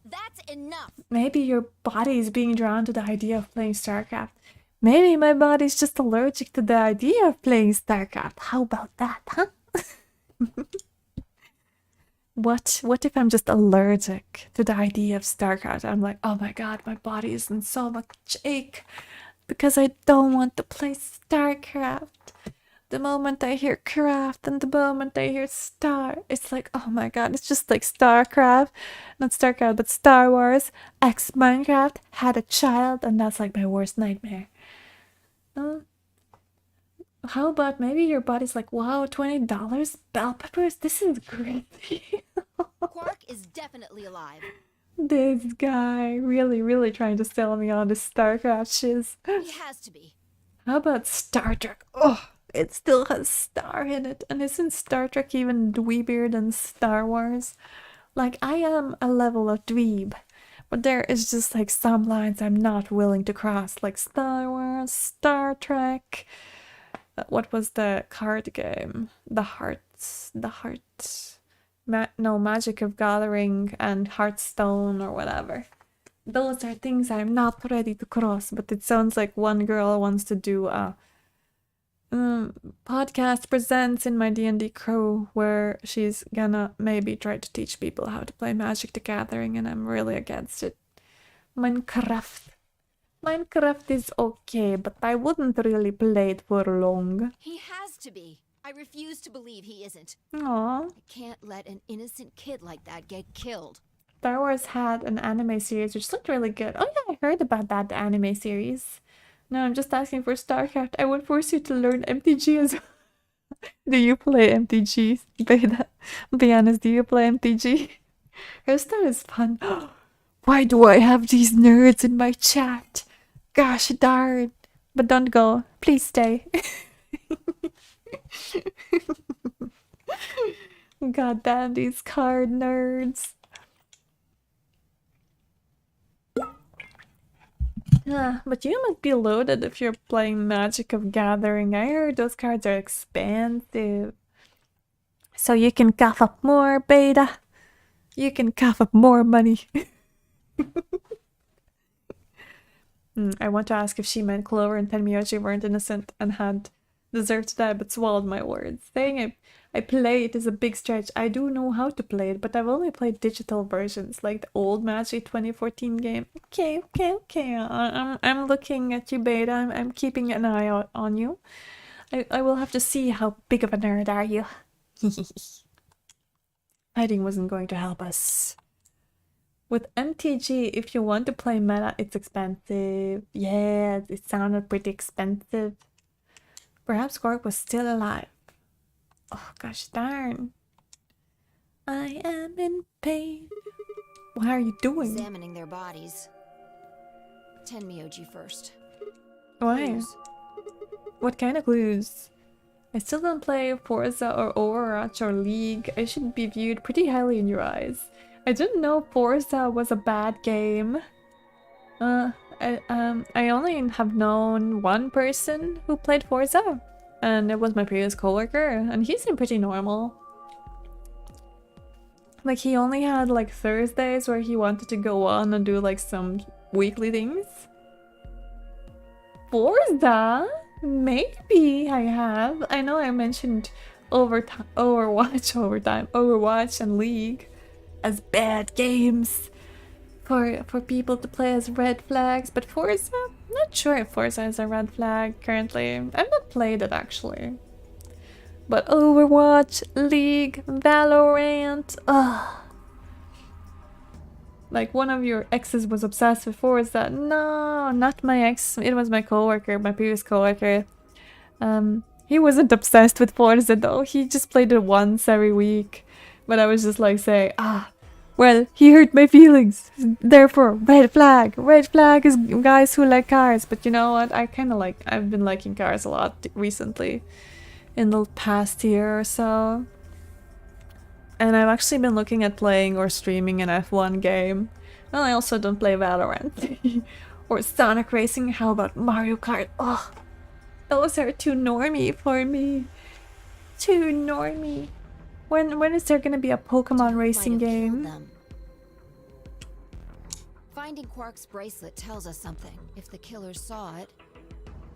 That's enough! Maybe your body is being drawn to the idea of playing StarCraft. Maybe my body's just allergic to the idea of playing StarCraft. How about that, huh? What if I'm just allergic to the idea of StarCraft? I'm like, oh my god, my body is in so much ache because I don't want to play StarCraft. The moment I hear craft and the moment I hear star, it's like, oh my god, it's just like StarCraft. Not StarCraft, but Star Wars X Minecraft had a child, and that's like my worst nightmare. How about maybe your body's like, wow, $20 bell peppers? This is crazy. Quark is definitely alive. This guy really trying to sell me on this StarCraft shiz. He has to be. How about Star Trek? Oh, it still has star in it. And isn't Star Trek even dweebier than Star Wars? Like, I am a level of dweeb, but there is just like some lines I'm not willing to cross, like Star Wars, Star Trek. What was the card game? Magic of Gathering and Hearthstone or whatever. Those are things I'm not ready to cross, but it sounds like one girl wants to do a podcast presents in my D&D crew where she's gonna maybe try to teach people how to play Magic the Gathering, and I'm really against it. Minecraft is okay, but I wouldn't really play it for long. He has to be. I refuse to believe he isn't. Aw. I can't let an innocent kid like that get killed. Star Wars had an anime series which looked really good. Oh yeah, I heard about that anime series. No, I'm just asking for StarCraft. I would force you to learn MTG as well. Do you play MTG, Beta? Be honest, do you play MTG? Hearthstone is fun. Why do I have these nerds in my chat? Gosh darn. But don't go. Please stay. God damn these card nerds. But you must be loaded if you're playing Magic of Gathering. I heard those cards are expensive. So you can cough up more, Beta. You can cough up more money. I want to ask if she meant Clover and Tenmyoji weren't innocent and had deserved to die but swallowed my words. Saying I play it is a big stretch. I do know how to play it, but I've only played digital versions, like the old Magic 2014 game. Okay. I'm looking at you, Beta. I'm keeping an eye out on you. I will have to see how big of a nerd are you. Hiding wasn't going to help us. With MTG, if you want to play meta, it's expensive. Yeah, it sounded pretty expensive. Perhaps Quark was still alive. Oh, gosh darn. I am in pain. What are you doing? Examining their bodies. Tenmyoji first. Why? Clues. What kind of clues? I still don't play Forza or Overwatch or League. I should be viewed pretty highly in your eyes. I didn't know Forza was a bad game. I only have known one person who played Forza, and it was my previous coworker, and he seemed pretty normal. Like, he only had like Thursdays where he wanted to go on and do like some weekly things. Forza? Maybe I have. I know I mentioned Overwatch and League as bad games for people to play as red flags, but Forza, not sure if Forza is a red flag currently. I've not played it actually. But Overwatch, League, Valorant, ugh. Like, one of your exes was obsessed with Forza. No, not my ex. It was my coworker, my previous coworker. He wasn't obsessed with Forza though. He just played it once every week. But I was just like saying, well, he hurt my feelings. Therefore, red flag. Red flag is guys who like cars. But you know what? I've been liking cars a lot recently. In the past year or so. And I've actually been looking at playing or streaming an F1 game. Well, I also don't play Valorant. Or Sonic Racing. How about Mario Kart? Oh, those are too normie for me. Too normie. When is there gonna be a Pokemon racing game? Finding Quark's bracelet tells us something. If the killer saw it,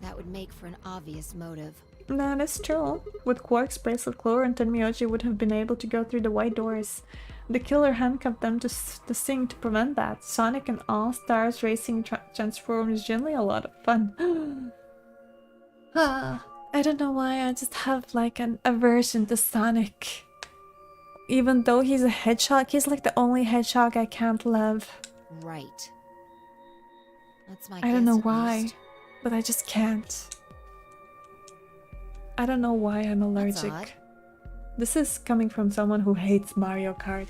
that would make for an obvious motive. That is true. With Quark's bracelet, Clover and Tenmyoji would have been able to go through the white doors. The killer handcuffed them to the sink to prevent that. Sonic and All-Stars Racing transformed is generally a lot of fun. I don't know why, I just have like an aversion to Sonic. Even though he's a hedgehog, he's like the only hedgehog I can't love. Right. That's my I don't know guess, at why, least. but I just can't. I don't know why I'm That's allergic. odd. This is coming from someone who hates Mario Kart.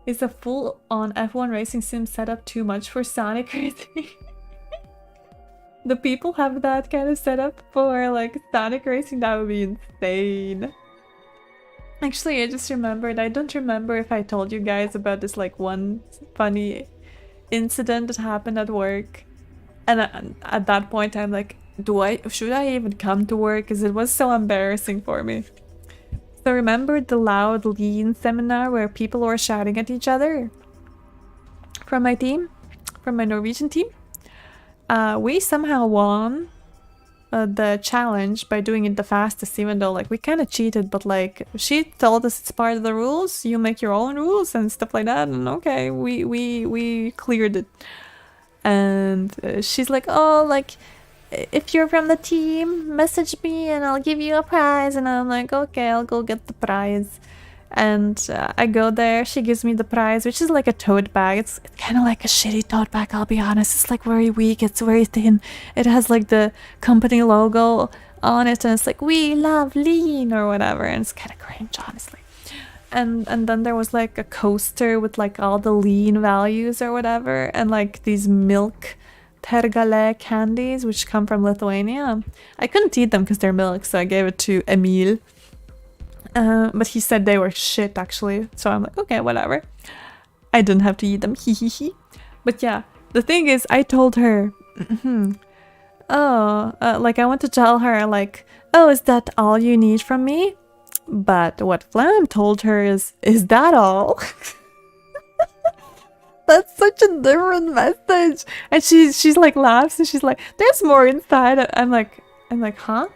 Is a full-on F1 racing sim set up too much for Sonic Racing? The people have that kind of setup for like Sonic Racing? That would be insane. Actually, I just remembered, I don't remember if I told you guys about this like one funny incident that happened at work. And at that point I'm like, should I even come to work? Because it was so embarrassing for me. So remember the loud lean seminar where people were shouting at each other? From my team? From my Norwegian team? We somehow won the challenge by doing it the fastest, even though like we kind of cheated, but like she told us it's part of the rules, you make your own rules and stuff like that, and okay, we cleared it. And she's like, oh, like if you're from the team, message me and I'll give you a prize. And I'm like, okay, I'll go get the prize. And I go there, she gives me the prize, which is like a tote bag. It's kind of like a shitty tote bag, I'll be honest. It's like very weak, it's very thin. It has like the company logo on it and it's like, we love lean or whatever. And it's kind of cringe, honestly. And then there was like a coaster with like all the lean values or whatever. And like these milk tergale candies, which come from Lithuania. I couldn't eat them because they're milk, so I gave it to Emil. But he said they were shit, actually. So I'm like, okay, whatever. I didn't have to eat them. But yeah, the thing is, I told her, like I want to tell her, like, oh, is that all you need from me? But what Flam told her is that all? That's such a different message. And she's like laughs and she's like, there's more inside. I'm like, huh?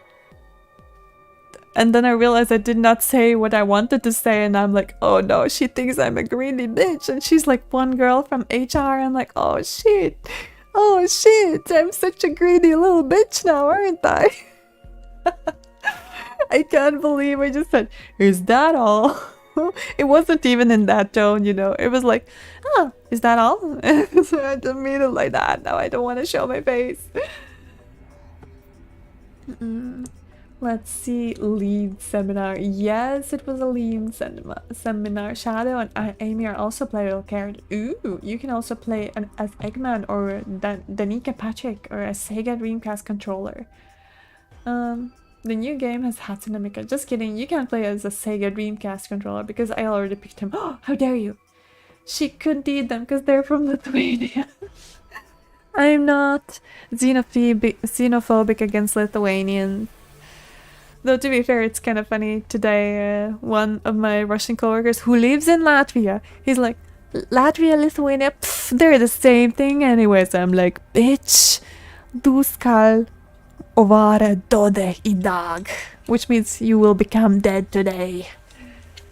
And then I realized I did not say what I wanted to say, and I'm like, oh no, she thinks I'm a greedy bitch. And she's like one girl from HR. I'm like, oh shit, I'm such a greedy little bitch now, aren't I? I can't believe I just said, is that all? It wasn't even in that tone, you know. It was like, oh, is that all? So I didn't mean it like that. Now I don't want to show my face. Let's see, lead seminar. Yes, it was a lead seminar. Shadow and Amy are also playable characters. Ooh, you can also play as Eggman or Danica Patrick or a Sega Dreamcast controller. The new game has Hatsune Miku. Just kidding, you can't play as a Sega Dreamcast controller because I already picked him. Oh, how dare you! She couldn't eat them because they're from Lithuania. I'm not xenophobic against Lithuanians. Though to be fair, it's kind of funny. Today, one of my Russian coworkers who lives in Latvia, he's like, Latvia, Lithuania, pff, they're the same thing anyways. I'm like, bitch, du skal ovare dode I dag, which means you will become dead today.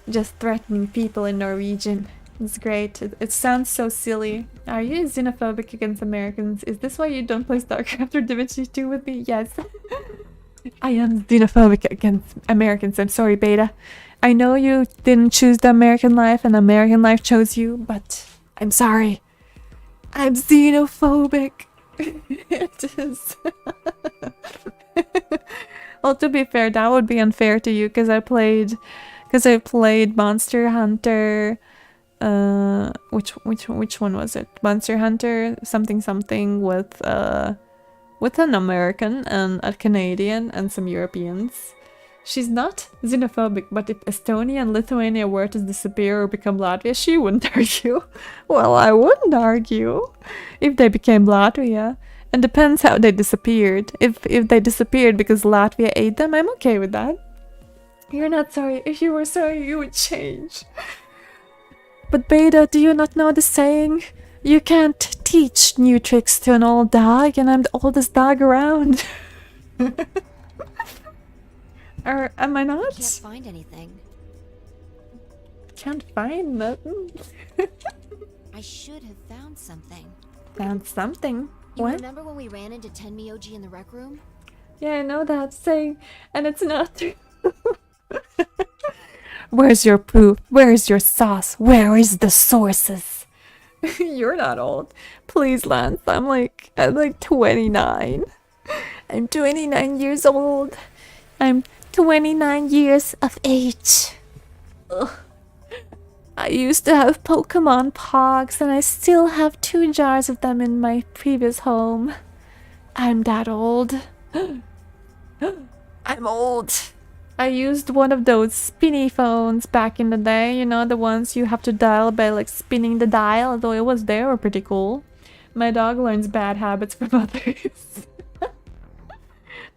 Just threatening people in Norwegian. It's great. It sounds so silly. Are you xenophobic against Americans? Is this why you don't play StarCraft or Divinity 2 with me? Yes. I am xenophobic against Americans. I'm sorry, Beta. I know you didn't choose the American life and American life chose you, but I'm sorry. I'm xenophobic. It is. Well, to be fair, that would be unfair to you because I played Monster Hunter. Which one was it? Monster Hunter something with an American and a Canadian and some Europeans. She's not xenophobic, but if Estonia and Lithuania were to disappear or become Latvia, she wouldn't argue. Well, I wouldn't argue if they became Latvia. And depends how they disappeared. If they disappeared because Latvia ate them, I'm okay with that. You're not sorry. If you were sorry, you would change. But Beta, do you not know the saying? You can't teach new tricks to an old dog, and I'm the oldest dog around. Or am I not? Can't find anything. Can't find nothing. I should have found something. Found something? You What? remember when we ran into Tenmyoji in the rec room? Yeah, I know that saying, and it's not true. Where's your proof? Where is your sauce? Where is the sources? You're not old. Please, Lance. I'm like 29. I'm 29 years old. I'm 29 years of age. Ugh. I used to have Pokemon Pogs and I still have 2 jars of them in my previous home. I'm that old. I'm old. I used one of those spinny phones back in the day, you know, the ones you have to dial by like spinning the dial, although it was they were pretty cool. My dog learns bad habits from others.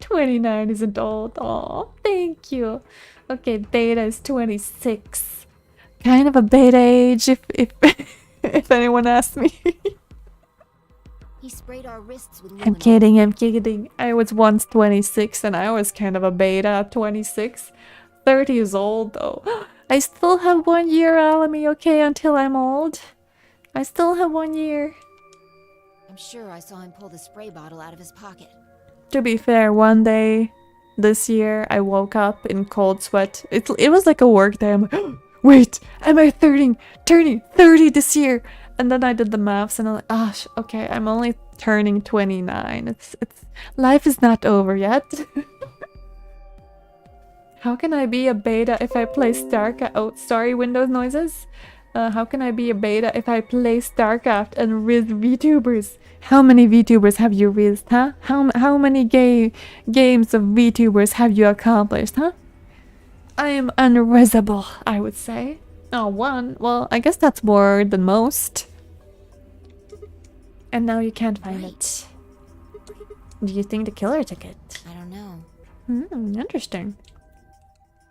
29 isn't old. Aw, thank you. Okay, Beta is 26. Kind of a beta age if if anyone asks me. He sprayed our wrists with I'm kidding. I was once 26 and I was kind of a beta at 26. 30 is old though. I still have 1 year, Alamy, okay, until I'm old. I still have 1 year. I'm sure I saw him pull the spray bottle out of his pocket. To be fair, one day this year I woke up in cold sweat. It was like a work day. I'm like, wait, am I turning 30 this year? And then I did the maths and I'm like, gosh, okay, I'm only turning 29. It's life is not over yet. How can I be a beta if I play StarCraft? Oh, sorry, Windows noises. How can I be a beta if I play StarCraft and riz VTubers? How many VTubers have you rizzed, huh? How many games of VTubers have you accomplished, huh? I am unrizzable, I would say. Oh, one. Well, I guess that's more than most. And now you can't find it. Do you think the killer took it? I don't know. Interesting.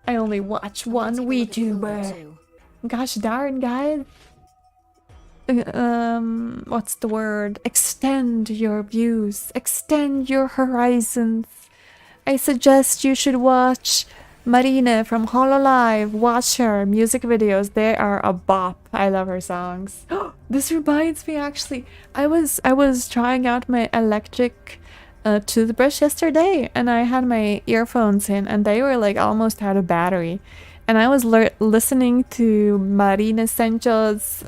I only watch one Take a look at the Hulu, VTuber. too. Gosh darn, guys. What's the word? Extend your views. Extend your horizons. I suggest you should watch Marina from Hololive. Watch her music videos. They are a bop. I love her songs. This reminds me, actually. I was trying out my electric toothbrush yesterday, and I had my earphones in, and they were like almost out of battery. And I was listening to Marina Sancho's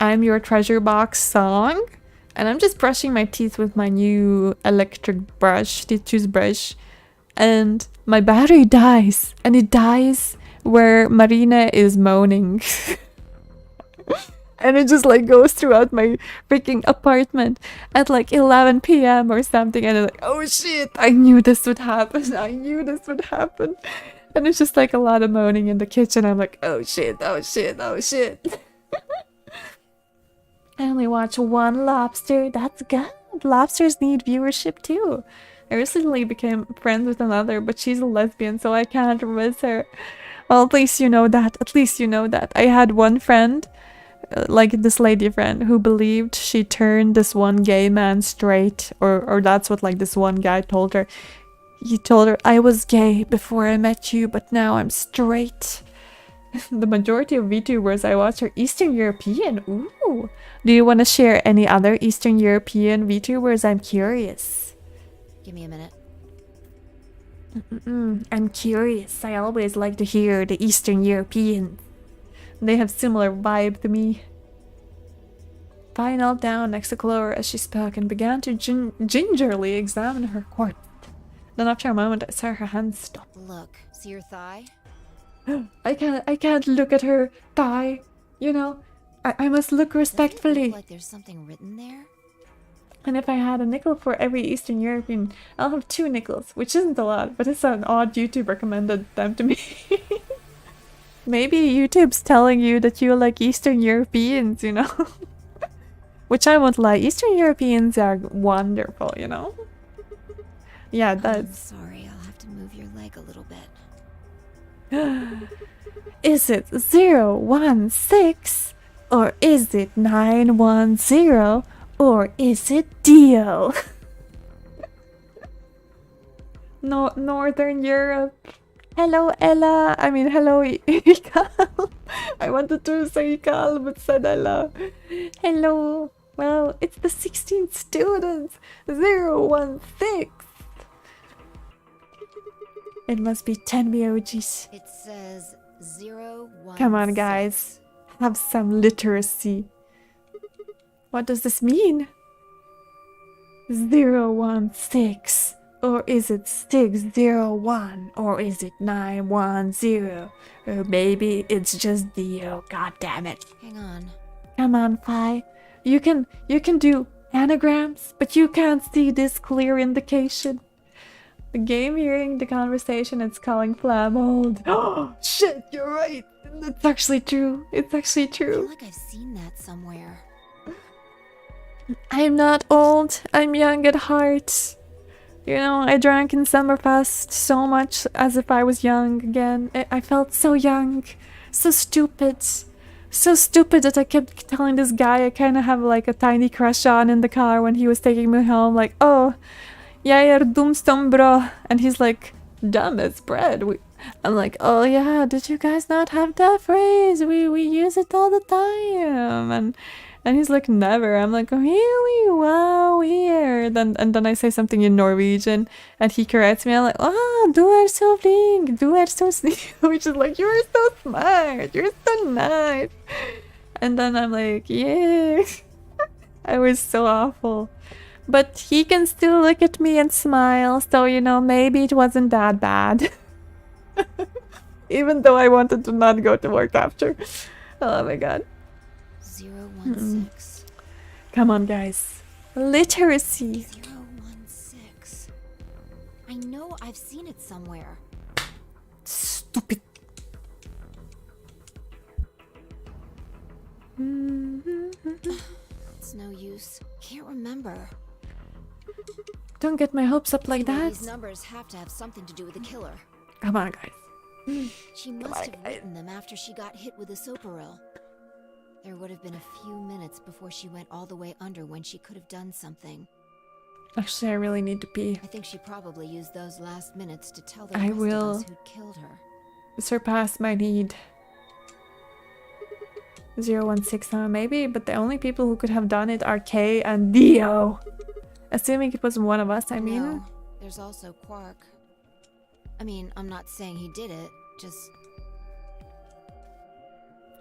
I'm Your Treasure Box song. And I'm just brushing my teeth with my new electric brush, toothbrush. And my battery dies. And it dies where Marina is moaning. And it just like goes throughout my freaking apartment at like 11 p.m. or something. And I'm like, oh shit, I knew this would happen. I knew this would happen. And it's just like a lot of moaning in the kitchen. I'm like, oh shit, oh shit, oh shit. I only watch one lobster. That's good. Lobsters need viewership too. I recently became friends with another, but she's a lesbian, so I can't miss her. Well, at least you know that. At least you know that. I had one friend, like this lady friend, who believed she turned this one gay man straight, or that's what like this one guy told her. He told her, I was gay before I met you, but now I'm straight. The majority of VTubers I watch are Eastern European. Ooh. Do you want to share any other Eastern European VTubers? I'm curious. Give me a minute. I'm curious. I always like to hear the Eastern Europeans. They have similar vibe to me. Vi knelt down next to Clover as she spoke and began to gingerly examine her corpse. Then after a moment, I saw her hands stop. Look, see your thigh? I can't look at her thigh. You know, I must look Does it respectfully. look like there's something written there? And if I had a nickel for every Eastern European, I'll have 2 nickels, which isn't a lot, but it's an odd YouTube recommended them to me. Maybe YouTube's telling you that you like Eastern Europeans, you know? Which I won't lie, Eastern Europeans are wonderful, you know? Yeah, I'm that's... sorry, I'll have to move your leg a little bit. Is it 016? Or is it 910? Or is it Dio? No, Northern Europe. Hello, Ella. I mean, hello, Ikal. I wanted to say Ikal, but said Ella. Hello. Well, it's the 16th students. 016. It must be 10 BOGs. It says 016. Come on, guys. Have some literacy. What does this mean? 016. Or is it 601? Or is it 910? Or maybe it's just Dio. God damn it. Hang on. Come on, Phi. You can do anagrams, but you can't see this clear indication. The game hearing the conversation, it's calling Flam old. Oh shit, you're right. It's actually true. It's actually I true. feel like I've seen that somewhere. I'm not old. I'm young at heart. You know, I drank in Summerfest so much as if I was young again. I felt so young. So stupid. So stupid that I kept telling this guy I kind of have like a tiny crush on in the car when he was taking me home. Like, oh, jag är dumstom bra. And he's like, dumb as bread. I'm like, oh yeah, did you guys not have that phrase? We use it all the time. And he's like, never. I'm like, really? Wow, weird. And then I say something in Norwegian and he corrects me. I'm like, oh, du er så flink, du er så snill. Which is like, you're so smart, you're so nice. And then I'm like, yeah. I was so awful. But he can still look at me and smile, so you know, maybe it wasn't that bad. Even though I wanted to not go to work after. Oh my god. 016. Come on, guys. Literacy. 016. I know I've seen it somewhere. Stupid. It's no use. Can't remember. Don't get my hopes up like that. These numbers have to have something to do with the killer. Come on, guys. She must have written them after she got hit with a soparil. There would have been a few minutes before she went all the way under when she could have done something. Actually, I really need to pee. I think she probably used those last minutes to tell the I rest will. of us who'd killed her. Surpass my need. 016 maybe, but the only people who could have done it are Kay and Dio. Assuming it wasn't one of us, I mean. No, there's also Quark. I mean, I'm not saying he did it, just...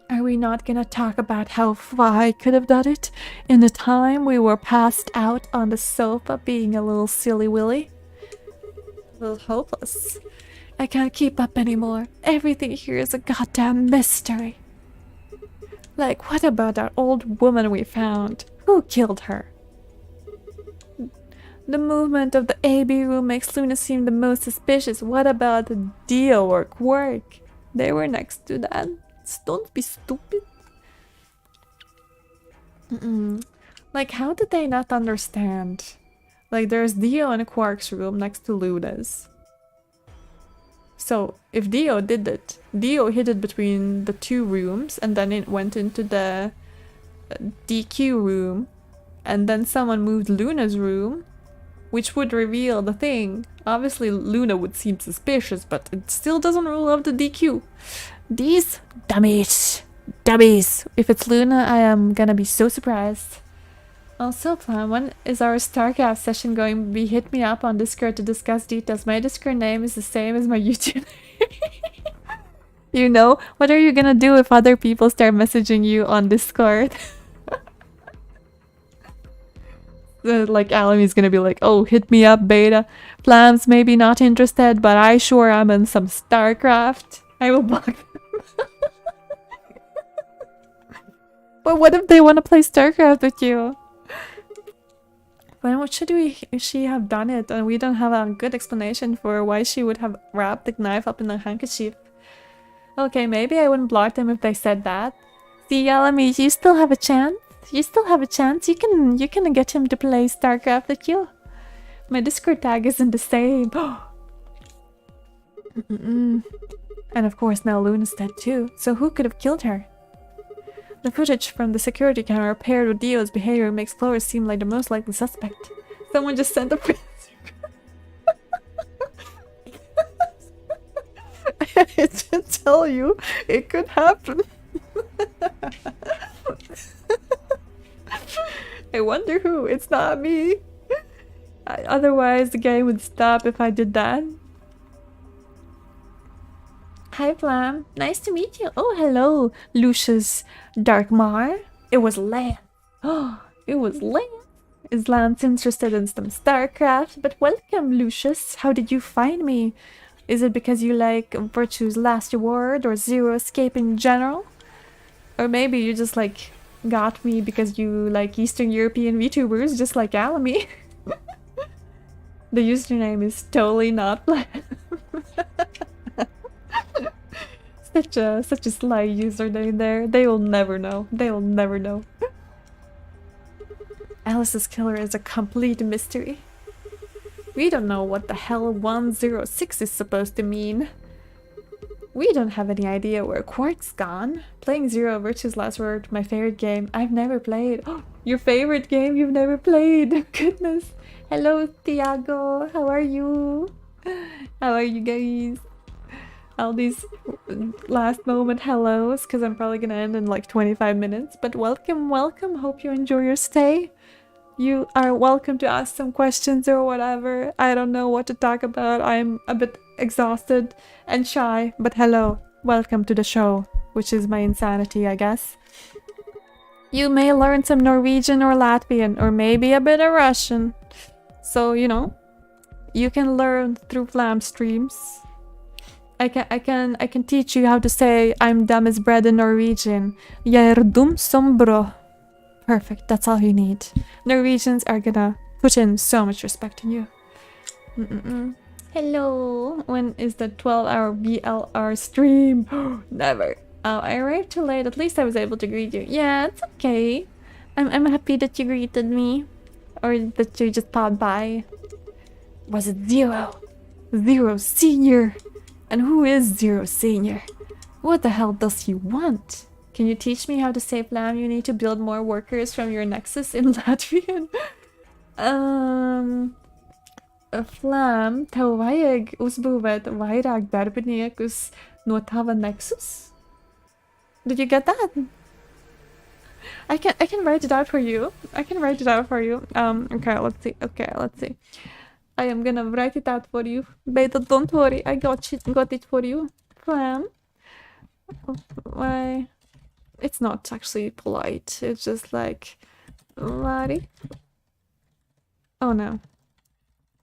Are we not gonna talk about how Vi could have done it in the time we were passed out on the sofa being a little silly willy? A little hopeless. I can't keep up anymore. Everything here is a goddamn mystery. Like, what about that old woman we found? Who killed her? The movement of the AB room makes Luna seem the most suspicious. What about the Dio or Quark? They were next to that. Don't be stupid. Like, how did they not understand? Like, there's Dio in Quark's room next to Luna's. So, if Dio did it, Dio hid it between the two rooms and then it went into the DQ room and then someone moved Luna's room, which would reveal the thing. Obviously, Luna would seem suspicious, but it still doesn't rule out the DQ. These dummies. Dummies. If it's Luna, I am gonna be so surprised. Also, Plum, when is our StarCraft session going to be? Hit me up on Discord to discuss details. My Discord name is the same as my YouTube. You know, what are you gonna do if other people start messaging you on Discord? Like, Alami's gonna be like, oh, hit me up, beta. Plum's maybe not interested, but I sure am in some StarCraft. I will block them. But what if they want to play StarCraft with you? When what should she have done it? And we don't have a good explanation for why she would have wrapped the knife up in a handkerchief. Okay, maybe I wouldn't block them if they said that. See, Alami, you still have a chance. You still have a chance. You can get him to play StarCraft with you. My Discord tag isn't the same. And of course now Luna's dead too. So who could have killed her? The footage from the security camera paired with Dio's behavior makes Flores seem like the most likely suspect. Someone just sent a I did tell you it could happen. I wonder who. It's not me. Otherwise the game would stop if I did that. Hi, Flam. Nice to meet you. Oh, hello, Lucius Darkmar. It was Lance. Oh, it was Lance. Is Lance interested in some StarCraft? But welcome, Lucius. How did you find me? Is it because you like Virtue's Last Reward or Zero Escape in general? Or maybe you just like got me because you like Eastern European VTubers just like Alamy. The username is totally not planned. Such a sly username there. They will never know. They will never know. Alice's killer is a complete mystery. We don't know what the hell 106 is supposed to mean. We don't have any idea where Quark's gone. Playing Zero Virtue's Last Word, my favorite game. I've never played. Oh, your favorite game you've never played. Goodness. Hello, Thiago. How are you? How are you guys? all these last moment hellos because I'm probably gonna end in like 25 minutes. But welcome, welcome. Hope you enjoy your stay. You are welcome to ask some questions or whatever. I don't know what to talk about. I'm a bit exhausted and shy, but hello. Welcome to the show, which is my insanity, I guess. You may learn some Norwegian or Latvian or maybe a bit of Russian. So, you know, you can learn through Flam streams. I can teach you how to say I'm dumb as bread in Norwegian. Jeg er dum som brød. Perfect, that's all you need. Norwegians are gonna put in so much respect in you. Hello! When is the 12-hour VLR stream? Never. Oh, I arrived too late. At least I was able to greet you. Yeah, it's okay. I'm happy that you greeted me. Or that you just popped by. Was it Zero? Zero Senior? And who is Zero Senior? What the hell does he want? Can you teach me how to say Flam? You need to build more workers from your nexus in Latvian. Flam, tev vajag uzbūvēt vairāk darbiniekus no tava nexus? Did you get that? I can write it out for you. I can write it out for you. Okay, let's see. Okay, let's see. I am gonna write it out for you. Beta, don't worry. I got it for you. Flam. Why? It's not actually polite. It's just like, Lari. Oh no.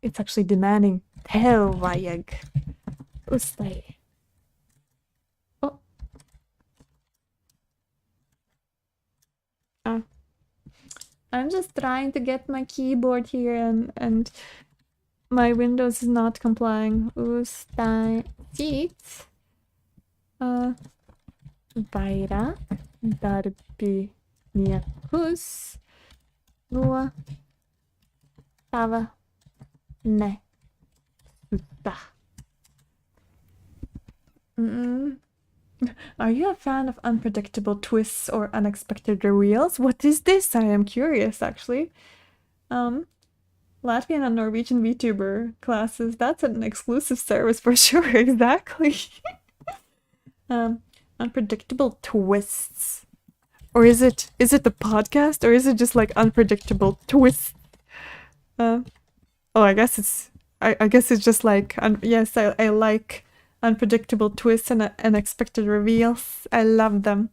It's actually demanding. Tev vajag uztai. Oh. I'm just trying to get my keyboard here and my Windows is not complying. Uztai. Vairāk darbiniekus no tava nexusa. Are you a fan of unpredictable twists or unexpected reveals? What is this? I am curious, actually. Latvian and Norwegian VTuber classes. That's an exclusive service for sure. Exactly. Unpredictable twists. Or is it the podcast, or is it just like unpredictable twists? Oh, I guess it's just like yes, I like unpredictable twists and unexpected reveals. I love them.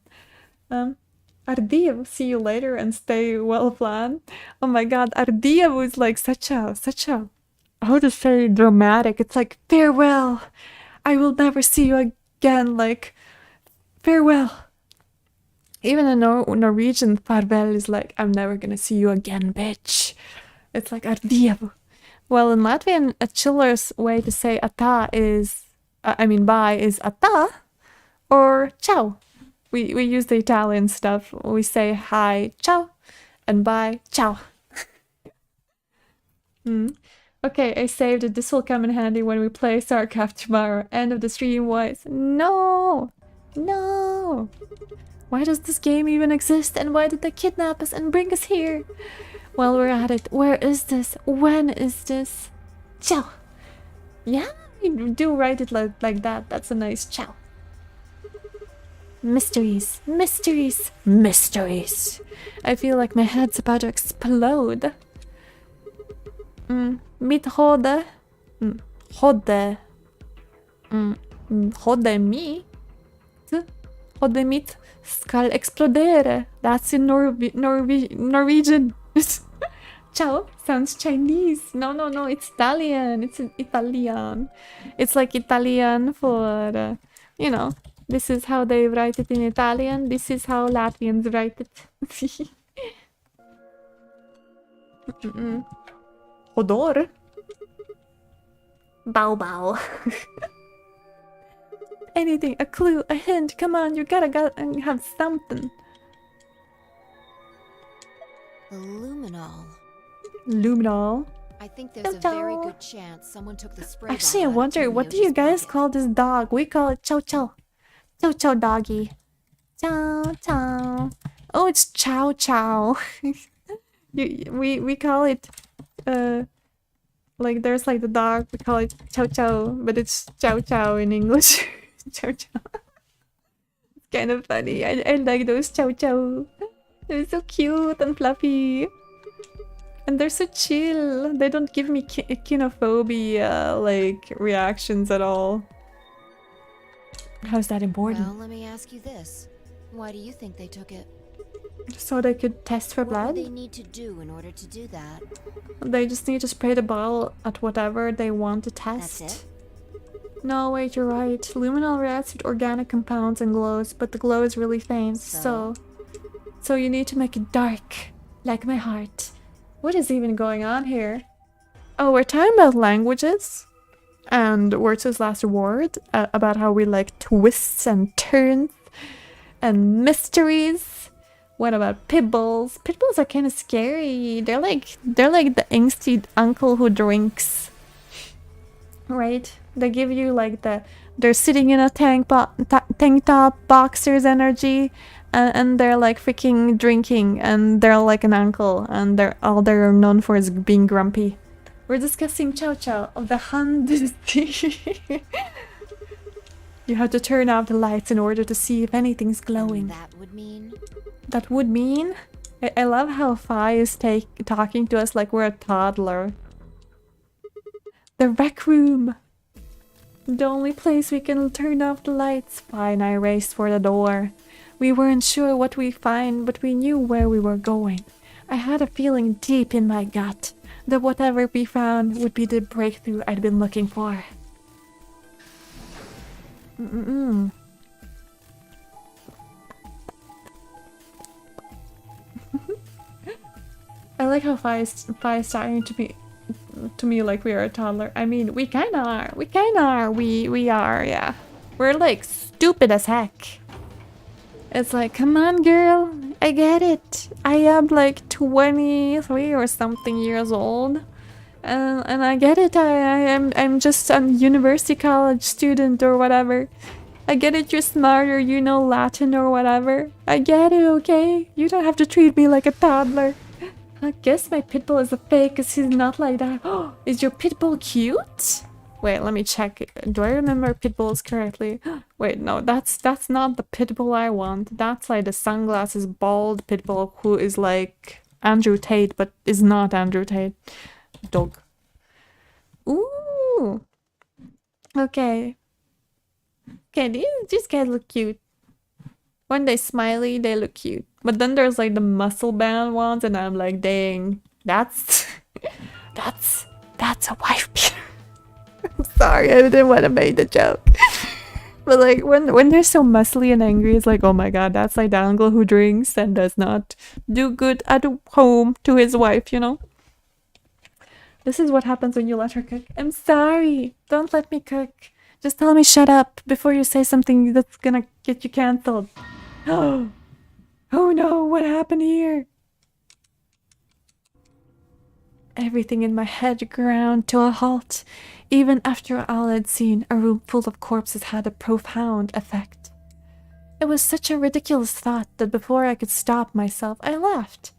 Ardievu, see you later and stay well planned. Oh my god, Ardievu is like such a how to say dramatic. It's like farewell. I will never see you again. Like farewell. Even in Norwegian, farvel is like, I'm never gonna see you again, bitch. It's like ardievu. Well, in Latvian, a chiller's way to say ata is, bye is ata or ciao. We use the Italian stuff. We say hi, ciao, and bye, ciao. Okay, I saved it. This will come in handy when we play StarCraft tomorrow. End of the stream was no. Why does this game even exist, and why did they kidnap us and bring us here? Well, we're at it. Where is this? When is this? Ciao. Yeah, you do write it like that. That's a nice ciao. Mysteries. I feel like my head's about to explode. Mitt hode. Hode mi. Hode mitt skal explodere. That's in Norwegian. Ciao sounds Chinese. No, it's Italian. It's Italian. It's like Italian for, this is how they write it in Italian. This is how Latvians write it. Odor. Bow. Anything, a clue, a hint. Come on, you gotta have something. The Luminol. I think there's a very good chance someone took the spray. Actually, I wonder, what do you guys call this dog? We call it Chow Chow. Chow Chow doggy. Chow Chow. Oh, it's Chow Chow. we call it, like there's like the dog, we call it Chow Chow, but it's Chow Chow in English. Chow chow. It's kind of funny. I like those chow chow. They're so cute and fluffy. And they're so chill. They don't give me kinophobia like reactions at all. How's that important? Well, let me ask you this. Why do you think they took it? So they could test for What blood? do they need to do in order to do that? They just need to spray the bottle at whatever they want to test. That's it? No, wait, you're right. Luminol reacts with organic compounds and glows, but the glow is really faint, so you need to make it dark, like my heart. What is even going on here? Oh, we're talking about languages and Wurzel's last word, about how we like twists and turns and mysteries. What about pitbulls? Pitbulls are kind of scary. They're like the angsty uncle who drinks, right? They give you like they're sitting in a tank top, boxer's energy, and they're like freaking drinking, and they're like an uncle, and they're known for is being grumpy. We're discussing Chow Chow of the Han Dynasty. You have to turn off the lights in order to see if anything's glowing. And that would mean? That would mean? I love how Fi is talking to us like we're a toddler. The rec room! The only place we can turn off the lights. Fi and I raced for the door. We weren't sure what we'd find, but we knew where we were going. I had a feeling deep in my gut that whatever we found would be the breakthrough I'd been looking for. I like how Fi is starting to me like we are a toddler. I mean, we kinda are. We are, yeah. We're like stupid as heck. It's like, come on, girl. I get it. I am like 23 or something years old. And I get it. I'm just a university college student or whatever. I get it. You're smarter. You know Latin or whatever. I get it, okay? You don't have to treat me like a toddler. I guess my pitbull is a fake because he's not like that. Is your pitbull cute? Wait, let me check. Do I remember pitbulls correctly? Wait, no, that's not the pitbull I want. That's like the sunglasses bald pitbull who is like Andrew Tate, but is not Andrew Tate. Dog. Ooh. Okay. Okay, these guys look cute. When they smiley, they look cute. But then there's like the muscle bound ones, and I'm like, dang, that's a wife beater. I'm sorry, I didn't want to make the joke. But like when they're so muscly and angry, it's like, oh my god, that's like the uncle who drinks and does not do good at home to his wife, you know? This is what happens when you let her cook. I'm sorry, don't let me cook. Just tell me shut up before you say something that's gonna get you cancelled. Oh no, what happened here? Everything in my head ground to a halt. Even after all I'd seen, a room full of corpses had a profound effect. It was such a ridiculous thought that before I could stop myself, I laughed.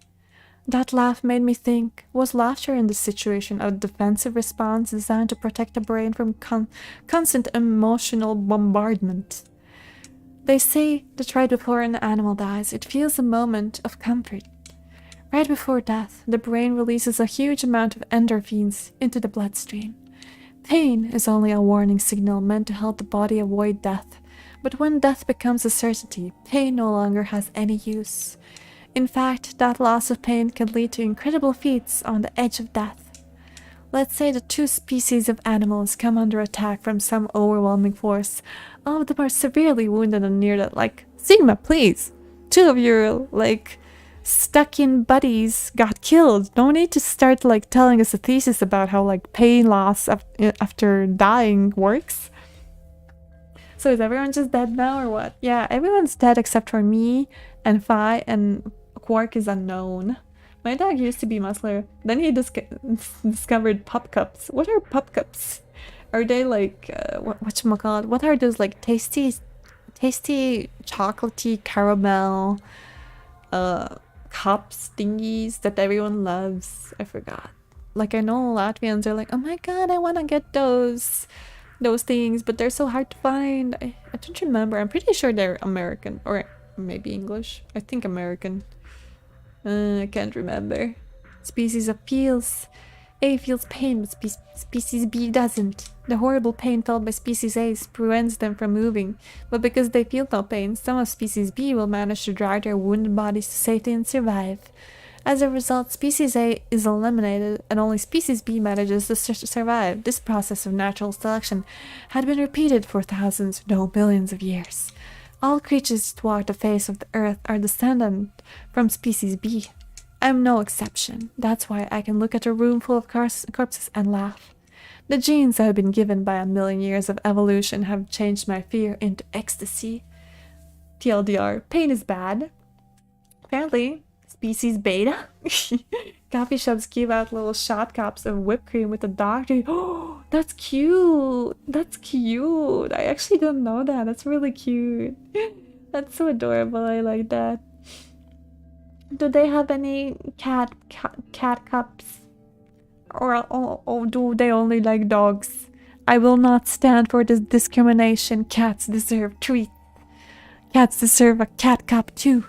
That laugh made me think, was laughter in this situation a defensive response designed to protect the brain from constant emotional bombardment? They say that right before an animal dies, it feels a moment of comfort. Right before death, the brain releases a huge amount of endorphins into the bloodstream. Pain is only a warning signal meant to help the body avoid death, but when death becomes a certainty, pain no longer has any use. In fact, that loss of pain can lead to incredible feats on the edge of death. Let's say that two species of animals come under attack from some overwhelming force. All of them are severely wounded and near that, like, Sigma, please! Two of your, like, stuck-in buddies got killed. No need to start, like, telling us a thesis about how, like, pain loss after dying works. So is everyone just dead now or what? Yeah, everyone's dead except for me and Fi, and Quark is unknown. My dog used to be muscular. Then he discovered pup cups. What are pup cups? Are they like whatchamacallit? What are those like tasty chocolatey caramel cups thingies that everyone loves? I forgot. Like I know Latvians are like, oh my god, I want to get those. those things, but they're so hard to find. I don't remember. I'm pretty sure they're American or maybe English. I think American. I can't remember. Species appeals. A feels pain, but species B doesn't. The horrible pain felt by species A prevents them from moving, but because they feel no pain, some of species B will manage to drag their wounded bodies to safety and survive. As a result, species A is eliminated and only species B manages to survive. This process of natural selection had been repeated for thousands, no millions of years. All creatures that walk the face of the earth are descended from species B. I'm no exception. That's why I can look at a room full of corpses and laugh. The genes I've been given by a million years of evolution have changed my fear into ecstasy. TLDR, pain is bad. Apparently, species beta. Coffee shops give out little shot cups of whipped cream with a doctor. Oh, that's cute. That's cute. I actually don't know that. That's really cute. That's so adorable. I like that. Do they have any cat cups? Or do they only like dogs? I will not stand for this discrimination. Cats deserve treats. Cats deserve a cat cup too.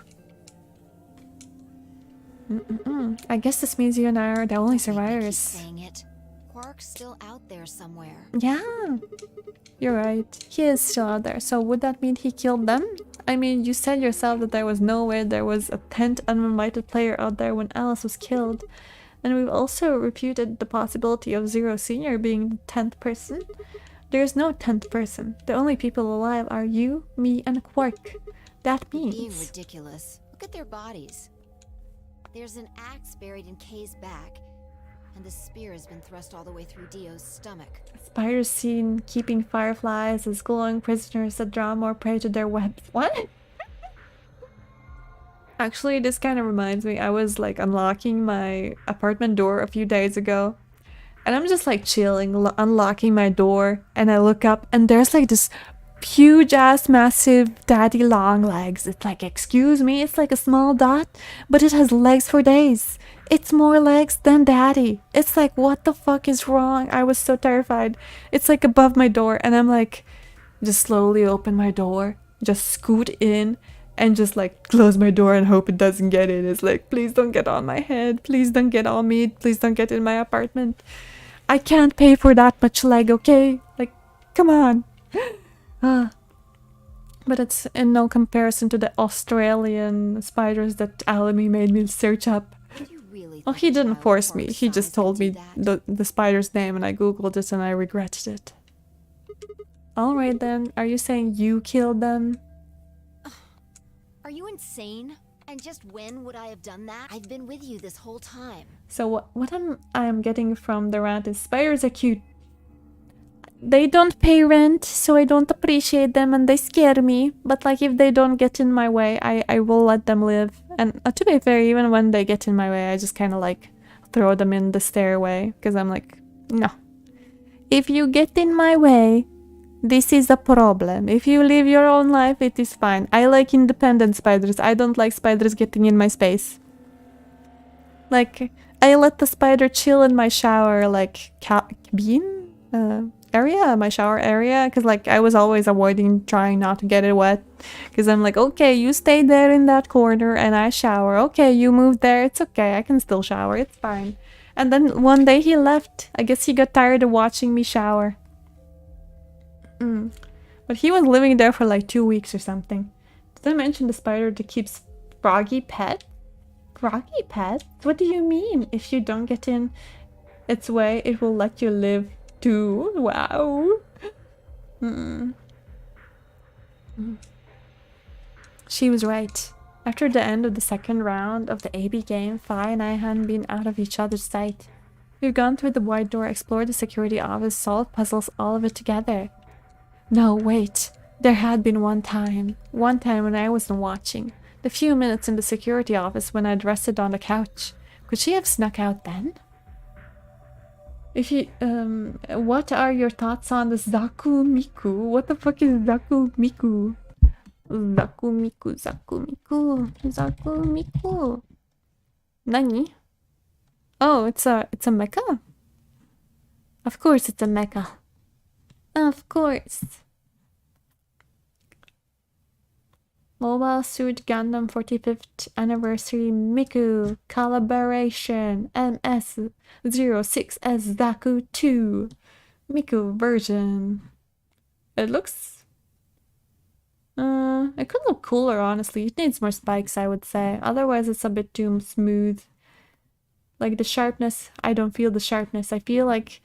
I guess this means you and I are the only survivors. Saying it. Quark's still out there somewhere. Yeah, you're right. He is still out there. So would that mean he killed them? I mean, you said yourself that there was no way there was a 10th uninvited player out there when Alice was killed. And we've also refuted the possibility of Zero Senior being the 10th person. There's no 10th person. The only people alive are you, me, and Quark. That means... Being ridiculous. Look at their bodies. There's an axe buried in Kay's back, and the spear has been thrust all the way through Dio's stomach. Spiders seen keeping fireflies as glowing prisoners that draw more prey to their webs. What? Actually, this kind of reminds me, I was like unlocking my apartment door a few days ago, and I'm just like chilling, unlocking my door, and I look up and there's like this huge ass massive daddy long legs. It's like, excuse me, it's like a small dot, but it has legs for days. It's more legs than daddy. It's like, what the fuck is wrong? I was so terrified. It's like above my door, and I'm like, just slowly open my door, just scoot in, and just like close my door and hope it doesn't get in. It's like, please don't get on my head. Please don't get on me. Please don't get in my apartment. I can't pay for that much leg, okay? Like, come on. But it's in no comparison to the Australian spiders that Alamy made me search up. Well, he didn't force me. He just told me the spider's name and I googled it and I regretted it. Alright then, are you saying you killed them? Are you insane? And just when would I have done that? I've been with you this whole time. So what I'm getting from the rant is spiders are cute. They don't pay rent, so I don't appreciate them and they scare me. But like if they don't get in my way, I will let them live. And to be fair, even when they get in my way, I just kind of like throw them in the stairway. Because I'm like, no. If you get in my way, this is a problem. If you live your own life, it is fine. I like independent spiders. I don't like spiders getting in my space. Like, I let the spider chill in my shower, like, cabin? Area, my shower area, because like I was always avoiding trying not to get it wet, because I'm like, okay, you stay there in that corner and I shower. Okay, you move there, it's okay, I can still shower, it's fine. And then one day he left. I guess he got tired of watching me shower. But he was living there for like 2 weeks or something. Did I mention the spider that keeps froggy pet? Froggy pet? What do you mean? If you don't get in its way, it will let you live too. Wow. She was right. After the end of the second round of the AB game, Fi and I hadn't been out of each other's sight. We've gone through the wide door, explored the security office, solved puzzles, all of it together. No, wait. There had been one time when I wasn't watching. The few minutes in the security office when I'd rested on the couch. Could she have snuck out then? If you, what are your thoughts on the Zaku Miku? What the fuck is Zaku Miku? Zaku Miku, Zaku Miku, Zaku Miku. Nani? Oh, it's a mecha? Of course it's a mecha. Of course. Mobile Suit Gundam 45th Anniversary Miku Collaboration MS06S Zaku 2 Miku version. It looks... it could look cooler, honestly. It needs more spikes, I would say. Otherwise, it's a bit too smooth. Like, the sharpness, I don't feel the sharpness. I feel like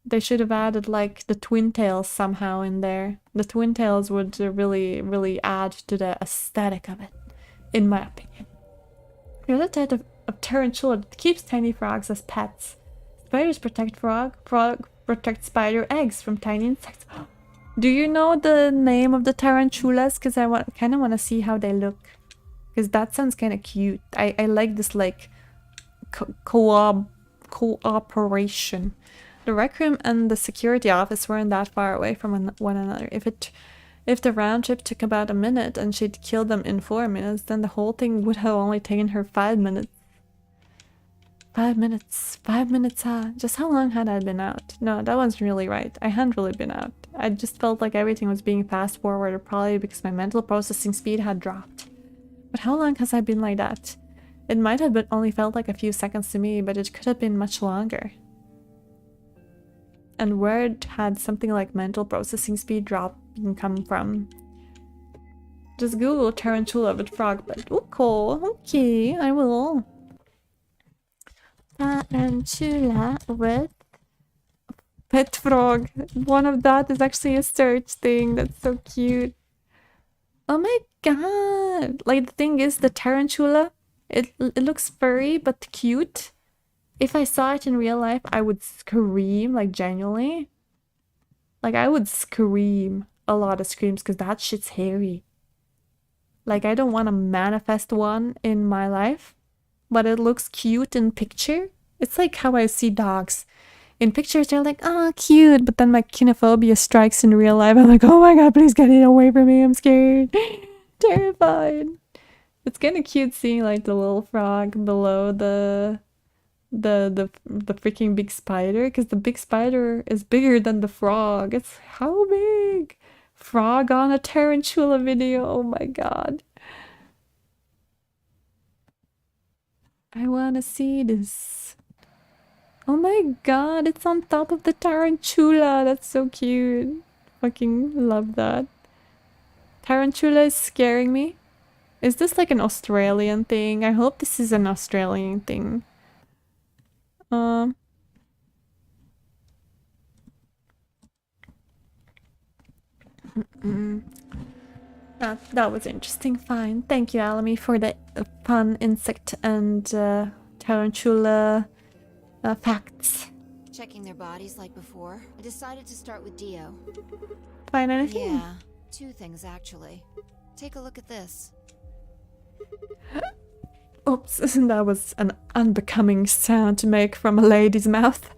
they should have added, like, the twin tails somehow in there. The twin tails would really, really add to the aesthetic of it, in my opinion. You're the type of tarantula that keeps tiny frogs as pets. Spiders protect frog protects spider eggs from tiny insects. Do you know the name of the tarantulas? Because I kind of want to see how they look. Because that sounds kind of cute. I like this, like, cooperation. The rec room and the security office weren't that far away from one another. If the round trip took about a minute and she'd killed them in 4 minutes, then the whole thing would have only taken her 5 minutes. 5 minutes. 5 minutes, huh? Just how long had I been out? No, that wasn't really right. I hadn't really been out. I just felt like everything was being fast forwarded, probably because my mental processing speed had dropped. But how long has I been like that? It might have only felt like a few seconds to me, but it could have been much longer. And where had something like mental processing speed drop come from? Just Google tarantula with frog butt. Oh, cool. Okay, I will. Tarantula with pet frog. One of that is actually a search thing. That's so cute. Oh my god. Like, the thing is, the tarantula, it looks furry but cute. If I saw it in real life, I would scream, like, genuinely. Like, I would scream a lot of screams because that shit's hairy. Like, I don't want to manifest one in my life, but it looks cute in picture. It's like how I see dogs. In pictures, they're like, oh, cute, but then my kinophobia strikes in real life. I'm like, oh my god, please get it away from me, I'm scared. Terrified. It's kind of cute seeing, like, the little frog below the freaking big spider, because the big spider is bigger than the frog. It's how big? Frog on a tarantula video. Oh my god. I wanna see this. Oh my god, it's on top of the tarantula. That's so cute. Fucking love that. Tarantula is scaring me. Is this like an Australian thing? I hope this is an Australian thing. That was interesting. Fine. Thank you, Alamy, for the fun insect and tarantula facts. Checking their bodies like before, I decided to start with Dio. Find anything? Yeah, 2 things actually. Take a look at this. Oops, that was an unbecoming sound to make from a lady's mouth.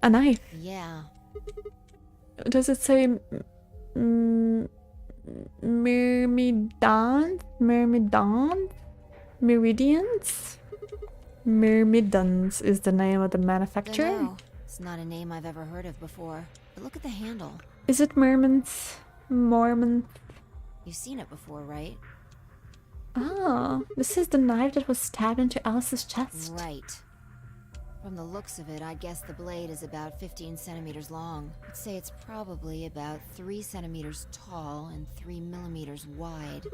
A knife. Yeah. Does it say myrmidons? Myrmidons? Meridians? Myrmidons is the name of the manufacturer. No, it's not a name I've ever heard of before. But look at the handle. Is it Mormons? Mormons? You've seen it before, right? Oh, this is the knife that was stabbed into Alice's chest. Right. From the looks of it, I guess the blade is about 15 centimeters long. I'd say it's probably about 3 centimeters tall and 3 millimeters wide.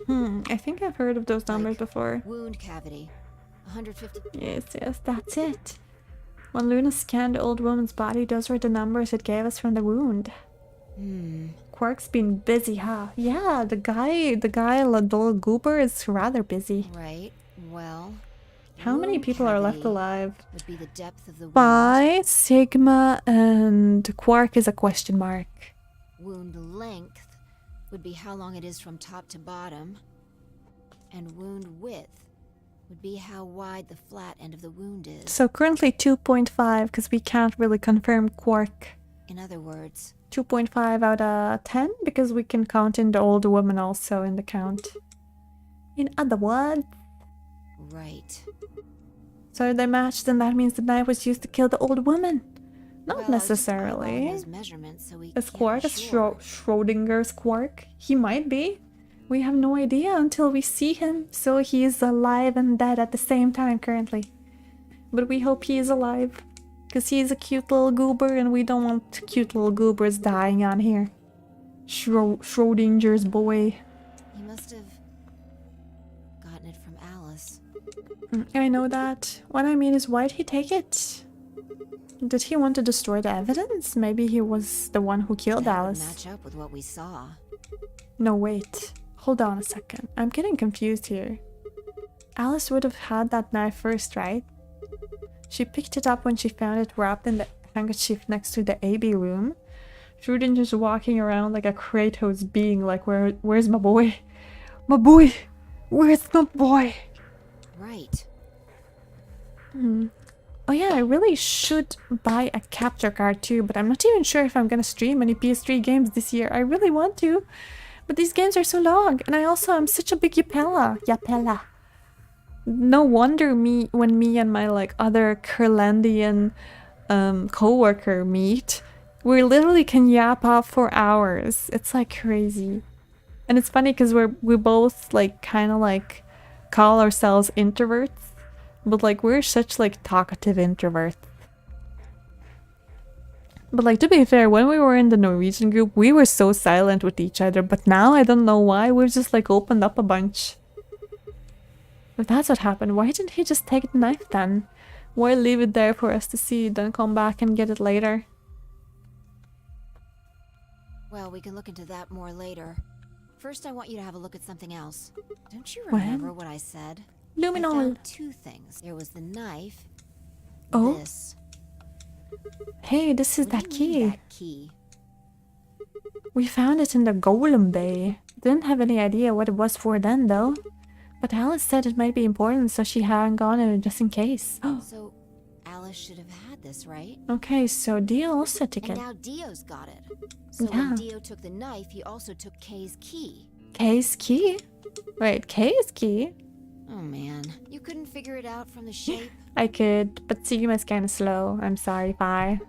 I think I've heard of those numbers before. Wound cavity. 150. Yes, that's it. When Luna scanned the old woman's body, those were the numbers it gave us from the wound. Quark's been busy, huh? Yeah, the guy, the little goober is rather busy. Right. Well, how many people are left alive? Would be the depth of the wound. Pi, Sigma, and Quark is a question mark. Wound length would be how long it is from top to bottom. And wound width would be how wide the flat end of the wound is. So currently 2.5, because we can't really confirm Quark. In other words, 2.5 out of 10, because we can count in the old woman also in the count. In other words. right. So they matched, and that means the knife was used to kill the old woman. Not Well, I was just eyeballing necessarily. those measurements, so we A can't squark? be A sure. Schrodinger's quark? He might be. We have no idea until we see him, so he is alive and dead at the same time currently. But we hope he is alive, because he is a cute little goober and we don't want cute little goobers dying on here. Schrodinger's boy. He must have gotten it from Alice. I know that. What I mean is, why'd he take it? Did he want to destroy the evidence? Maybe he was the one who killed That would Alice. match up with what we saw. No, wait. Hold on a second. I'm getting confused here. Alice would have had that knife first, right? She picked it up when she found it wrapped in the handkerchief next to the AB room. Schrodinger's walking around like a Kratos being like, where's my boy? My boy! Where's my boy? Right. Oh yeah, I really should buy a capture card too, but I'm not even sure if I'm gonna stream any PS3 games this year. I really want to, but these games are so long, and I also am such a big Yapella. No wonder when me and my like other Kurlandian co-worker meet, we literally can yap off for hours. It's like crazy. And it's funny because we both like kind of like call ourselves introverts, but like we're such like talkative introverts. But like, to be fair, when we were in the Norwegian group, we were so silent with each other, but now I don't know why, we've just like opened up a bunch. If that's what happened, why didn't he just take the knife then? Why leave it there for us to see, then come back and get it later? Well, we can look into that more later. First, I want you to have a look at something else. Don't you What? remember what I said? I Luminol! found two things. There was the knife. Oh? This. Hey, this is What that do you mean, key. that key? We found it in the Golem Bay. Didn't have any idea what it was for then, though. But Alice said it might be important, so she hadn't gone in just in case. So, Alice should have had this, right? Okay, so Dio also took And it. now Dio's got it. So Yeah. when Dio took the knife, he also took Kay's key. K's key? Wait, K's key? Oh man, you couldn't figure it out from the shape? I could, but Sigma is kinda slow. I'm sorry, bye.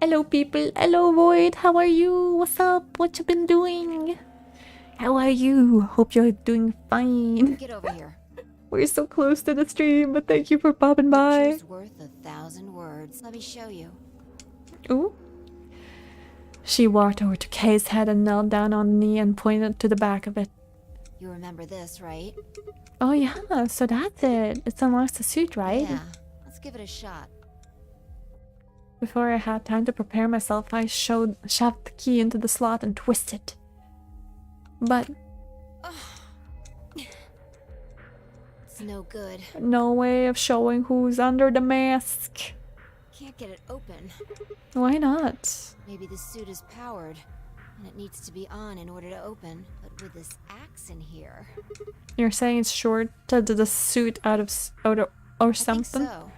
Hello, people. Hello, Void. How are you? What's up? What you been doing? How are you? Hope you're doing fine. Get over here. We're so close to the stream, but thank you for popping by. Picture's worth 1,000 words. Let me show you. Ooh. She walked over to Kay's head and knelt down on a knee and pointed to the back of it. You remember this, right? Oh yeah, so that's it. It unlocks the suit, right? Yeah. Let's give it a shot. Before I had time to prepare myself, I shoved the key into the slot and twisted. But It's no good. no way of showing who's under the mask. Can't get it open. Why not? Maybe the suit is powered, and it needs to be on in order to open. But with this axe in here, You're saying it's shorted the suit out of or I something? think so.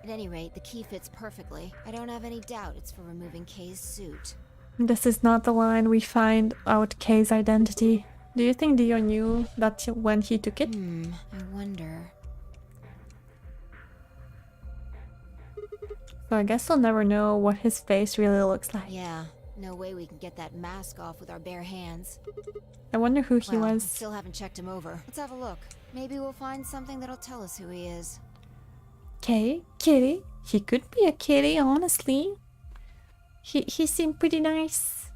At any rate, the key fits perfectly. I don't have any doubt it's for removing Kay's suit. This is not the line we find out Kay's identity. Do you think Dio knew that when he took it? I wonder. So I guess we'll never know what his face really looks like. Yeah, no way we can get that mask off with our bare hands. I wonder who he Well, I was. still haven't checked him over. Let's have a look. Maybe we'll find something that'll tell us who he is. Kay? Kitty? He could be a kitty, honestly. He seemed pretty nice.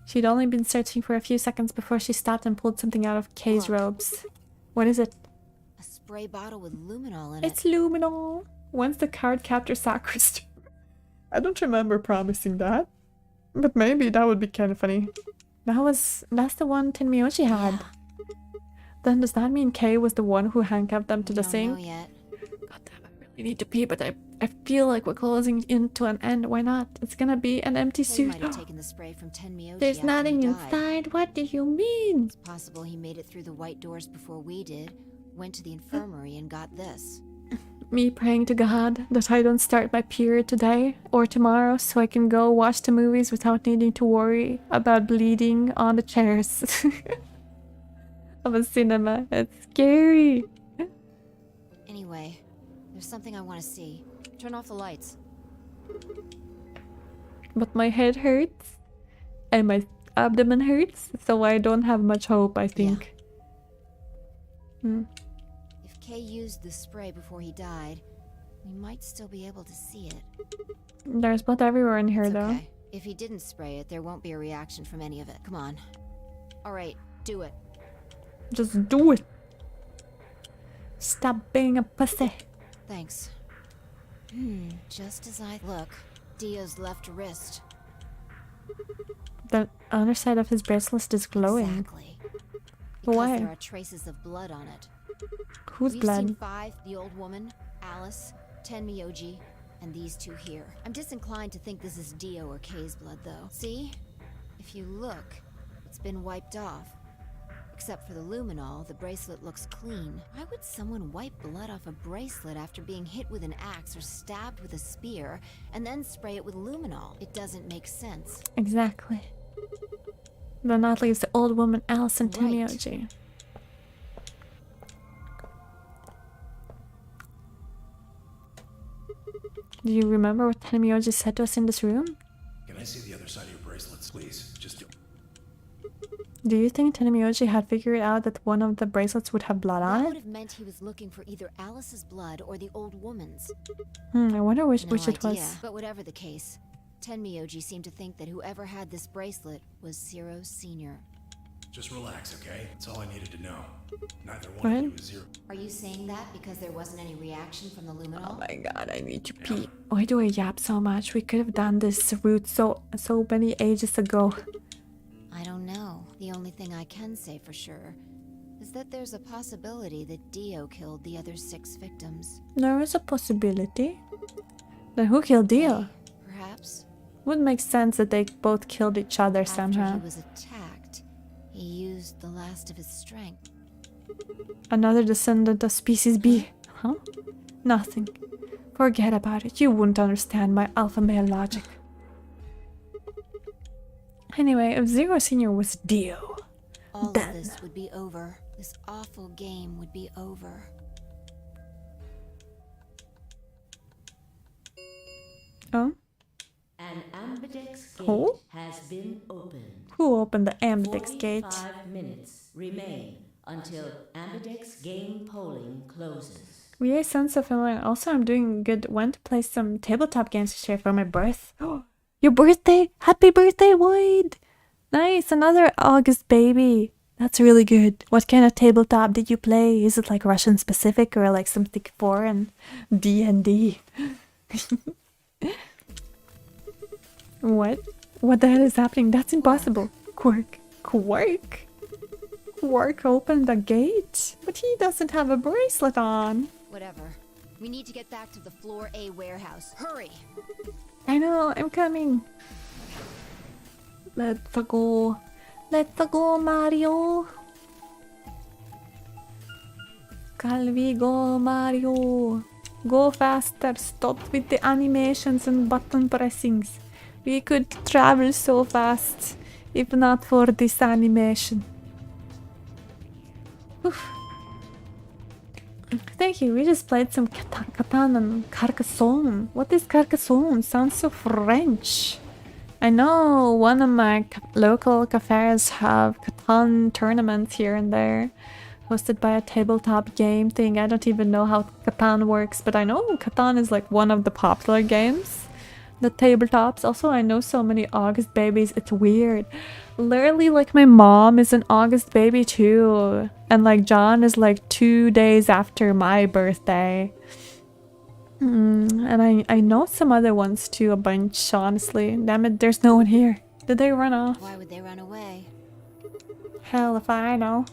She'd only been searching for a few seconds before she stopped and pulled something out of Kay's Look. robes. What is it? A spray bottle with luminol in It's it. luminol. When's the card capture sacristy? I don't remember promising that. But maybe that would be kind of funny. That's the one Tenmyoshi had. Yeah, Then does that mean Kay was the one who handcuffed them to we the don't sink? know yet. God damn, I really need to pee, but I feel like we're closing into an end. Why not? It's gonna be an empty Kay suit. might have taken the spray from Tenmyoshi There's after nothing he died. inside. What do you mean? Possible he made it through the white doors before we did, went to the infirmary and got this. Me praying to God that I don't start my period today or tomorrow so I can go watch the movies without needing to worry about bleeding on the chairs of a cinema. It's scary. Anyway, there's something I want to see. Turn off the lights. But my head hurts and my abdomen hurts, so I don't have much hope, I think. If Kay used the spray before he died, we might still be able to see it. There's blood everywhere in here, It's though. okay. If he didn't spray it, there won't be a reaction from any of it. Come on. Alright, do it. Just do it. Stop being a pussy. Thanks. Just as I look, Dio's left wrist. The underside of his bracelet is glowing. Exactly. Because Why? there are traces of blood on it. Whose We've blood? seen 5, the old woman, Alice, 10 Miyoji, and these 2 here. I'm disinclined to think this is Dio or Kay's blood, though. See? If you look, it's been wiped off. Except for the luminol, the bracelet looks clean. Why would someone wipe blood off a bracelet after being hit with an axe or stabbed with a spear, and then spray it with luminol? It doesn't make sense. Exactly. Then that leaves the old woman Alice and Right. Temioji. Do you remember what Temioji said to us in this room? Can I see the other side of your bracelets, please? Just Do you think Temioji had figured out that one of the bracelets would have blood That on would it? have meant he was looking for either Alice's blood or the old woman's. I wonder which No it idea. was. But whatever the case, Tenmyoji seemed to think that whoever had this bracelet was Zero Senior. Just relax, okay? That's all I needed to know. Neither Go one ahead. of you is zero. Are you saying that because there wasn't any reaction from the luminol? Oh my god, I need to pee. Why do I yap so much? We could have done this route so many ages ago. I don't know. The only thing I can say for sure is that there's a possibility that Dio killed the other 6 victims. There is a possibility. Then who killed Dio? Perhaps Would make sense that they both killed each other after somehow. he was attacked, he used the last of his strength. Another descendant of species B. Huh? Nothing. Forget about it. You wouldn't understand my alpha male logic. Anyway, if Zero Senior was Dio, All then of this would be over. This awful game would be over. oh, An ambidex gate Oh? has been opened. who opened the ambidex gate? 45 minutes remain until ambidex game polling closes. We sense of feeling. Also, I'm doing good. Went to play some tabletop games to share for my birth. Your birthday! Happy birthday, Wade! Nice, another August baby. That's really good. What kind of tabletop did you play? Is it like Russian specific or like something foreign? D&D. What? What the hell is happening? That's impossible. Quark. Quark? Quark opened the gate? But he doesn't have a bracelet on. Whatever. We need to get back to the Floor A warehouse. Hurry! I know, I'm coming. Let's go. Let's go, Mario. Can we go, Mario? Go faster. Stop with the animations and button pressings. We could travel so fast if not for this animation. Oof. Thank you. We just played some Catan and Carcassonne. What is Carcassonne? Sounds so French. I know one of my local cafes have Catan tournaments here and there, hosted by a tabletop game thing. I don't even know how Catan works, but I know Catan is like one of the popular games. The tabletops. Also, I know so many August babies. It's weird. Literally, like, my mom is an August baby too. And, like, John is, like, 2 days after my birthday. And I know some other ones too, a bunch, honestly. Damn it, there's no one here. Did they run off? Why would they run away? Hell if I know.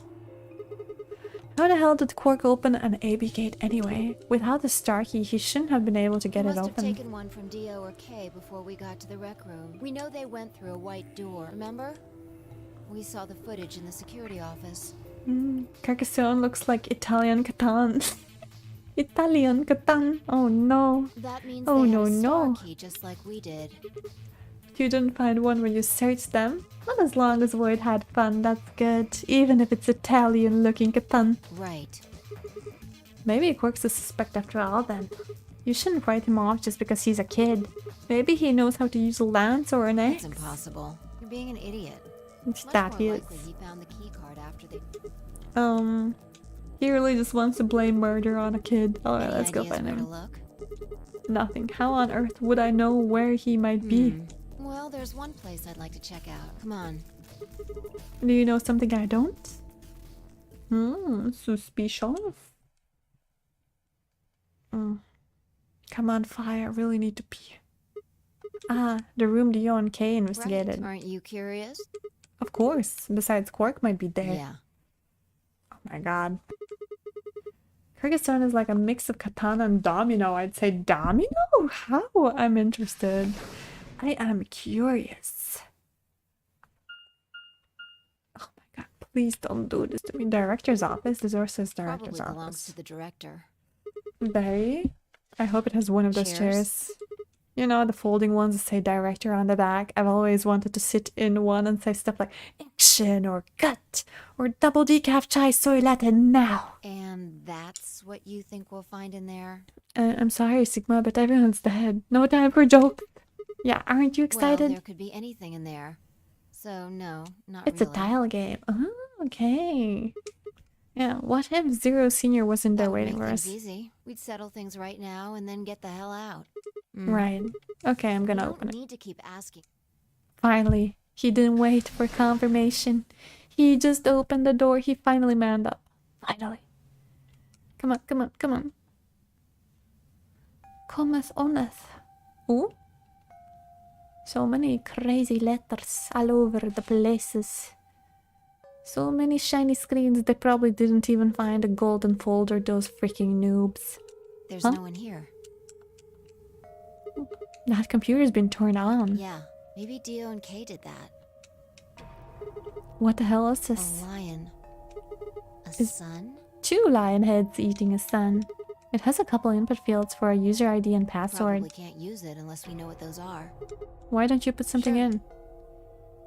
How the hell did Quark open an AB gate anyway? Without the star key, he shouldn't have been able to get We it must have open. taken one from Dio or Kay before we got to the rec room. We know they went through a white door, remember? We saw the footage in the security office. Carcassonne looks like Italian Catan. Italian Catan. Oh no. That means Oh, they no, had a star no. key just like we did. You didn't find one when you searched them? Not as long as Void had fun, that's good. Even if it's Italian looking Catan. Right. Maybe Quark's a suspect after all then. You shouldn't write him off just because he's a kid. Maybe he knows how to use a lance or an That's axe. impossible. You're being an idiot. It's Much that more he is. likely he found the key card after they. He really just wants to blame murder on a kid. Alright, Any let's go ideas find where to him. look? Nothing. How on earth would I know where he might be? Well, there's one place I'd like to check out. Come on. Do you know something I don't? Suspicious. Come on, Fire. I really need to pee. Ah, the room Dio and Kay investigated. Right. Aren't you curious? Of course. Besides, Quark might be there. Yeah. Oh my god. Kyrgyzstan is like a mix of Katana and Domino. I'd say Domino? How? I'm interested. I am curious. Oh my god, please don't do this to me. Director's office? This also says director's Probably belongs office. to the director. Barry? I hope it has one of those chairs. You know, the folding ones that say director on the back. I've always wanted to sit in one and say stuff like action or cut or double decaf chai soy latte now. And that's what you think we'll find in there? I'm sorry, Sigma, but everyone's dead. No time for jokes. Yeah, aren't you excited? Well, there could be anything in there. So, no, not It's really. a tile game. Oh, okay. Yeah, what if Zero Senior wasn't there That would waiting make for things us? easy. We'd settle things right now and then get the hell out. Right. Okay, I'm You gonna don't open it. need to keep asking. Finally. He didn't wait for confirmation. He just opened the door. He finally manned up. Finally. Come on, come on, come on. Cometh oneth. Ooh. So many crazy letters all over the places. So many shiny screens, they probably didn't even find a golden folder, those freaking noobs. There's Huh? no one here. That computer's been turned on. Yeah, maybe Dio and Kay did that. What the hell is A this? lion. A Is- sun? 2 lion heads eating a sun. It has a couple input fields for a user ID and password. Probably can't use it unless we know what those are. Why don't you put something Sure. in?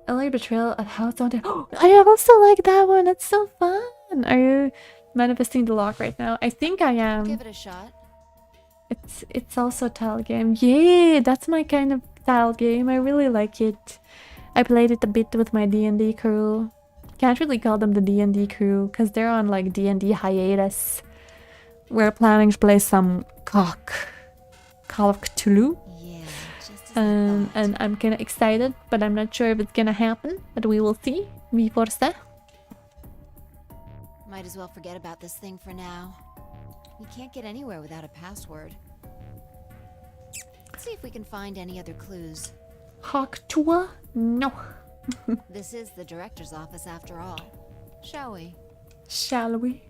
LA Betrayal at House on Oh, I also like that one. It's so fun. Are you manifesting the lock right now? I think I am. Give it a shot. It's also a tile game. Yay! That's my kind of tile game. I really like it. I played it a bit with my D&D crew. Can't really call them the D&D crew because they're on like D&D hiatus. We're planning to play some Call of Cthulhu. Yeah, just as I thought. And I'm kind of excited, but I'm not sure if it's gonna happen. But we will see. Vi får se. Might as well forget about this thing for now. We can't get anywhere without a password. Let's see if we can find any other clues. Haktua? No. This is the director's office after all. Shall we? Shall we?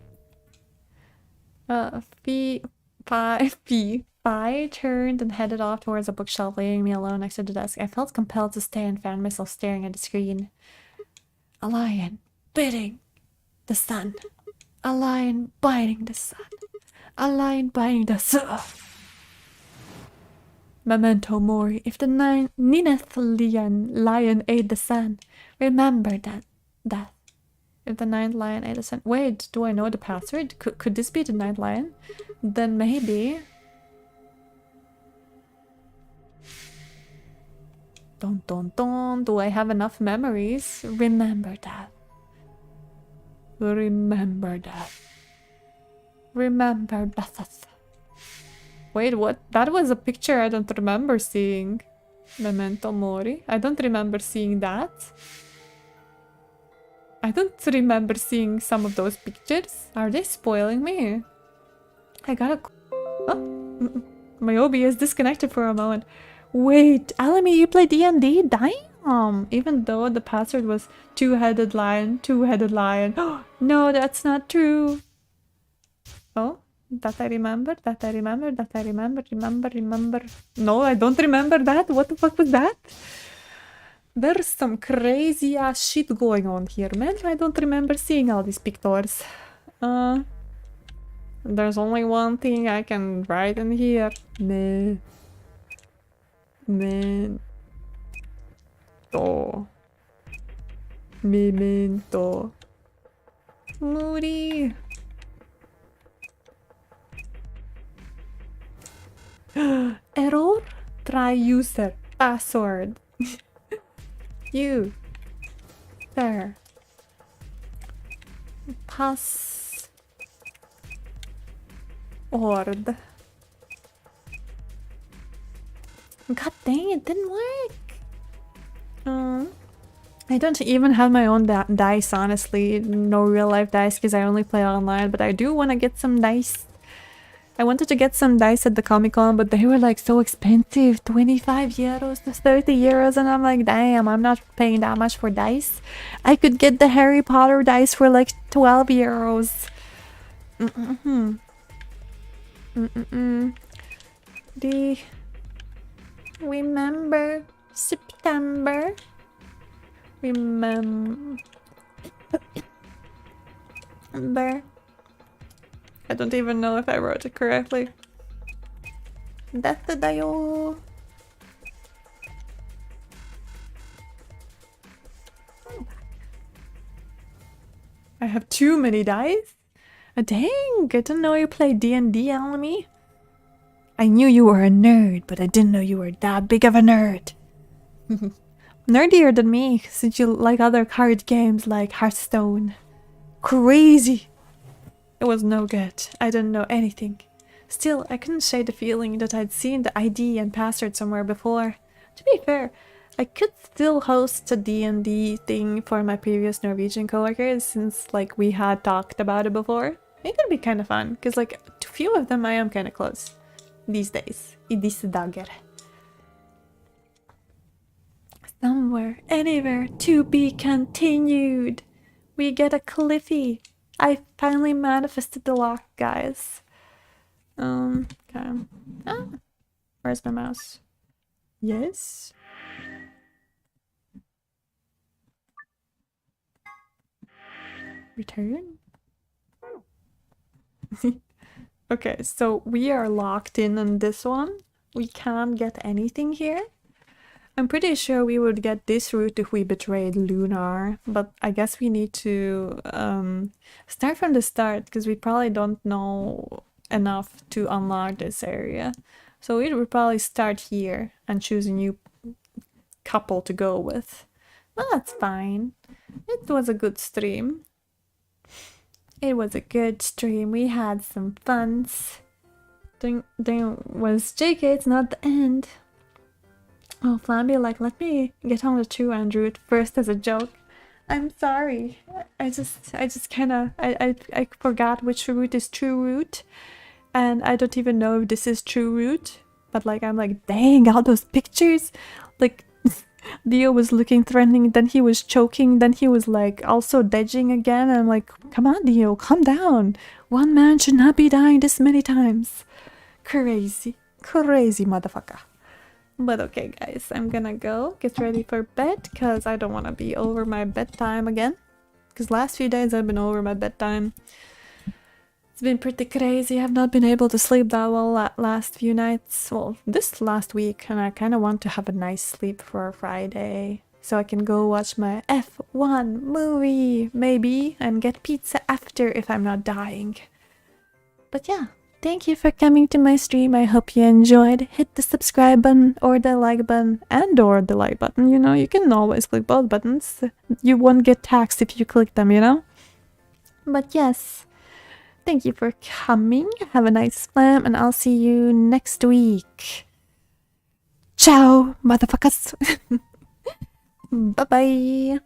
Fi turned and headed off towards a bookshelf, leaving me alone next to the desk. I felt compelled to stay and found myself staring at the screen. A lion biting the sun. A lion biting the sun. A lion biting the sun. Memento mori. If the ninth lion ate the sun, remember that death. If the ninth lion ate the sun. Wait, do I know the password? Could this be the ninth lion? Then maybe. Dun dun dun. Do I have enough memories? Remember that. Remember that. Remember that. Wait, what? That was a picture I don't remember seeing. Memento mori. I don't remember seeing that. I don't remember seeing some of those pictures. Are they spoiling me? I gotta... Oh, my OBS disconnected for a moment. Wait, Alamy, you play D&D? Damn! Even though the password was two-headed lion, two-headed lion. No, that's not true. Oh, that I remember, that I remember, that I remember, remember. No, I don't remember that. What the fuck was that? There's some crazy ass shit going on here, man. I don't remember seeing all these pictures. There's only one thing I can write in here. Memento. Moody. Error? Try user password. You. There. Pass. Ord. God dang, it didn't work. I don't even have my own dice, honestly. No real life dice because I only play online, but I do want to get some dice. I wanted to get some dice at the Comic-Con, but they were like so expensive. 25 euros to 30 euros, and I'm like, damn, I'm not paying that much for dice. I could get the Harry Potter dice for like 12 euros. The... Remember September? Remember. I don't even know if I wrote it correctly. That's the dial. I have too many dice? Dang, I didn't know you played D&D, Alamy. I knew you were a nerd, but I didn't know you were that big of a nerd. Nerdier than me, since you like other card games like Hearthstone. Crazy! It was no good. I didn't know anything. Still, I couldn't shake the feeling that I'd seen the ID and password somewhere before. To be fair, I could still host a D&D thing for my previous Norwegian coworkers since like we had talked about it before. It could be kind of fun, because like a few of them I am kind of close these days. I disse dager. Somewhere, anywhere, to be continued. We get a Cliffy. I finally manifested the lock, guys. Okay. Ah, where's my mouse? Yes. Return. Okay, so we are locked in on this one. We can't get anything here. I'm pretty sure we would get this route if we betrayed Lunar, but I guess we need to start from the start because we probably don't know enough to unlock this area. So we would probably start here and choose a new couple to go with. Well, that's fine. It was a good stream. It was a good stream. We had some funs. Then was JK, it's not the end. Oh, Flamby, like, let me get on the true end route first as a joke. I'm sorry. I just kind of, I forgot which route is true route. And I don't even know if this is true route. But, like, I'm like, dang, all those pictures. Like, Dio was looking threatening, then he was choking, then he was, like, also dodging again. And I'm like, come on, Dio, calm down. One man should not be dying this many times. Crazy. Crazy motherfucker. But okay, guys, I'm gonna go get ready for bed because I don't want to be over my bedtime again. Because last few days I've been over my bedtime. It's been pretty crazy. I've not been able to sleep that well last few nights. Well, this last week, and I kind of want to have a nice sleep for Friday. So I can go watch my F1 movie, maybe, and get pizza after if I'm not dying. But yeah. Thank you for coming to my stream. I hope you enjoyed. Hit the subscribe button or the like button or the like button. You know, you can always click both buttons. You won't get taxed if you click them, you know? But yes, thank you for coming. Have a nice slam and I'll see you next week. Ciao, motherfuckers. Bye-bye.